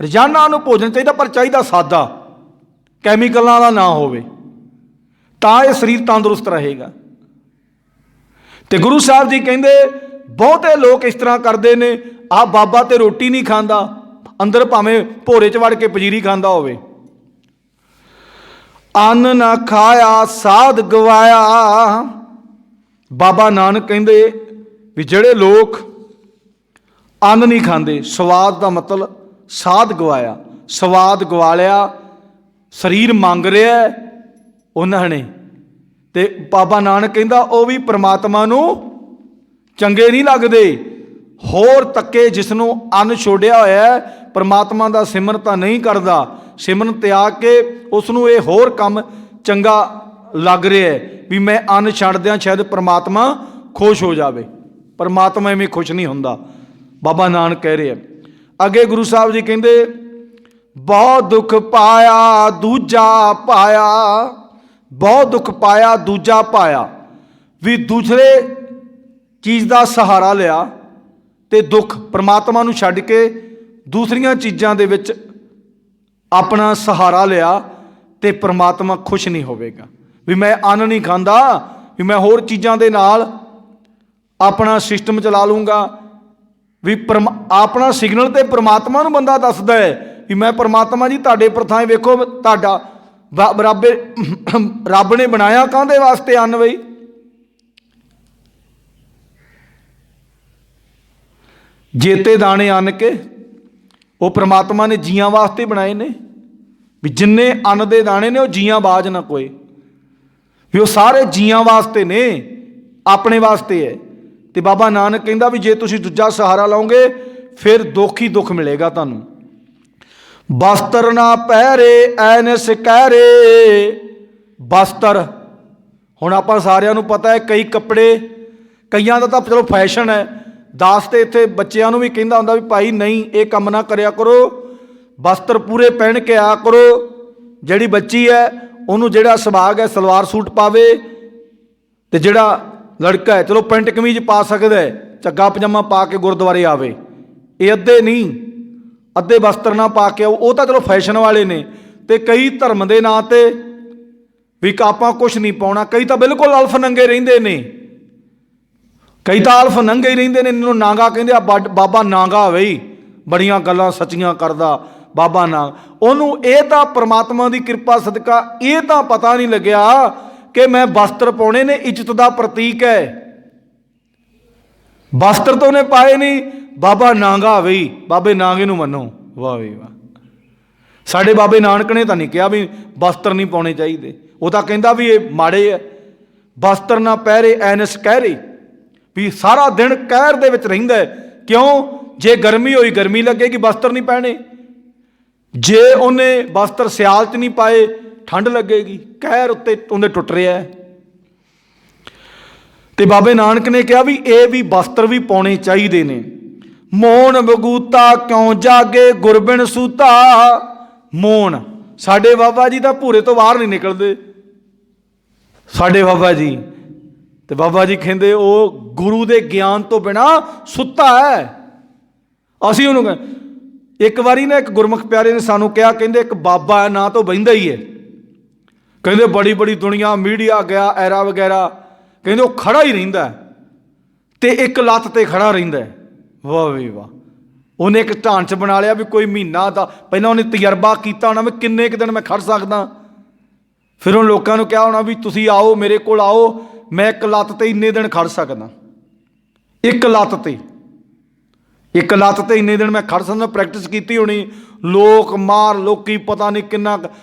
ਰੋਜ਼ਾਨਾ ਉਹਨੂੰ ਭੋਜਨ ਚਾਹੀਦਾ, ਪਰ ਚਾਹੀਦਾ ਸਾਦਾ, ਕੈਮੀਕਲਾਂ ਦਾ ਨਾ ਹੋਵੇ, ਤਾਂ ਇਹ ਸਰੀਰ ਤੰਦਰੁਸਤ ਰਹੇਗਾ। ਤੇ ਗੁਰੂ ਸਾਹਿਬ ਜੀ ਕਹਿੰਦੇ ਬਹੁਤੇ ਲੋਕ ਇਸ ਤਰ੍ਹਾਂ ਕਰਦੇ ਨੇ, ਆਹ ਬਾਬਾ ਤੇ ਰੋਟੀ ਨਹੀਂ ਖਾਂਦਾ, ਅੰਦਰ ਭਾਵੇਂ ਭੋਰੇ 'ਚ ਵੜ ਕੇ ਪੰਜੀਰੀ ਖਾਂਦਾ ਹੋਵੇ। ਅੰਨ ਨਾ ਖਾਇਆ ਸਾਧ ਗਵਾਇਆ। ਬਾਬਾ ਨਾਨਕ ਕਹਿੰਦੇ ਵੀ ਜਿਹੜੇ ਲੋਕ ਅੰਨ ਨਹੀਂ ਖਾਂਦੇ, ਸਵਾਦ ਦਾ ਮਤਲਬ ਸਾਧ ਗਵਾਇਆ, ਸਵਾਦ ਗਵਾ ਲਿਆ, ਸਰੀਰ ਮੰਗ ਰਿਹਾ ਉਹਨਾਂ ਨੇ। ਤੇ ਬਾਬਾ ਨਾਨਕ ਕਹਿੰਦਾ ਉਹ ਵੀ ਪ੍ਰਮਾਤਮਾ ਨੂੰ ਚੰਗੇ ਨਹੀਂ ਲੱਗਦੇ। ਹੋਰ ਤੱਕੇ ਜਿਸ ਨੂੰ ਅੰਨ ਛੋੜਿਆ ਹੋਇਆ ਪ੍ਰਮਾਤਮਾ ਦਾ ਸਿਮਰਨ ਤਾਂ ਨਹੀਂ ਕਰਦਾ, ਸਿਮਰਨ ਤਿਆਗ ਕੇ ਉਸ ਨੂੰ ਇਹ ਹੋਰ ਕੰਮ ਚੰਗਾ ਲੱਗ ਰਿਹਾ ਵੀ ਮੈਂ ਅੰਨ ਛੱਡ ਦਿਆਂ, ਸ਼ਾਇਦ ਪ੍ਰਮਾਤਮਾ ਖੁਸ਼ ਹੋ ਜਾਵੇ। ਪ੍ਰਮਾਤਮਾ ਐਵੇਂ ਖੁਸ਼ ਨਹੀਂ ਹੁੰਦਾ, ਬਾਬਾ ਨਾਨਕ ਕਹਿ ਰਿਹਾ। ਅੱਗੇ ਗੁਰੂ ਸਾਹਿਬ ਜੀ ਕਹਿੰਦੇ ਬਹੁਤ ਦੁੱਖ ਪਾਇਆ ਦੂਜਾ ਪਾਇਆ। ਬਹੁਤ ਦੁੱਖ ਪਾਇਆ ਦੂਜਾ ਪਾਇਆ, ਵੀ ਦੂਸਰੇ ਚੀਜ਼ ਦਾ ਸਹਾਰਾ ਲਿਆ ਤੇ ਦੁੱਖ ਪ੍ਰਮਾਤਮਾ ਨੂੰ ਛੱਡ ਕੇ ਦੂਸਰੀਆਂ ਚੀਜ਼ਾਂ ਦੇ ਵਿੱਚ ਆਪਣਾ ਸਹਾਰਾ ਲਿਆ ਤੇ ਪ੍ਰਮਾਤਮਾ ਖੁਸ਼ ਨਹੀਂ ਹੋਵੇਗਾ। ਵੀ ਮੈਂ ਅੰਨ ਨਹੀਂ ਖਾਂਦਾ, ਵੀ ਮੈਂ ਹੋਰ ਚੀਜ਼ਾਂ ਦੇ ਨਾਲ ਆਪਣਾ ਸਿਸਟਮ ਚਲਾ ਲੂੰਗਾ, ਵੀ ਆਪਣਾ ਸਿਗਨਲ ਤੇ ਪ੍ਰਮਾਤਮਾ ਨੂੰ ਬੰਦਾ ਦੱਸਦਾ ਹੈ ਵੀ ਮੈਂ ਪ੍ਰਮਾਤਮਾ ਜੀ ਤੁਹਾਡੇ ਪ੍ਰਥਾਏ ਵੇਖੋ, ਤੁਹਾਡਾ ਰੱਬ ਨੇ ਬਣਾਇਆ ਕਾਹਦੇ ਵਾਸਤੇ ਅੰਨ ਬਈ? ਜੇਤੇ ਦਾਣੇ ਅੰਨ ਕੇ, ਉਹ ਪ੍ਰਮਾਤਮਾ ਨੇ ਜੀਆਂ ਵਾਸਤੇ ਬਣਾਏ ਨੇ, ਵੀ ਜਿੰਨੇ ਅੰਨ ਦੇ ਦਾਣੇ ਨੇ ਉਹ ਜੀਆਂ ਬਾਜ ਨਾ ਕੋਏ, ਵੀ ਉਹ ਸਾਰੇ ਜੀਆਂ ਵਾਸਤੇ ਨੇ, ਆਪਣੇ ਵਾਸਤੇ ਹੈ। ਤੇ ਬਾਬਾ ਨਾਨਕ ਕਹਿੰਦਾ ਵੀ ਜੇ ਤੁਸੀਂ ਦੂਜਾ ਸਹਾਰਾ ਲਾਓਗੇ ਫਿਰ ਦੁੱਖ ਹੀ ਦੁੱਖ ਮਿਲੇਗਾ ਤੁਹਾਨੂੰ। ਬਸਤਰ ਨਾ ਪਹਿਰੇ ਐਨਸ ਕਹਿਰੇ। ਬਸਤਰ ਹੁਣ ਆਪਾਂ ਸਾਰਿਆਂ ਨੂੰ ਪਤਾ ਹੈ, ਕਈ ਕੱਪੜੇ ਕਈਆਂ ਦਾ ਤਾਂ ਚਲੋ ਫੈਸ਼ਨ ਹੈ, ਦਾਸ ਤੇ ਇੱਥੇ ਬੱਚਿਆਂ ਨੂੰ ਵੀ ਕਹਿੰਦਾ ਹੁੰਦਾ ਵੀ ਭਾਈ ਨਹੀਂ ਇਹ ਕੰਮ ਨਾ ਕਰਿਆ ਕਰੋ, ਬਸਤਰ ਪੂਰੇ ਪਹਿਨ ਕੇ ਆਇਆ ਕਰੋ। ਜਿਹੜੀ ਬੱਚੀ ਹੈ ਉਹਨੂੰ ਜਿਹੜਾ ਸੁਭਾਗ ਹੈ ਸਲਵਾਰ ਸੂਟ ਪਾਵੇ, ਤੇ ਜਿਹੜਾ ਲੜਕਾ ਹੈ ਚਲੋ ਪੈਂਟ ਕਮੀਜ਼ ਪਾ ਸਕਦਾ ਹੈ, ਝੱਗਾ ਪਜਾਮਾ ਪਾ ਕੇ ਗੁਰਦੁਆਰੇ ਆਵੇ। ਇਹ ਅੱਧੇ ਨਹੀਂ, ਅੱਧੇ ਬਸਤਰ ਨਾ ਪਾ ਕੇ ਆਓ, ਉਹ ਤਾਂ ਚਲੋ ਫੈਸ਼ਨ ਵਾਲੇ ਨੇ। ਤੇ ਕਈ ਧਰਮ ਦੇ ਨਾਂ ਤੇ ਵੀ ਆਪਾਂ ਕੁਛ ਨਹੀਂ ਪਾਉਣਾ, ਕਈ ਤਾਂ ਬਿਲਕੁਲ ਅਲਫ ਨੰਗੇ ਰਹਿੰਦੇ ਨੇ, ਕਈ ਤਾਂ ਅਲਫ ਨੰਗੇ ਹੀ ਰਹਿੰਦੇ ਨੇ। ਇਹਨੂੰ ਨਾਂਗਾ ਕਹਿੰਦੇ ਆ, ਬਾਬਾ ਨਾਂਗਾ ਬਈ, ਬੜੀਆਂ ਗੱਲਾਂ ਸੱਚੀਆਂ ਕਰਦਾ ਬਾਬਾ ਨਾਂਗ। ਉਹਨੂੰ ਇਹ ਤਾਂ ਪ੍ਰਮਾਤਮਾ ਦੀ ਕਿਰਪਾ ਸਦਕਾ ਇਹ ਤਾਂ ਪਤਾ ਨਹੀਂ ਲੱਗਿਆ ਕਿ ਮੈਂ ਵਸਤਰ ਪਾਉਣੇ ਨੇ, ਇੱਜ਼ਤ ਦਾ ਪ੍ਰਤੀਕ ਹੈ। ਵਸਤਰ ਤਾਂ ਉਹਨੇ ਪਾਏ ਨਹੀਂ, ਬਾਬਾ ਨਾਂਗਾ ਬਈ, ਬਾਬੇ ਨਾਂਗੇ ਨੂੰ ਮੰਨੋ। ਵਾਹ ਵੀ ਵਾਹ। ਸਾਡੇ ਬਾਬੇ ਨਾਨਕ ਨੇ ਤਾਂ ਨਹੀਂ ਕਿਹਾ ਵੀ ਵਸਤਰ ਨਹੀਂ ਪਾਉਣੇ ਚਾਹੀਦੇ, ਉਹ ਤਾਂ ਕਹਿੰਦਾ ਵੀ ਇਹ ਮਾੜੇ ਹੈ। ਵਸਤਰ ਨਾ ਪਹਿਰੇ ਐਨਸ ਕਹਿਰੇ, ਵੀ ਸਾਰਾ ਦਿਨ ਕਹਿਰ ਦੇ ਵਿੱਚ ਰਹਿੰਦਾ। ਕਿਉਂ? ਜੇ ਗਰਮੀ ਹੋਈ ਗਰਮੀ ਲੱਗੇਗੀ, ਵਸਤਰ ਨਹੀਂ ਪਹਿਨੇ। ਜੇ ਉਹਨੇ ਵਸਤਰ ਸਿਆਲ 'ਚ ਨਹੀਂ ਪਾਏ ਠੰਡ ਲੱਗੇਗੀ, ਕਹਿਰ ਉੱਤੇ ਉਹਦੇ ਟੁੱਟ ਰਿਹਾ ਹੈ। ਤੇ ਬਾਬੇ ਨਾਨਕ ਨੇ ਕਿਹਾ ਵੀ ਇਹ ਵੀ ਵਸਤਰ ਵੀ ਪਾਉਣੇ ਚਾਹੀਦੇ ਨੇ। ਮੋਨ ਬਗੂਤਾ ਕਿਉਂ ਜਾਗੇ ਗੁਰਬਿਨ ਸੂਤਾ। ਮੋਨ, ਸਾਡੇ ਬਾਬਾ ਜੀ ਤਾਂ ਭੂਰੇ ਤੋਂ ਬਾਹਰ ਨਹੀਂ ਨਿਕਲਦੇ, ਸਾਡੇ ਬਾਬਾ ਜੀ। ਤੇ ਬਾਬਾ ਜੀ ਕਹਿੰਦੇ ਉਹ ਗੁਰੂ ਦੇ ਗਿਆਨ ਤੋਂ ਬਿਨਾਂ ਸੁੱਤਾ ਹੈ। ਅਸੀਂ ਉਹਨੂੰ ਇੱਕ ਵਾਰੀ ਨਾ ਇੱਕ ਗੁਰਮੁਖ ਪਿਆਰੇ ਨੇ ਸਾਨੂੰ ਕਿਹਾ, ਕਹਿੰਦੇ ਇੱਕ ਬਾਬਾ ਹੈ ਨਾ ਤੋਂ ਬਹਿੰਦਾ ਹੀ ਹੈ, ਕਹਿੰਦੇ ਬੜੀ ਬੜੀ ਦੁਨੀਆ ਮੀਡੀਆ ਗਿਆ ਐਰਾ ਵਗੈਰਾ, ਕਹਿੰਦੇ ਉਹ ਖੜਾ ਹੀ ਰਹਿੰਦਾ ਤੇ ਇੱਕ ਲੱਤ ਤੇ ਖੜਾ ਰਹਿੰਦਾ। ਵਾਹ ਵੀ ਵਾਹ। ਉਹਨੇ ਇੱਕ ਢਾਂਚ ਬਣਾ ਲਿਆ ਵੀ ਕੋਈ ਮਹੀਨਾ ਦਾ ਪਹਿਲਾਂ ਉਹਨੇ ਤਜਰਬਾ ਕੀਤਾ ਹੋਣਾ ਵੀ ਕਿੰਨੇ ਕੁ ਦਿਨ ਮੈਂ ਖੜ ਸਕਦਾ। ਫਿਰ ਉਹ ਲੋਕਾਂ ਨੂੰ ਕਿਹਾ ਹੋਣਾ ਵੀ ਤੁਸੀਂ ਆਓ ਮੇਰੇ ਕੋਲ ਆਓ, ਮੈਂ ਇੱਕ ਲੱਤ ਤੇ ਇੰਨੇ ਦਿਨ ਖੜ ਸਕਦਾ। ਇੱਕ ਲੱਤ ਤੇ ਇੰਨੇ ਦਿਨ ਮੈਂ ਖੜ ਸਕਦਾ, ਪ੍ਰੈਕਟਿਸ ਕੀਤੀ ਹੋਣੀ, ਲੋਕ ਮਾਰ ਲੋਕੀ ਪਤਾ ਨਹੀਂ ਕਿੰਨਾ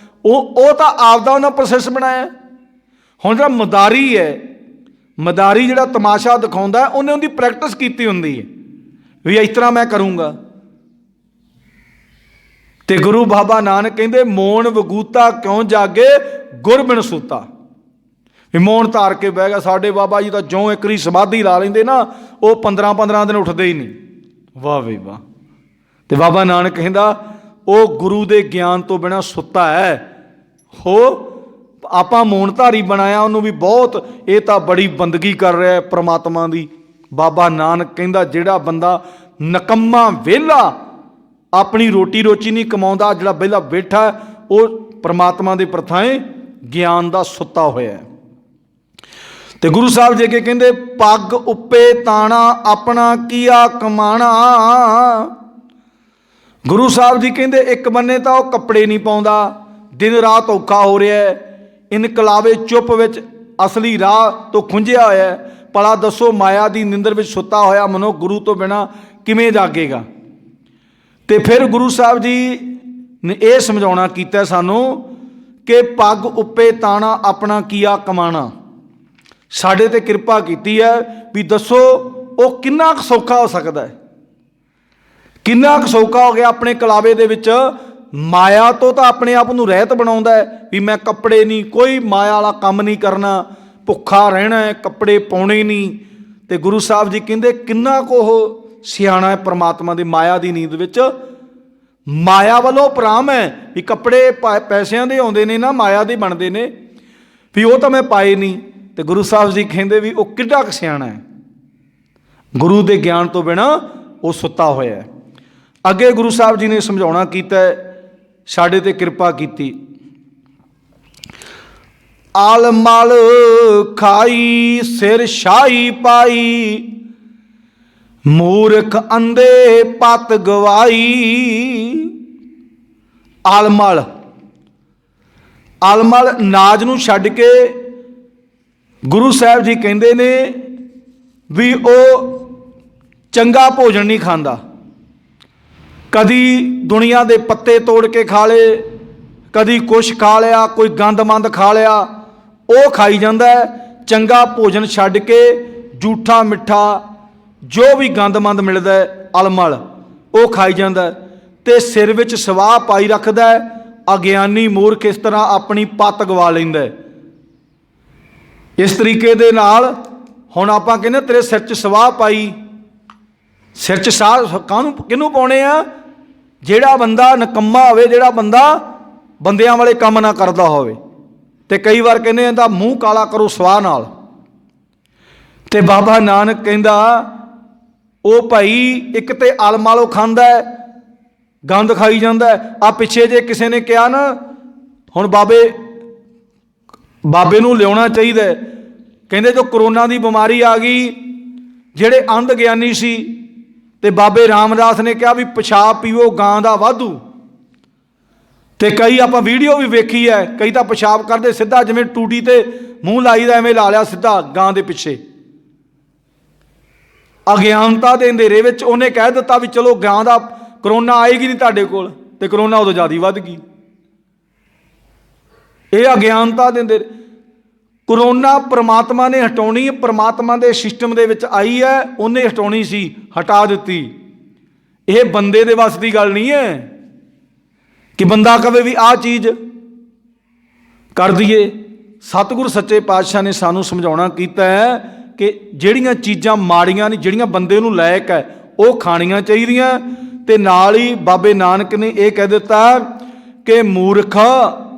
ਉਹ ਤਾਂ ਆਪਦਾ ਉਹਨਾਂ ਪ੍ਰੋਸੈਸ ਬਣਾਇਆ। ਹੁਣ ਜਿਹੜਾ ਮਦਾਰੀ ਹੈ, ਮਦਾਰੀ ਜਿਹੜਾ ਤਮਾਸ਼ਾ ਦਿਖਾਉਂਦਾ, ਉਹਨੇ ਉਹਦੀ ਪ੍ਰੈਕਟਿਸ ਕੀਤੀ ਹੁੰਦੀ ਹੈ ਵੀ ਇਸ ਤਰ੍ਹਾਂ ਮੈਂ ਕਰੂੰਗਾ। ਤੇ ਗੁਰੂ ਬਾਬਾ ਨਾਨਕ ਕਹਿੰਦੇ ਮੋਨ ਵਗੂਤਾ ਕਿਉਂ ਜਾਗੇ ਗੁਰ ਬਿਨ ਸੂਤਾ, ਵੀ ਮੋਨ ਧਾਰ ਕੇ ਬਹਿ ਗਿਆ। ਸਾਡੇ ਬਾਬਾ ਜੀ ਤਾਂ ਜਿਉਂ ਇੱਕ ਵਾਰੀ ਸਮਾਧੀ ਲਾ ਲੈਂਦੇ ਨਾ, ਉਹ 15-15 ਦਿਨ ਉੱਠਦੇ ਹੀ ਨਹੀਂ। ਵਾਹ ਵੀ ਵਾਹ। ਤੇ ਬਾਬਾ ਨਾਨਕ ਕਹਿੰਦਾ ਉਹ ਗੁਰੂ ਦੇ ਗਿਆਨ ਤੋਂ ਬਿਨਾਂ ਸੁੱਤਾ ਹੈ। ਹੋ ਆਪਾਂ ਮੋਨ ਧਾਰੀ ਬਣਾਇਆ ਉਹਨੂੰ ਵੀ ਬਹੁਤ, ਇਹ ਤਾਂ ਬੜੀ ਬੰਦਗੀ ਕਰ ਰਿਹਾ ਪ੍ਰਮਾਤਮਾ ਦੀ। ਬਾਬਾ ਨਾਨਕ ਕਹਿੰਦਾ ਜਿਹੜਾ ਬੰਦਾ ਨਕੰਮਾ ਵਿਹਲਾ ਆਪਣੀ ਰੋਟੀ ਰੋਚੀ ਨਹੀਂ ਕਮਾਉਂਦਾ, ਜਿਹੜਾ ਵਿਹਲਾ ਬੈਠਾ, ਉਹ ਪ੍ਰਮਾਤਮਾ ਦੇ ਪ੍ਰਥਾਏ ਗਿਆਨ ਦਾ ਸੁੱਤਾ ਹੋਇਆ ਹੈ। ਤੇ ਗੁਰੂ ਸਾਹਿਬ ਜੀ ਅੱਗੇ ਕਹਿੰਦੇ ਪੱਗ ਉੱਪੇ ਤਾਣਾ ਆਪਣਾ ਕੀਆ ਕਮਾਣਾ। ਗੁਰੂ ਸਾਹਿਬ ਜੀ ਕਹਿੰਦੇ ਇੱਕ ਬੰਨੇ ਤਾਂ ਉਹ ਕੱਪੜੇ ਨਹੀਂ ਪਾਉਂਦਾ, ਦਿਨ ਰਾਤ ਔਖਾ ਹੋ ਰਿਹਾ ਹੈ, ਇਨਕਲਾਵੇ ਚੁੱਪ ਵਿੱਚ ਅਸਲੀ ਰਾਹ ਤੋਂ ਖੁੰਝਿਆ ਹੋਇਆ। ਭਲਾ ਦੱਸੋ ਮਾਇਆ ਦੀ ਨਿੰਦਰ ਵਿੱਚ ਸੁੱਤਾ ਹੋਇਆ ਮਨੁੱਖ ਗੁਰੂ ਤੋਂ ਬਿਨਾਂ ਕਿਵੇਂ ਜਾਗੇਗਾ। ਤੇ ਫਿਰ ਗੁਰੂ ਸਾਹਿਬ ਜੀ ਨੇ ਇਹ ਸਮਝਾਉਣਾ ਕੀਤਾ ਸਾਨੂੰ ਕਿ ਪੱਗ ਉੱਪੇ ਤਾਣਾ ਆਪਣਾ ਕੀਆ ਕਮਾਣਾ। ਸਾਡੇ ਤੇ ਕਿਰਪਾ ਕੀਤੀ ਹੈ ਵੀ ਦੱਸੋ ਉਹ ਕਿੰਨਾ ਕੁ ਸੌਖਾ ਹੋ ਸਕਦਾ ਹੈ, ਕਿੰਨਾ ਕੁ ਸੌਖਾ ਹੋ ਗਿਆ ਆਪਣੇ ਕਲਾਵੇ ਦੇ ਵਿੱਚ। ਮਾਇਆ ਤੋਂ ਤਾਂ ਆਪਣੇ ਆਪ ਨੂੰ ਰਹਿਤ ਬਣਾਉਂਦਾ ਹੈ ਵੀ ਮੈਂ ਕੱਪੜੇ ਨਹੀਂ, ਕੋਈ ਮਾਇਆ ਵਾਲਾ ਕੰਮ ਨਹੀਂ ਕਰਨਾ, ਭੁੱਖਾ ਰਹਿਣਾ ਹੈ, ਕੱਪੜੇ ਪਾਉਣੇ ਨਹੀਂ। ਤੇ ਗੁਰੂ ਸਾਹਿਬ ਜੀ ਕਹਿੰਦੇ ਕਿੰਨਾ ਕੁ ਉਹ ਸਿਆਣਾ ਹੈ ਪ੍ਰਮਾਤਮਾ ਦੀ ਮਾਇਆ ਦੀ ਨੀਂਦ ਵਿੱਚ। ਮਾਇਆ ਵੱਲੋਂ ਉਪਰਾਮ ਹੈ ਵੀ ਕੱਪੜੇ ਪੈਸਿਆਂ ਦੇ ਆਉਂਦੇ ਨੇ ਨਾ, ਮਾਇਆ ਦੇ ਬਣਦੇ ਨੇ, ਵੀ ਉਹ ਤਾਂ ਮੈਂ ਪਾਏ ਨਹੀਂ। ਤੇ ਗੁਰੂ ਸਾਹਿਬ ਜੀ ਕਹਿੰਦੇ ਵੀ ਉਹ ਕਿੱਡਾ ਕੁ ਸਿਆਣਾ ਹੈ, ਗੁਰੂ ਦੇ ਗਿਆਨ ਤੋਂ ਬਿਨਾਂ ਉਹ ਸੁੱਤਾ ਹੋਇਆ ਹੈ। ਅੱਗੇ ਗੁਰੂ ਸਾਹਿਬ ਜੀ ਨੇ ਸਮਝਾਉਣਾ ਕੀਤਾ, ਸਾਡੇ ਤੇ ਕਿਰਪਾ ਕੀਤੀ। ਆਲ ਮਲ ਖਾਈ ਸਿਰ ਸ਼ਾਹੀ ਪਾਈ, ਮੂਰਖ ਅੰਧੇ ਪਤ ਗਵਾਈ। ਆਲਮਲ, ਆਲਮਲ ਨਾਜ ਨੂੰ ਛੱਡ ਕੇ ਗੁਰੂ ਸਾਹਿਬ ਜੀ ਕਹਿੰਦੇ ਨੇ ਵੀ ਉਹ ਚੰਗਾ ਭੋਜਨ ਨਹੀਂ ਖਾਂਦਾ। ਕਦੀ ਦੁਨੀਆ ਦੇ ਪੱਤੇ ਤੋੜ ਕੇ ਖਾ ਲਏ, ਕਦੀ ਕੁਛ ਖਾ ਲਿਆ, ਕੋਈ ਗੰਦਮੰਦ ਖਾ ਲਿਆ, ਉਹ ਖਾਈ ਜਾਂਦਾ। ਚੰਗਾ ਭੋਜਨ ਛੱਡ ਕੇ ਜੂਠਾ ਮਿੱਠਾ ਜੋ ਵੀ ਗੰਦਮੰਦ ਮਿਲਦਾ ਅਲਮਲ ਉਹ ਖਾਈ ਜਾਂਦਾ। ਤੇ ਸਿਰ ਵਿੱਚ ਸਵਾਹ ਪਾਈ ਰੱਖਦਾ। ਅਗਿਆਨੀ ਮੂਰਖ ਇਸ ਤਰ੍ਹਾਂ ਆਪਣੀ ਪੱਤ ਗਵਾ ਲੈਂਦਾ। ਇਸ ਤਰੀਕੇ ਦੇ ਨਾਲ ਹੁਣ ਆਪਾਂ ਕਹਿੰਦੇ ਤੇਰੇ ਸਿਰ 'ਚ ਸਵਾਹ ਪਾਈ, ਸਿਰ 'ਚ ਸਾਹ ਕਾਹਨੂੰ ਕਿਹਨੂੰ ਪਾਉਣੇ ਆ? ਜਿਹੜਾ ਬੰਦਾ ਨਿਕੰਮਾ ਹੋਵੇ, ਜਿਹੜਾ ਬੰਦਾ ਬੰਦਿਆਂ ਵਾਲੇ ਕੰਮ ਨਾ ਕਰਦਾ ਹੋਵੇ। ਤੇ ਕਈ ਵਾਰ ਕਹਿੰਦੇ ਇਹਦਾ ਮੂੰਹ ਕਾਲਾ ਕਰੋ ਸਵਾਹ ਨਾਲ। ਤੇ ਬਾਬਾ ਨਾਨਕ ਕਹਿੰਦਾ ਉਹ ਭਾਈ ਇੱਕ ਤੇ ਆਲਮਾਲੋ ਖਾਂਦਾ, ਗੰਦ ਖਾਈ ਜਾਂਦਾ। ਆ ਪਿੱਛੇ ਜੇ ਕਿਸੇ ਨੇ ਕਿਹਾ ਨਾ, ਹੁਣ ਬਾਬੇ ਨੂੰ ਲਿਆਉਣਾ ਚਾਹੀਦਾ। ਕਹਿੰਦੇ ਜੋ ਕਰੋਨਾ ਦੀ ਬਿਮਾਰੀ ਆ ਗਈ, ਜਿਹੜੇ ਅੰਧ ਗਿਆਨੀ ਸੀ ਤੇ ਬਾਬੇ ਰਾਮਦਾਸ ਨੇ ਕਿਹਾ ਵੀ ਪਿਸ਼ਾਬ ਪੀਵੋ ਗਾਂ ਦਾ ਵਾਧੂ। ਤੇ ਕਈ ਆਪਾਂ ਵੀਡੀਓ ਵੀ ਵੇਖੀ ਹੈ, ਕਈ ਤਾਂ ਪਿਸ਼ਾਬ ਕਰਦੇ ਸਿੱਧਾ ਜਿਵੇਂ ਟੂਟੀ ਤੇ ਮੂੰਹ ਲਾਈਦਾ ਐਵੇਂ ਲਾ ਲਿਆ ਸਿੱਧਾ ਗਾਂ ਦੇ ਪਿੱਛੇ। ਅਗਿਆਨਤਾ ਦੇ ਅੰਧੇਰੇ ਵਿੱਚ ਉਹਨੇ ਕਹਿ ਦਿੱਤਾ ਵੀ ਚਲੋ ਗਾਂ ਦਾ ਕਰੋਨਾ ਆਏਗੀ ਨਹੀਂ ਤੁਹਾਡੇ ਕੋਲ, ਤੇ ਕਰੋਨਾ ਉਦੋਂ ਜ਼ਿਆਦਾ ਵੱਧ ਗਈ। ਇਹ ਅਗਿਆਨਤਾ ਦੇ ਅੰਧੇਰੇ। ਕਰੋਨਾ ਪ੍ਰਮਾਤਮਾ ਨੇ ਹਟਾਉਣੀ, ਪ੍ਰਮਾਤਮਾ ਦੇ ਸਿਸਟਮ ਦੇ ਵਿੱਚ ਆਈ ਹੈ, ਉਹਨੇ ਹਟਾਉਣੀ ਸੀ, ਹਟਾ ਦਿੱਤੀ। ਇਹ ਬੰਦੇ ਦੇ ਵੱਸ ਦੀ ਗੱਲ ਨਹੀਂ ਹੈ ਕਿ ਬੰਦਾ ਕਵੇ ਵੀ ਆਹ ਚੀਜ਼ ਕਰ ਦਈਏ। ਸਤਿਗੁਰ ਸੱਚੇ ਪਾਤਸ਼ਾਹ ਨੇ ਸਾਨੂੰ ਸਮਝਾਉਣਾ ਕੀਤਾ ਹੈ ਕਿ ਜਿਹੜੀਆਂ ਚੀਜ਼ਾਂ ਮਾੜੀਆਂ ਨੇ, ਜਿਹੜੀਆਂ ਬੰਦੇ ਨੂੰ ਲਾਇਕ ਹੈ, ਉਹ ਖਾਣੀਆਂ ਚਾਹੀਦੀਆਂ। ਤੇ ਨਾਲ ਹੀ ਬਾਬੇ ਨਾਨਕ ਨੇ ਇਹ ਕਹਿ ਦਿੱਤਾ ਕਿ ਮੂਰਖ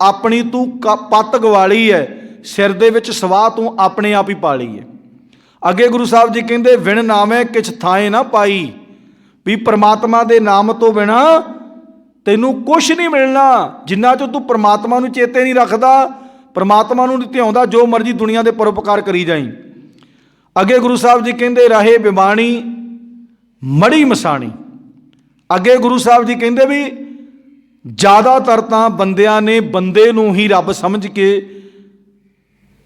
ਆਪਣੀ ਤੂੰ ਪੱਤ ਗਵਾਲੀ ਹੈ, ਸਿਰ ਦੇ ਵਿੱਚ ਸਵਾਹ ਤੂੰ ਆਪਣੇ ਆਪ ਹੀ ਪਾ ਲਈ ਹੈ। ਅੱਗੇ ਗੁਰੂ ਸਾਹਿਬ ਜੀ ਕਹਿੰਦੇ ਵਿਣ ਨਾਮੈ ਕਿਛ ਥਾਏ ਨਾ ਪਾਈ, ਵੀ ਪ੍ਰਮਾਤਮਾ ਦੇ ਨਾਮ ਤੋਂ ਬਿਨਾ ਤੈਨੂੰ ਕੁਛ ਨਹੀਂ ਮਿਲਣਾ। ਜਿੰਨਾ ਚੋਂ ਤੂੰ ਪ੍ਰਮਾਤਮਾ ਨੂੰ ਚੇਤੇ ਨਹੀਂ ਰੱਖਦਾ, ਪ੍ਰਮਾਤਮਾ ਨੂੰ ਨਹੀਂ ਧਿਆਉਂਦਾ, ਜੋ ਮਰਜ਼ੀ ਦੁਨੀਆ ਦੇ ਪਰਉਪਕਾਰ ਕਰੀ ਜਾਈ। ਅੱਗੇ ਗੁਰੂ ਸਾਹਿਬ ਜੀ ਕਹਿੰਦੇ ਰਾਹੇ ਬਿਮਾਣੀ ਮੜੀ ਮਸਾਣੀ। ਅੱਗੇ ਗੁਰੂ ਸਾਹਿਬ ਜੀ ਕਹਿੰਦੇ ਵੀ ਜ਼ਿਆਦਾਤਰ ਤਾਂ ਬੰਦਿਆਂ ਨੇ ਬੰਦੇ ਨੂੰ ਹੀ ਰੱਬ ਸਮਝ ਕੇ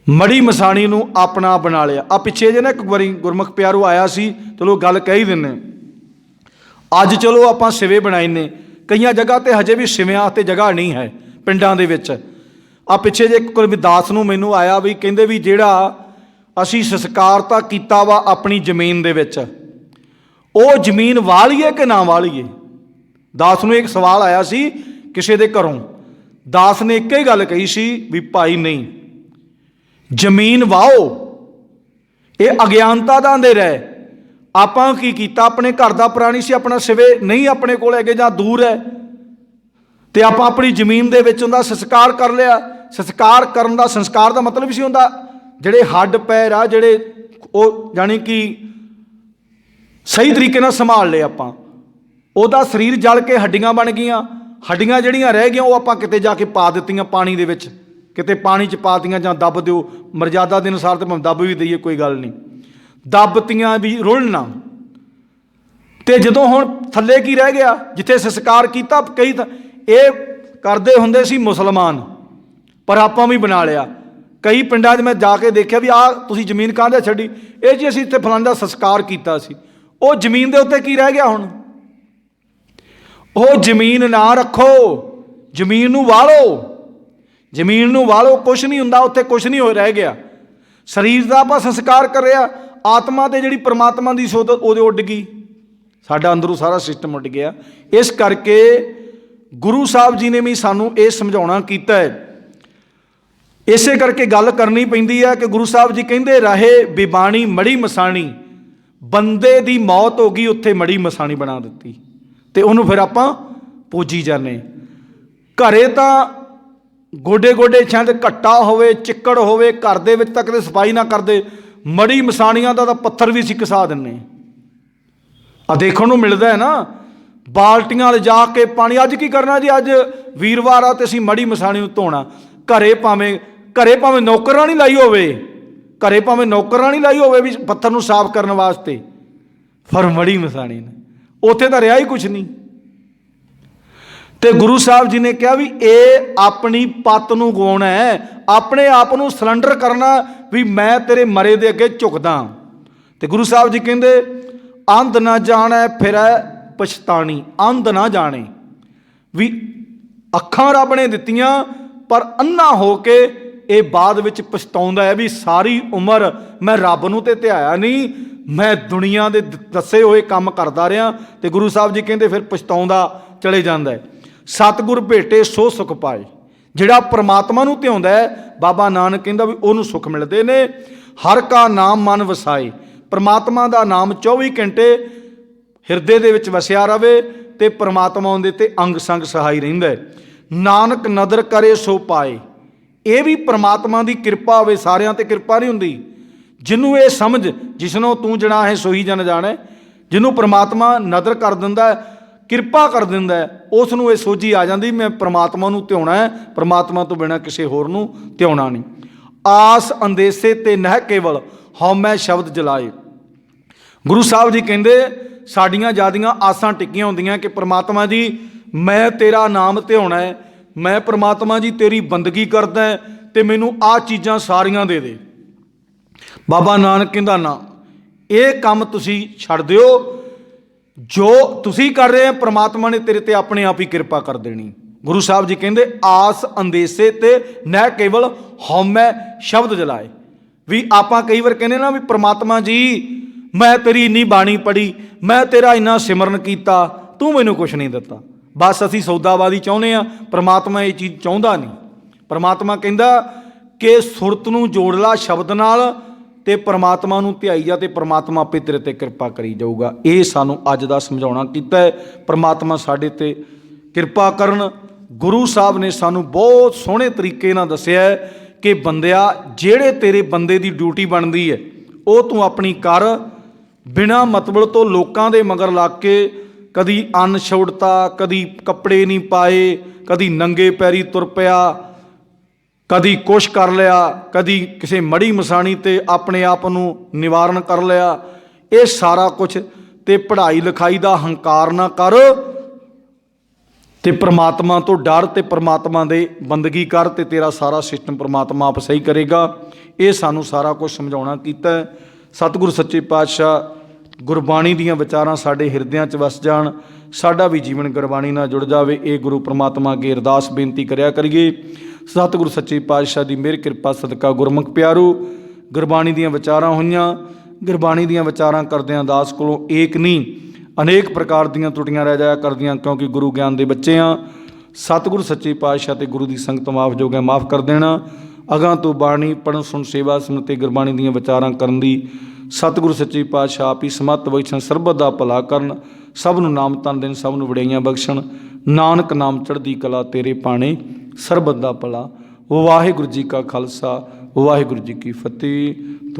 ਮੜੀ ਮਸਾਣੀ ਨੂੰ ਆਪਣਾ ਬਣਾ ਲਿਆ। ਆ ਪਿੱਛੇ ਜੇ ਨਾ ਇੱਕ ਵਾਰੀ ਗੁਰਮੁਖ ਪਿਆਰੂ ਆਇਆ ਸੀ, ਚਲੋ ਗੱਲ ਕਹਿ ਹੀ ਦਿੰਦੇ। ਅੱਜ ਚਲੋ ਆਪਾਂ ਸਿਵੇ ਬਣਾਏ ਨੇ, ਕਈਆਂ ਜਗ੍ਹਾ 'ਤੇ ਹਜੇ ਵੀ ਸਿਵਿਆਂ 'ਤੇ ਜਗ੍ਹਾ ਨਹੀਂ ਹੈ ਪਿੰਡਾਂ ਦੇ ਵਿੱਚ। ਆ ਪਿੱਛੇ ਜੇ ਇੱਕ ਵਾਰੀ ਦਾਸ ਨੂੰ ਮੈਨੂੰ ਆਇਆ ਵੀ ਕਹਿੰਦੇ ਵੀ ਜਿਹੜਾ ਅਸੀਂ ਸੰਸਕਾਰ ਤਾਂ ਕੀਤਾ ਵਾ ਆਪਣੀ ਜ਼ਮੀਨ ਦੇ ਵਿੱਚ, ਉਹ ਜ਼ਮੀਨ ਵਾਹ ਲਈਏ ਕਿ ਨਾ ਵਾਹ ਲਈਏ। ਦਾਸ ਨੂੰ ਇੱਕ ਸਵਾਲ ਆਇਆ ਸੀ ਕਿਸੇ ਦੇ ਘਰੋਂ। ਦਾਸ ਨੇ ਇੱਕ ਹੀ ਗੱਲ ਕਹੀ ਸੀ ਵੀ ਭਾਈ ਨਹੀਂ, ਜ਼ਮੀਨ ਵਾਹੋ, ਇਹ ਅਗਿਆਨਤਾ ਦਾ ਅੰਧੇਰਾ ਹੈ। ਆਪਾਂ ਕੀ ਕੀਤਾ, ਆਪਣੇ ਘਰ ਦਾ ਪ੍ਰਾਣੀ ਸੀ, ਆਪਣਾ ਸਿਵੇ ਨਹੀਂ ਆਪਣੇ ਕੋਲ ਹੈਗੇ ਜਾਂ ਦੂਰ ਹੈ, ਤੇ ਆਪਾਂ ਆਪਣੀ ਜ਼ਮੀਨ ਦੇ ਵਿੱਚ ਉਹਦਾ ਸੰਸਕਾਰ ਕਰ ਲਿਆ। ਸੰਸਕਾਰ ਕਰਨ ਦਾ, ਸੰਸਕਾਰ ਦਾ ਮਤਲਬ ਸੀ ਹੁੰਦਾ ਜਿਹੜੇ ਹੱਡ ਪੈਰ ਆ ਜਿਹੜੇ ਉਹ ਜਾਣੀ ਕਿ ਸਹੀ ਤਰੀਕੇ ਨਾਲ ਸੰਭਾਲ ਲਏ ਆਪਾਂ। ਉਹਦਾ ਸਰੀਰ ਜਲ ਕੇ ਹੱਡੀਆਂ ਬਣ ਗਈਆਂ, ਹੱਡੀਆਂ ਜਿਹੜੀਆਂ ਰਹਿ ਗਈਆਂ ਉਹ ਆਪਾਂ ਕਿਤੇ ਜਾ ਕੇ ਪਾ ਦਿੱਤੀਆਂ ਪਾਣੀ ਦੇ ਵਿੱਚ, ਕਿਤੇ ਪਾਣੀ 'ਚ ਪਾ ਦਿੱਤੀਆਂ ਜਾਂ ਦੱਬ ਦਿਓ, ਮਰਜ਼ਾਦਾ ਦੇ ਅਨੁਸਾਰ ਤੇ ਭਾਵੇਂ ਦੱਬ ਵੀ ਦਈਏ ਕੋਈ ਗੱਲ ਨਹੀਂ, ਦੱਬਤੀਆਂ ਵੀ ਰੁਲਣਾ। ਤੇ ਜਦੋਂ ਹੁਣ ਥੱਲੇ ਕੀ ਰਹਿ ਗਿਆ, ਜਿੱਥੇ ਸੰਸਕਾਰ ਕੀਤਾ ਕਈ ਤਾਂ ਇਹ ਕਰਦੇ ਹੁੰਦੇ ਸੀ ਮੁਸਲਮਾਨ, ਪਰ ਆਪਾਂ ਵੀ ਬਣਾ ਲਿਆ। ਕਈ ਪਿੰਡਾਂ 'ਚ ਮੈਂ ਜਾ ਕੇ ਦੇਖਿਆ ਵੀ ਆਹ ਤੁਸੀਂ ਜ਼ਮੀਨ ਕਾਹਦੇ ਛੱਡੀ, ਇਹ ਜੀ ਅਸੀਂ ਇੱਥੇ ਫਲਾਣੇ ਦਾ ਸੰਸਕਾਰ ਕੀਤਾ ਸੀ। ਉਹ ਜ਼ਮੀਨ ਦੇ ਉੱਤੇ ਕੀ ਰਹਿ ਗਿਆ ਹੁਣ? ਉਹ ਜ਼ਮੀਨ ਨਾ ਰੱਖੋ, ਜ਼ਮੀਨ ਨੂੰ ਵਾਲੋ, ਜ਼ਮੀਨ ਨੂੰ ਵਾਲੋ, ਕੁਛ ਨਹੀਂ ਹੁੰਦਾ ਉੱਥੇ, ਕੁਛ ਨਹੀਂ ਹੋ ਰਹਿ ਗਿਆ। ਸਰੀਰ ਦਾ ਆਪਾਂ ਸੰਸਕਾਰ ਕਰਿਆ, ਆਤਮਾ ਤੇ ਜਿਹੜੀ ਪ੍ਰਮਾਤਮਾ ਦੀ ਸੋਧ ਉਹਦੇ ਉੱਡ ਗਈ, ਸਾਡਾ ਅੰਦਰੋਂ ਸਾਰਾ ਸਿਸਟਮ ਉੱਡ ਗਿਆ। ਇਸ ਕਰਕੇ ਗੁਰੂ ਸਾਹਿਬ ਜੀ ਨੇ ਵੀ ਸਾਨੂੰ ਇਹ ਸਮਝਾਉਣਾ ਕੀਤਾ ਹੈ। ਇਸੇ ਕਰਕੇ ਗੱਲ ਕਰਨੀ ਪੈਂਦੀ ਹੈ ਕਿ ਗੁਰੂ ਸਾਹਿਬ ਜੀ ਕਹਿੰਦੇ ਰਹੇ ਬਿਬਾਣੀ ਮੜੀ ਮਸਾਣੀ, ਬੰਦੇ ਦੀ ਮੌਤ ਹੋ ਗਈ ਉੱਥੇ ਮੜੀ ਮਸਾਣੀ ਬਣਾ ਦਿੱਤੀ ਤੇ ਉਹਨੂੰ ਫਿਰ ਆਪਾਂ ਪੂਜੀ ਜਾਂਦੇ। ਘਰੇ ਤਾਂ ਗੋਡੇ ਗੋਡੇ ਛੰਦ ਘੱਟਾ ਹੋਵੇ, ਚਿੱਕੜ ਹੋਵੇ, ਘਰ ਦੇ ਵਿੱਚ ਤੱਕ ਦੇ ਸਫਾਈ ਨਾ ਕਰਦੇ, ਮੜੀ ਮਸਾਣੀਆਂ ਦਾ ਤਾਂ ਪੱਥਰ ਵੀ ਅਸੀਂ ਘਸਾ ਦਿੰਦੇ ਆ। ਦੇਖਣ ਨੂੰ ਮਿਲਦਾ ਹੈ ਨਾ, ਬਾਲਟੀਆਂ ਲਿਜਾ ਕੇ ਪਾਣੀ। ਅੱਜ ਕੀ ਕਰਨਾ ਜੀ, ਅੱਜ ਵੀਰਵਾਰ ਆ ਤੇ ਅਸੀਂ ਮੜੀ ਮਸਾਣੀ ਨੂੰ ਧੋਣਾ। ਘਰੇ ਭਾਵੇਂ ਨੌਕਰਾਂ ਨਹੀਂ ਲਾਈ ਹੋਵੇ, ਘਰੇ ਭਾਵੇਂ ਨੌਕਰਾਂ ਨਹੀਂ ਲਾਈ ਹੋਵੇ ਵੀ ਪੱਥਰ ਨੂੰ ਸਾਫ਼ ਕਰਨ ਵਾਸਤੇ, ਪਰ ਮੜੀ ਮਸਾਣੀ ਨੇ ਉੱਥੇ ਤਾਂ ਰਿਹਾ ਹੀ ਕੁਛ ਨਹੀਂ। ਤੇ ਗੁਰੂ ਸਾਹਿਬ ਜੀ ਨੇ ਕਿਹਾ ਵੀ ਇਹ ਆਪਣੀ ਪੱਤ ਨੂੰ ਗਵਾਉਣਾ ਹੈ, ਆਪਣੇ ਆਪ ਨੂੰ ਸਰੈਂਡਰ ਕਰਨਾ ਵੀ ਮੈਂ ਤੇਰੇ ਮਰੇ ਦੇ ਅੱਗੇ ਝੁਕਦਾ। ਤੇ ਗੁਰੂ ਸਾਹਿਬ ਜੀ ਕਹਿੰਦੇ ਅੰਧ ਨਾ ਜਾਣੈ ਫਿਰੈ ਪਛਤਾਣੀ, ਅੰਧ ਨਾ ਜਾਣੇ ਵੀ ਅੱਖਾਂ ਰੱਬ ਨੇ ਦਿੱਤੀਆਂ ਪਰ ਅੰਨਾ ਹੋ ਕੇ ਇਹ ਬਾਅਦ ਵਿੱਚ ਪਛਤਾਉਂਦਾ ਹੈ ਵੀ ਸਾਰੀ ਉਮਰ ਮੈਂ ਰੱਬ ਨੂੰ ਤੇ ਧਿਆਇਆ ਨਹੀਂ, ਮੈਂ ਦੁਨੀਆ ਦੇ ਦੱਸੇ ਹੋਏ ਕੰਮ ਕਰਦਾ ਰਿਹਾ। ਤੇ ਗੁਰੂ ਸਾਹਿਬ ਜੀ ਕਹਿੰਦੇ ਫਿਰ ਪਛਤਾਉਂਦਾ ਚਲੇ ਜਾਂਦਾ ਹੈ। ਸਤਿਗੁਰ ਭੇਟੇ ਸੋ ਸੁਖ ਪਾਏ, ਜਿਹੜਾ ਪ੍ਰਮਾਤਮਾ ਨੂੰ ਧਿਆਉਂਦਾ ਹੈ, ਬਾਬਾ ਨਾਨਕ ਕਹਿੰਦਾ ਵੀ ਉਹਨੂੰ ਸੁੱਖ ਮਿਲਦੇ ਨੇ। ਹਰ ਕਾ ਨਾਮ ਮਨ ਵਸਾਏ, ਪ੍ਰਮਾਤਮਾ ਦਾ ਨਾਮ 24 ਘੰਟੇ ਹਿਰਦੇ ਦੇ ਵਿੱਚ ਵਸਿਆ ਰਵੇ ਤੇ ਪ੍ਰਮਾਤਮਾ ਉਹਦੇ ਤੇ ਅੰਗ ਸੰਗ ਸਹਾਈ ਰਹਿੰਦਾ ਹੈ। ਨਾਨਕ ਨਦਰ ਕਰੇ ਸੋ ਪਾਏ, ਇਹ ਵੀ ਪ੍ਰਮਾਤਮਾ ਦੀ ਕਿਰਪਾ ਹੋਵੇ, ਸਾਰਿਆਂ ਤੇ ਕਿਰਪਾ ਨਹੀਂ ਹੁੰਦੀ। ਜਿਹਨੂੰ ਇਹ ਸਮਝ ਜਿਸਨੂੰ ਤੂੰ ਜਣਾ ਹੈ ਸੋਈ ਜਨ ਜਾਣੈ, ਜਿਹਨੂੰ ਪ੍ਰਮਾਤਮਾ ਨਦਰ ਕਰ ਦਿੰਦਾ, ਕਿਰਪਾ ਕਰ ਦਿੰਦਾ, ਉਸ ਨੂੰ ਇਹ ਸੋਝੀ ਆ ਜਾਂਦੀ ਮੈਂ ਪ੍ਰਮਾਤਮਾ ਨੂੰ ਧਿਆਉਣਾ ਹੈ, ਪ੍ਰਮਾਤਮਾ ਤੋਂ ਬਿਨਾਂ ਕਿਸੇ ਹੋਰ ਨੂੰ ਧਿਆਉਣਾ ਨਹੀਂ। ਆਸ ਅੰਦੇਸੇ ਤੇ ਨਹਿ ਕੇਵਲ ਹਉਮੈ ਸ਼ਬਦ ਜਲਾਏ, ਗੁਰੂ ਸਾਹਿਬ ਜੀ ਕਹਿੰਦੇ ਸਾਡੀਆਂ ਜ਼ਿਆਦੀਆਂ ਆਸਾਂ ਟਿੱਕੀਆਂ ਹੁੰਦੀਆਂ ਕਿ ਪ੍ਰਮਾਤਮਾ ਜੀ ਮੈਂ ਤੇਰਾ ਨਾਮ ਧਿਆਉਣਾ ਹੈ, ਮੈਂ ਪ੍ਰਮਾਤਮਾ ਜੀ ਤੇਰੀ ਬੰਦਗੀ ਕਰਦਾ ਤੇ ਮੈਨੂੰ ਆਹ ਚੀਜ਼ਾਂ ਸਾਰੀਆਂ ਦੇ ਦੇ। ਬਾਬਾ ਨਾਨਕ ਕਹਿੰਦਾ ਨਾ, ਇਹ ਕੰਮ ਤੁਸੀਂ ਛੱਡ ਦਿਓ, ਜੋ ਤੁਸੀਂ ਕਰ ਰਹੇ ਹੋ ਪ੍ਰਮਾਤਮਾ ਨੇ ਤੇਰੇ ਤੇ ਆਪਣੇ ਆਪ ਹੀ ਕਿਰਪਾ ਕਰ ਦੇਣੀ। ਗੁਰੂ ਸਾਹਿਬ ਜੀ ਕਹਿੰਦੇ ਆਸ ਅੰਦੇਸੇ ਤੇ ਨਹਿ ਕੇਵਲ ਹਉਮੈ ਸ਼ਬਦ ਜਲਾਏ, ਵੀ ਆਪਾਂ ਕਈ ਵਾਰ ਕਹਿੰਦੇ ਨਾ ਵੀ ਪ੍ਰਮਾਤਮਾ ਜੀ ਮੈਂ ਤੇਰੀ ਇੰਨੀ ਬਾਣੀ ਪੜ੍ਹੀ, ਮੈਂ ਤੇਰਾ ਇੰਨਾ ਸਿਮਰਨ ਕੀਤਾ, ਤੂੰ ਮੈਨੂੰ ਕੁਛ ਨਹੀਂ ਦਿੱਤਾ। ਬਸ ਅਸੀਂ ਸੌਦਾਬਾਜ਼ੀ ਚਾਹੁੰਦੇ ਹਾਂ, ਪ੍ਰਮਾਤਮਾ ਇਹ ਚੀਜ਼ ਚਾਹੁੰਦਾ ਨਹੀਂ। ਪ੍ਰਮਾਤਮਾ ਕਹਿੰਦਾ ਕਿ ਸੁਰਤ ਨੂੰ ਜੋੜ ਲਾ ਸ਼ਬਦ ਨਾਲ ਤੇ ਪ੍ਰਮਾਤਮਾ ਨੂੰ ਧਿਆਈ ਜਾ ਤੇ ਪ੍ਰਮਾਤਮਾ ਆਪੇ ਤੇਰੇ ਤੇ ਕਿਰਪਾ ਕਰੀ ਜਾਊਗਾ। ਇਹ ਸਾਨੂੰ ਅੱਜ ਦਾ ਸਮਝਾਉਣਾ ਕੀਤਾ ਹੈ। ਪ੍ਰਮਾਤਮਾ ਸਾਡੇ ਤੇ ਕਿਰਪਾ ਕਰਨ। ਗੁਰੂ ਸਾਹਿਬ ਨੇ ਸਾਨੂੰ ਬਹੁਤ ਸੋਹਣੇ ਤਰੀਕੇ ਨਾਲ ਦੱਸਿਆ ਹੈ ਕਿ ਬੰਦਿਆ ਜਿਹੜੇ ਤੇਰੇ ਬੰਦੇ ਦੀ ਡਿਊਟੀ ਬਣਦੀ ਹੈ ਉਹ ਤੂੰ ਆਪਣੀ ਕਰ, ਬਿਨਾਂ ਮਤਲਬ ਤੋਂ ਲੋਕਾਂ ਦੇ ਮਗਰ ਲੱਗ ਕੇ ਕਦੀ ਅੰਨ ਛੋੜਤਾ, ਕਦੀ ਕੱਪੜੇ ਨਹੀਂ ਪਾਏ, ਕਦੀ ਨੰਗੇ ਪੈਰੀ ਤੁਰ ਪਿਆ, ਕਦੀ ਕੁਛ ਕਰ ਲਿਆ, ਕਦੀ ਕਿਸੇ ਮੜੀ ਮਸਾਣੀ ਤੇ ਆਪਣੇ ਆਪ ਨੂੰ ਨਿਵਾਰਨ ਕਰ ਲਿਆ। ਇਹ ਸਾਰਾ ਕੁਛ ਤੇ ਪੜ੍ਹਾਈ ਲਿਖਾਈ ਦਾ ਹੰਕਾਰ ਨਾ ਕਰ ਤੇ ਪ੍ਰਮਾਤਮਾ ਤੋਂ ਡਰ ਤੇ ਪ੍ਰਮਾਤਮਾ ਦੇ ਬੰਦਗੀ ਕਰ ਤੇ ਤੇਰਾ ਸਾਰਾ ਸਿਸਟਮ ਪ੍ਰਮਾਤਮਾ ਆਪ ਸਹੀ ਕਰੇਗਾ। ਇਹ ਸਾਨੂੰ ਸਾਰਾ ਕੁਝ ਸਮਝਾਉਣਾ ਕੀਤਾ ਹੈ। ਸਤਿਗੁਰੂ ਸੱਚੇ ਪਾਤਸ਼ਾਹ ਗੁਰਬਾਣੀ ਦੀਆਂ ਵਿਚਾਰਾਂ ਸਾਡੇ ਹਿਰਦਿਆਂ 'ਚ ਵਸ ਜਾਣ, ਸਾਡਾ ਵੀ ਜੀਵਨ ਗੁਰਬਾਣੀ ਨਾਲ ਜੁੜ ਜਾਵੇ। ਇਹ ਗੁਰੂ ਪ੍ਰਮਾਤਮਾ ਅੱਗੇ ਅਰਦਾਸ ਬੇਨਤੀ ਕਰਿਆ ਕਰੀਏ। ਸਤਿਗੁਰੂ ਸੱਚੇ ਪਾਤਸ਼ਾਹ ਦੀ ਮਿਹਰ ਕਿਰਪਾ ਸਦਕਾ ਗੁਰਮੁਖ ਪਿਆਰੋ ਗੁਰਬਾਣੀ ਦੀਆਂ ਵਿਚਾਰਾਂ ਹੋਈਆਂ। ਗੁਰਬਾਣੀ ਦੀਆਂ ਵਿਚਾਰਾਂ ਕਰਦਿਆਂ ਦਾਸ ਕੋਲੋਂ ਏਕ ਨਹੀਂ ਅਨੇਕ ਪ੍ਰਕਾਰ ਦੀਆਂ त्रुटियां ਰਹਿ ਜਾਇਆ ਕਰਦੀਆਂ, ਕਿਉਂਕਿ ਗੁਰੂ ਗਿਆਨ ਦੇ ਬੱਚੇ ਹਾਂ। ਸਤਿਗੁਰੂ ਸੱਚੇ ਪਾਤਸ਼ਾਹ ਤੇ ਗੁਰੂ ਦੀ ਸੰਗਤ ਮਾਫ ਜੋਗਾ ਮਾਫ ਕਰ ਦੇਣਾ। ਅਗਾਂ ਤੋਂ ਬਾਣੀ ਪੜ੍ਹਨ ਸੁਣ ਸੇਵਾ ਸੁਣ ਤੇ ਗੁਰਬਾਣੀ ਦੀਆਂ ਵਿਚਾਰਾਂ ਕਰਨ ਦੀ ਸਤਿਗੁਰੂ ਸੱਚੇ ਪਾਤਸ਼ਾਹ ਆਪ ਹੀ ਸਮੱਤ ਬਖਸ਼ਣ, ਸਰਬਤ ਦਾ ਭਲਾ ਕਰਨ, ਸਭ ਨੂੰ ਨਾਮ ਤਨ ਦੇਣ, ਸਭ ਨੂੰ ਵਡਿਆਈਆਂ ਬਖਸ਼ਣ। ਨਾਨਕ ਨਾਮ ਚੜ੍ਹਦੀ ਕਲਾ ਤੇਰੇ ਪਾਣੇ, ਸਰਬਤ ਦਾ ਭਲਾ। ਵਾਹਿਗੁਰੂ ਜੀ ਕਾ ਖਾਲਸਾ, ਵਾਹਿਗੁਰੂ ਜੀ ਕੀ ਫਤਿਹ।